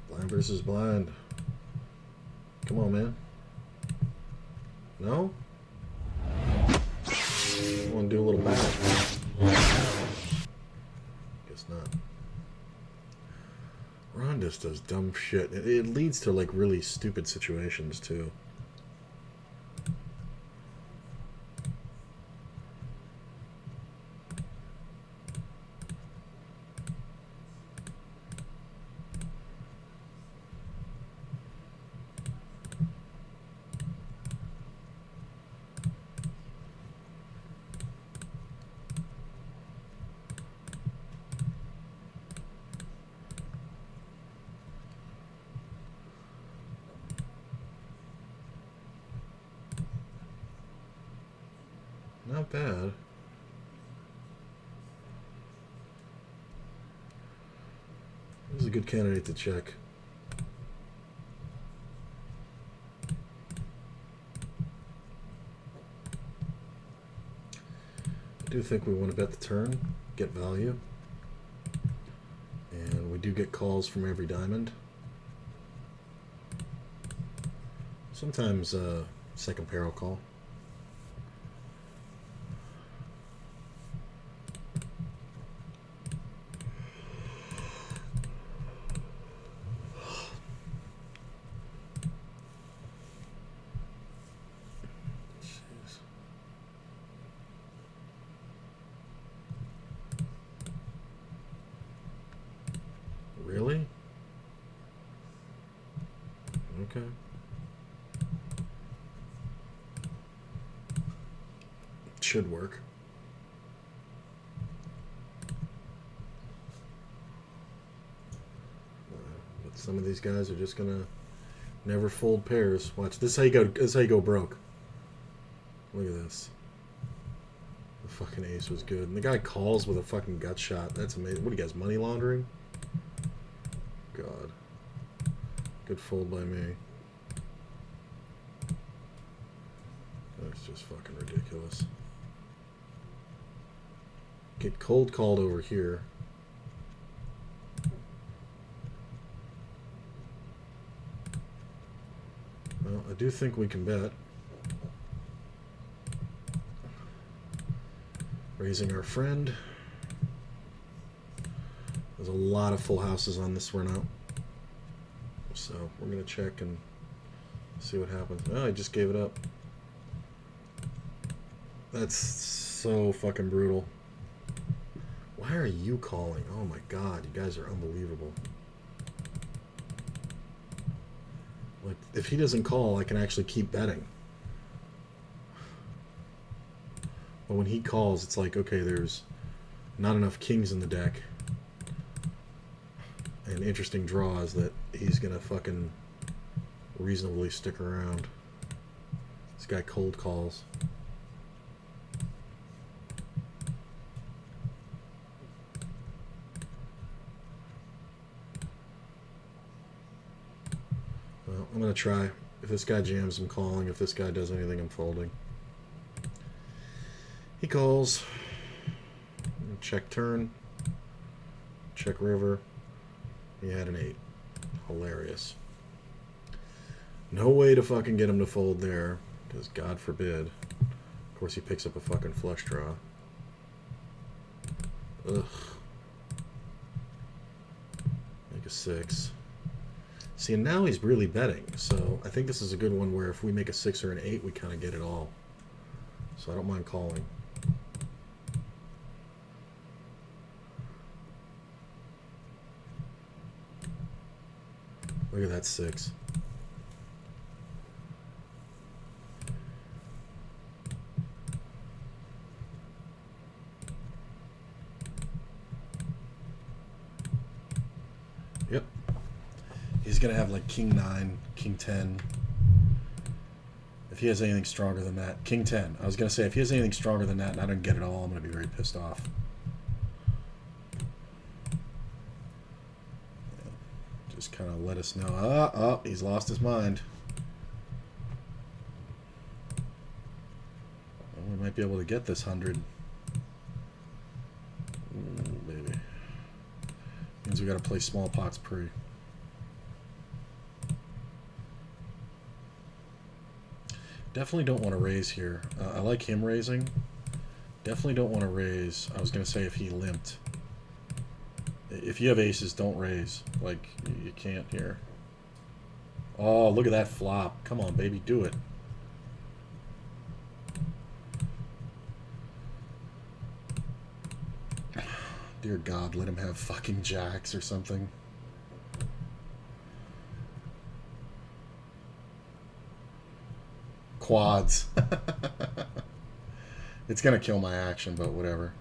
Blind versus blind. Come on, man. No? I want to do a little battle. Guess not. Ron just does dumb shit. It leads to like really stupid situations too. Not bad. This is a good candidate to check. I do think we want to bet the turn, get value. And we do get calls from every diamond. Sometimes second peril call. Really? Okay. Should work. But some of these guys are just gonna never fold pairs. Watch this. Is how you go. This is how you go broke. Look at this. The fucking ace was good, and the guy calls with a fucking gut shot. That's amazing. What are you guys, money laundering? God. Good fold by me. That's just fucking ridiculous. Get cold called over here. Well, I do think we can bet. Raising our friend. There's a lot of full houses on this run out. So we're going to check and see what happens. Oh, I just gave it up. That's so fucking brutal. Why are you calling? Oh my god, you guys are unbelievable. Like, if he doesn't call, I can actually keep betting. But when he calls, it's like, okay, there's not enough kings in the deck. And interesting draw is that he's gonna fucking reasonably stick around. This guy cold calls. Well, I'm gonna try. If this guy jams, I'm calling. If this guy does anything, I'm folding. He calls. Check turn. Check river. He had an 8. Hilarious. No way to fucking get him to fold there, because God forbid. Of course, he picks up a fucking flush draw. Ugh. Make a 6. See, and now he's really betting, so I think this is a good one where if we make a 6 or an 8, we kind of get it all. So I don't mind calling. Look at that 6. Yep. He's going to have like King 9, King 10. If he has anything stronger than that. King 10. I was going to say, if he has anything stronger than that and I don't get it all, I'm going to be very pissed off. Just kind of let us know. Oh, he's lost his mind. Well, we might be able to get this 100. Ooh, baby. Means we got to play small pots pre. Definitely don't want to raise here. I like him raising. Definitely don't want to raise. I was going to say if he limped. If you have aces, don't raise. Like, you can't here. Oh, look at that flop. Come on, baby, do it. Dear God, let him have fucking jacks or something. Quads. It's gonna kill my action, but whatever.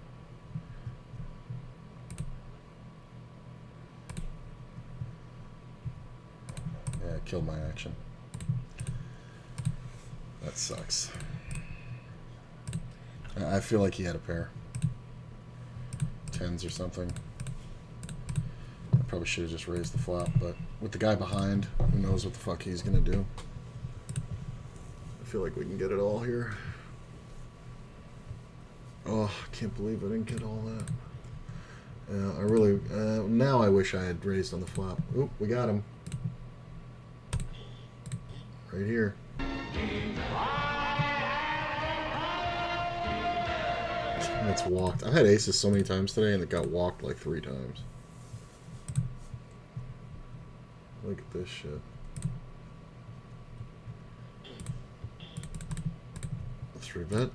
Yeah, it killed my action. That sucks. I feel like he had a pair. Tens or something. I probably should have just raised the flop, but with the guy behind, who knows what the fuck he's gonna do. I feel like we can get it all here. Oh, I can't believe I didn't get all that. Yeah, I really... now I wish I had raised on the flop. Oop, we got him. Right here. It's walked. I've had aces so many times today, and it got walked like 3 times. Look at this shit. Let's 3-bet.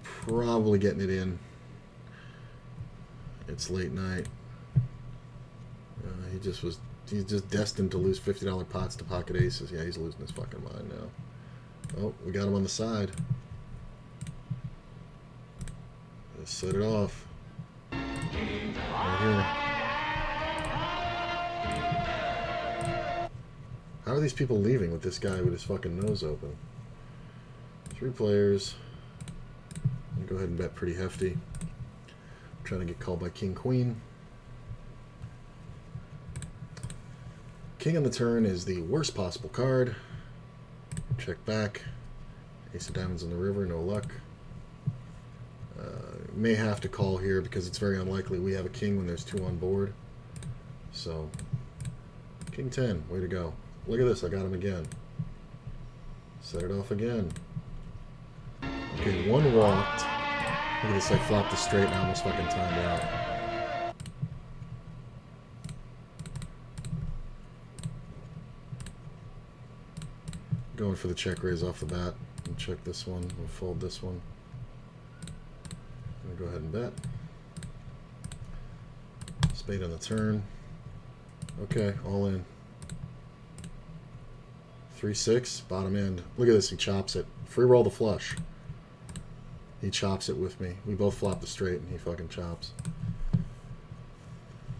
Probably getting it in. It's late night. He's just destined to lose $50 pots to pocket aces. Yeah, he's losing his fucking mind now. Oh, we got him on the side. Let's set it off. Right here. How are these people leaving with this guy with his fucking nose open? 3 players. I'm gonna go ahead and bet pretty hefty. I'm trying to get called by King Queen. King on the turn is the worst possible card. Check back. Ace of diamonds in the river, no luck. May have to call here because it's very unlikely we have a king when there's 2 on board. So, King 10, way to go. Look at this, I got him again. Set it off again. Okay, 1 walked. Look at this, I flopped the straight and I almost fucking timed out. Going for the check raise off the bat. We'll check this one. We'll fold this one. I'm gonna go ahead and bet. Spade on the turn. Okay, all in. 3-6, bottom end. Look at this, he chops it. Free roll the flush. He chops it with me. We both flop the straight and he fucking chops.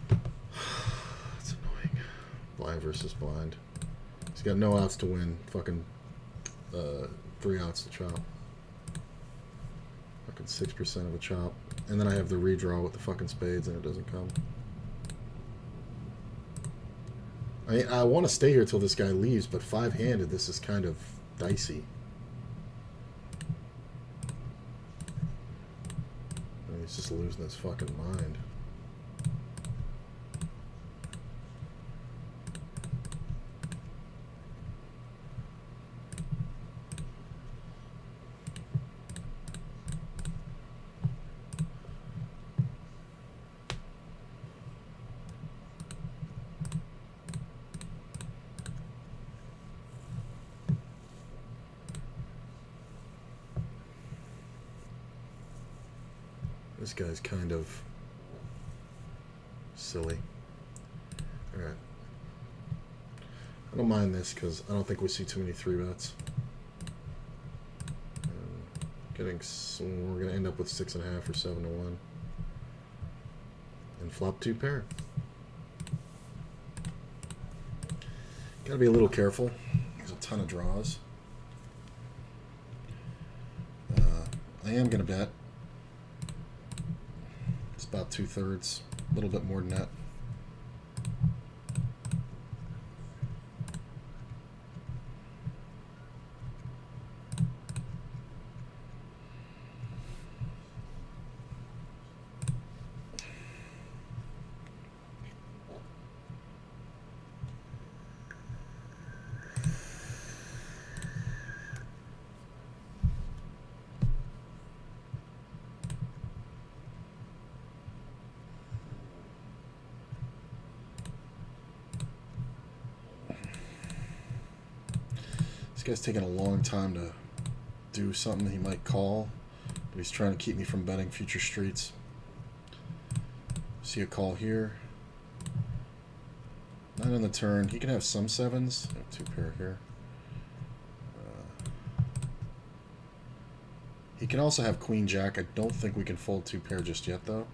That's annoying. Blind versus blind. He's got no outs to win. Fucking 3 outs to chop. Fucking 6% of a chop. And then I have the redraw with the fucking spades and it doesn't come. I mean, I want to stay here till this guy leaves, but 5-handed, this is kind of dicey. I mean, he's just losing his fucking mind. This guy's kind of silly. Alright. I don't mind this because I don't think we see too many 3-bets. Getting some, we're going to end up with 6.5 or 7-1. And flop 2 pair. Gotta be a little careful. There's a ton of draws. I am going to bet. About 2/3, a little bit more than that. guy's taking a long time to do something. He might call, but he's trying to keep me from betting future streets. See a call here. 9 on the turn. He can have some 7s. I have 2 pair here. He can also have Queen Jack. I don't think we can fold 2 pair just yet, though.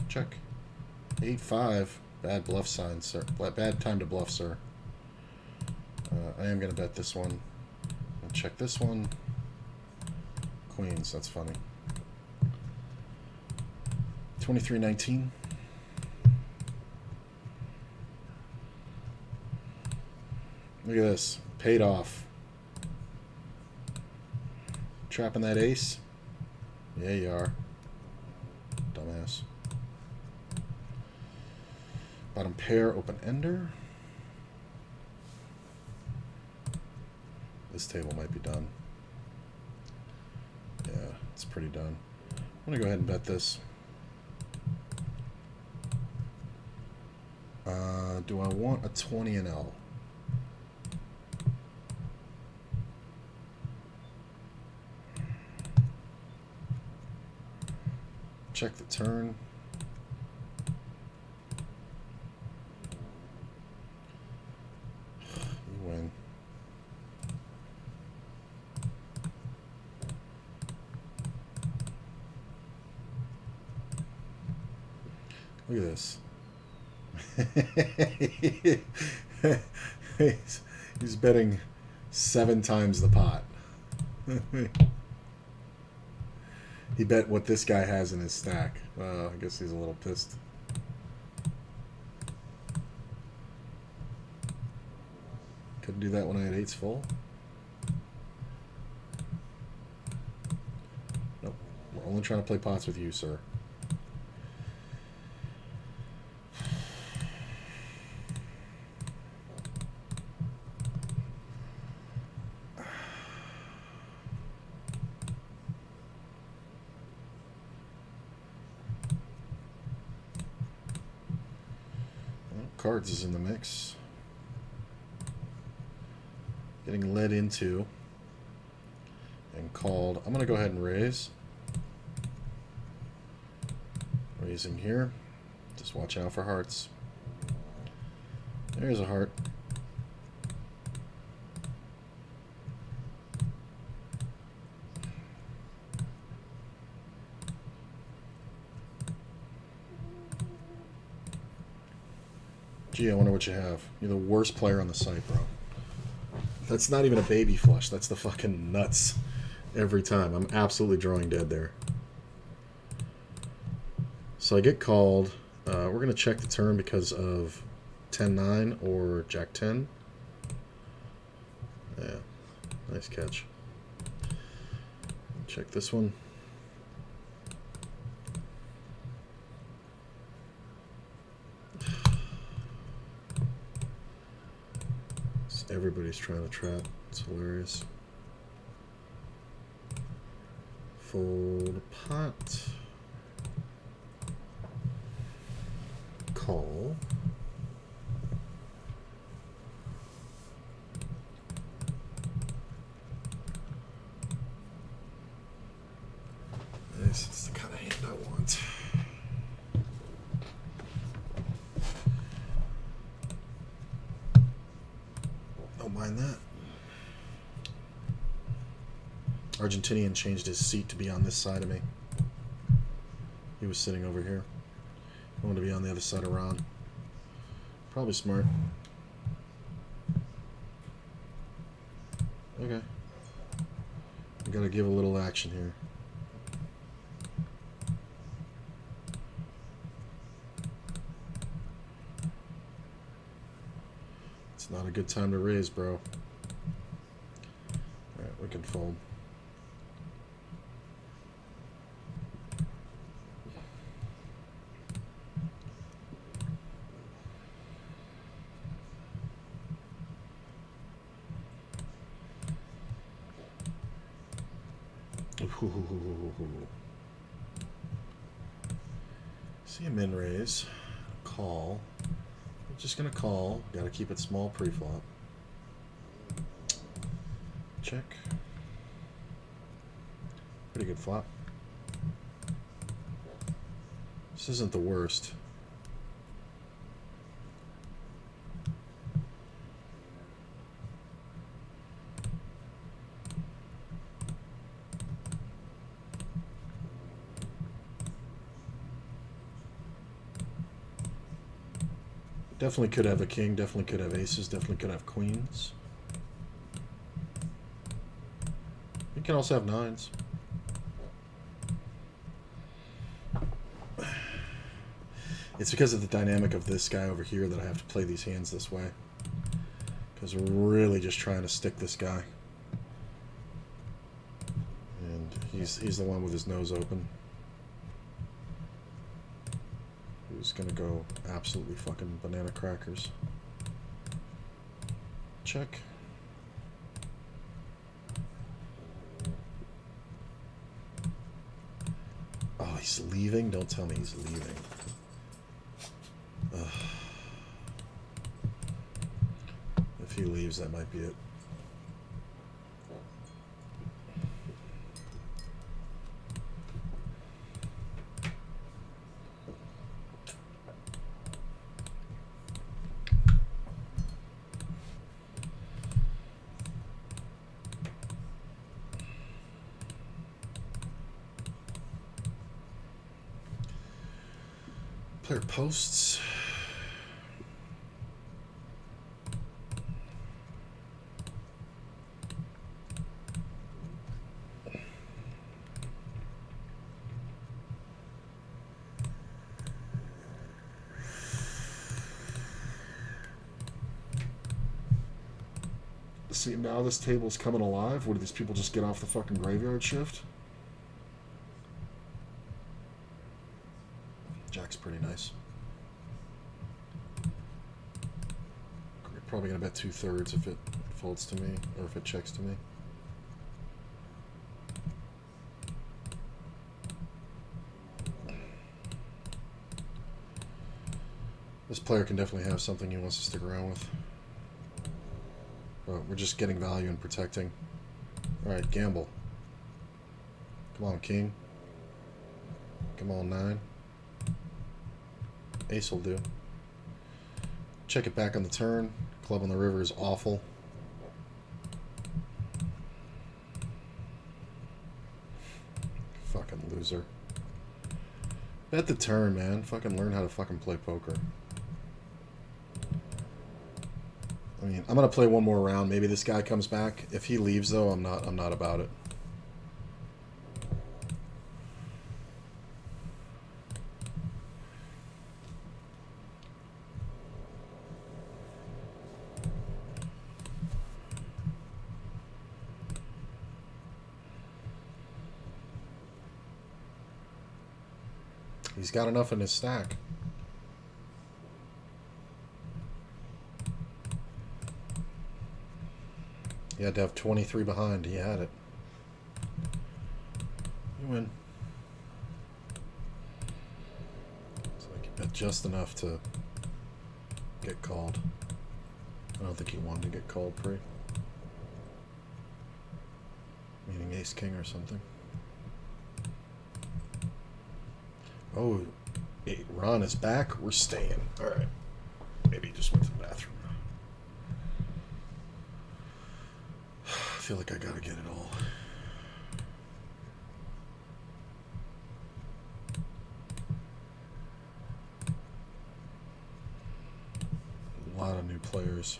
Check. 8-5. Bad bluff sign, sir. Bad time to bluff, sir. I am going to bet this one. I'll check this one. Queens. That's funny. 23-19. Look at this. Paid off. Trapping that ace? Yeah, you are. Dumbass. Bottom pair, open ender. This table might be done. Yeah, it's pretty done. I'm going to go ahead and bet this. Do I want a 20 and L? Check the turn. You win. Look at this. He's betting 7 times the pot. He bet what this guy has in his stack. I guess he's a little pissed. Couldn't do that when I had 8s full. Nope. We're only trying to play pots with you, sir. Cards is in the mix. Getting led into and called. I'm going to go ahead and raise. Raising here. Just watch out for hearts. There's a heart. Gee, I wonder what you have. You're the worst player on the site, bro. That's not even a baby flush. That's the fucking nuts every time. I'm absolutely drawing dead there. So I get called. We're going to check the turn because of 10-9 or Jack-10. Yeah, nice catch. Check this one. Everybody's trying to trap. It's hilarious. Fold a pot. Call. This is the kind of hand I want. Don't mind that. Argentinian changed his seat to be on this side of me. He was sitting over here. I wanted to be on the other side of Ron. Probably smart. Okay. We gotta give a little action here. It's not a good time to raise, bro. Alright, we can fold. See a min raise, call. Just gonna call. Gotta keep it small pre-flop. Check. Pretty good flop. This isn't the worst. Definitely could have a king, definitely could have aces, definitely could have queens. You can also have nines. It's because of the dynamic of this guy over here that I have to play these hands this way. Because we're really just trying to stick this guy. And he's the one with his nose open. Who's gonna go absolutely fucking banana crackers. Check. Oh, he's leaving? Don't tell me he's leaving. Ugh. If he leaves, that might be it. Player posts. See, now this table's coming alive. What, do these people just get off the fucking graveyard shift? Jack's pretty nice. We're probably gonna bet 2/3 if it folds to me, or if it checks to me. This player can definitely have something he wants to stick around with. But we're just getting value and protecting. Alright, gamble. Come on, king. Come on, 9. Ace will do. Check it back on the turn. Club on the river is awful. Fucking loser. Bet the turn, man. Fucking learn how to fucking play poker. I mean, I'm gonna play one more round. Maybe this guy comes back. If he leaves, though, I'm not about it. He's got enough in his stack. He had to have 23 behind. He had it. You win. So I can bet just enough to get called. I don't think he wanted to get called pre. Meaning ace king or something. Oh, Ron is back. We're staying. All right. Maybe he just went to the bathroom. I feel like I gotta get it all. A lot of new players.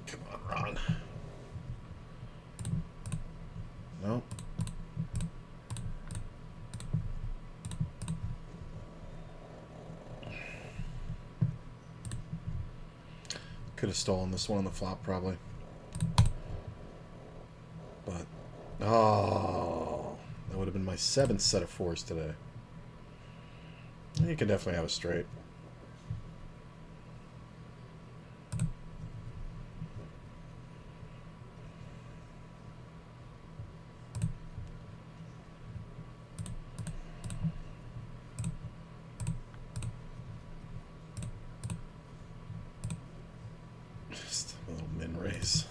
Come on, Ron. No. Could have stolen this one on the flop, probably. But, oh, that would have been my 7th set of 4s today. You can definitely have a straight. Just a little min raise.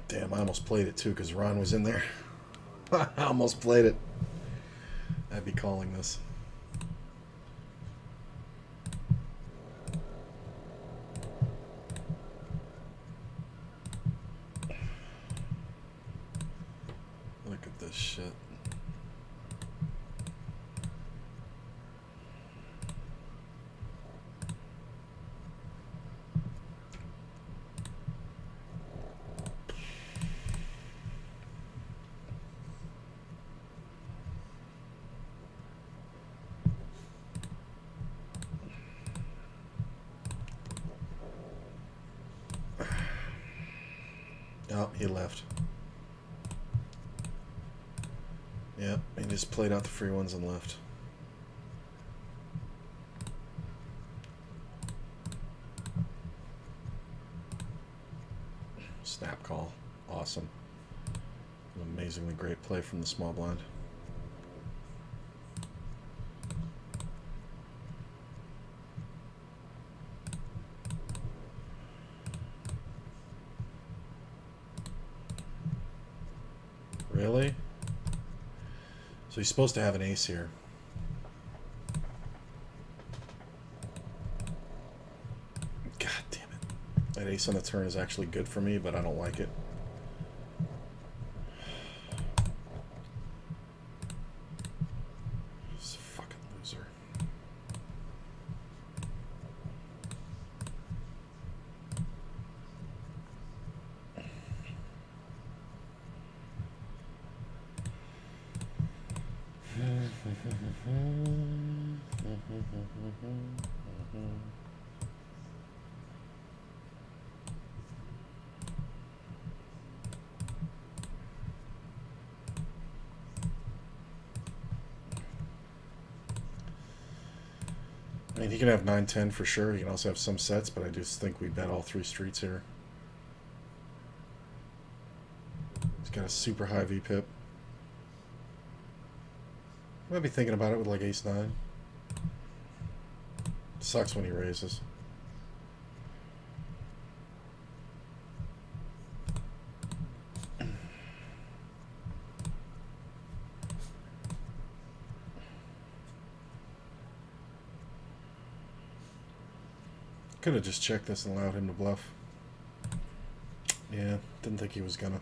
Damn, I almost played it too because Ron was in there. I almost played it. I'd be calling this. Look at this shit. Oh, he left. Yep, he just played out the free ones and left. Snap call. Awesome. An amazingly great play from the small blind. Really? So he's supposed to have an ace here. God damn it. That ace on the turn is actually good for me, but I don't like it. This fucking loser. I mean, he can have 9-10 for sure. He can also have some sets, but I just think we bet all 3 streets here. He's got a super high VPIP. I might be thinking about it with like ace-9. Sucks when he raises. Could have just checked this and allowed him to bluff. Yeah, didn't think he was gonna.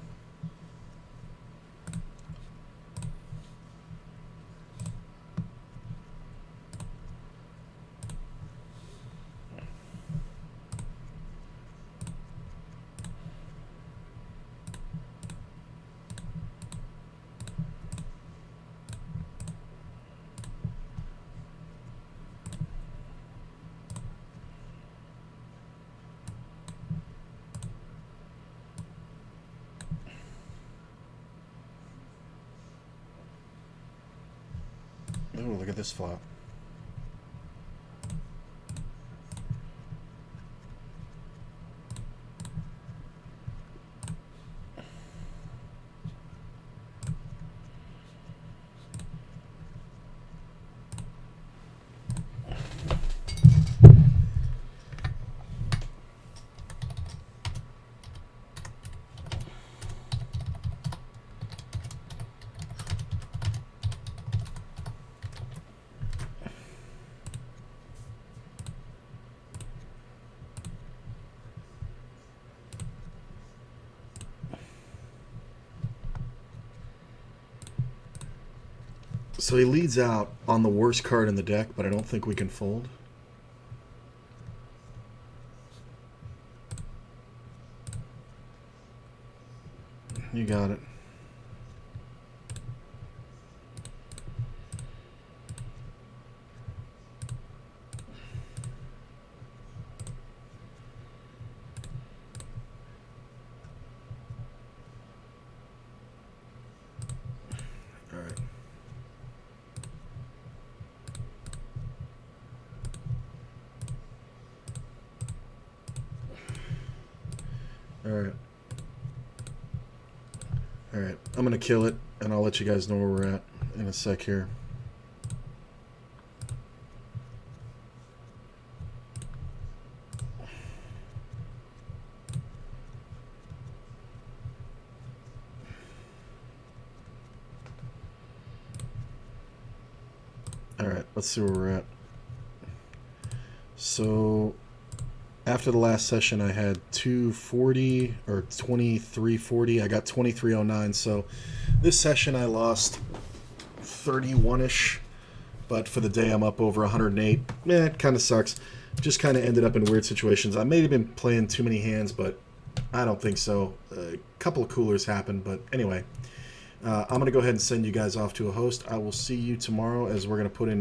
Ooh, look at this flop. So he leads out on the worst card in the deck, but I don't think we can fold. You got it. All right. All right. All right. I'm going to kill it, and I'll let you guys know where we're at in a sec here. All right, let's see where we're at. So after the last session, I had 240 or 2340. I got 2309. So this session I lost 31ish, but for the day I'm up over 108. It kind of sucks. Just kind of ended up in weird situations. I may have been playing too many hands, but I don't think so. A couple of coolers happened, but anyway. I'm going to go ahead and send you guys off to a host. I will see you tomorrow as we're going to put in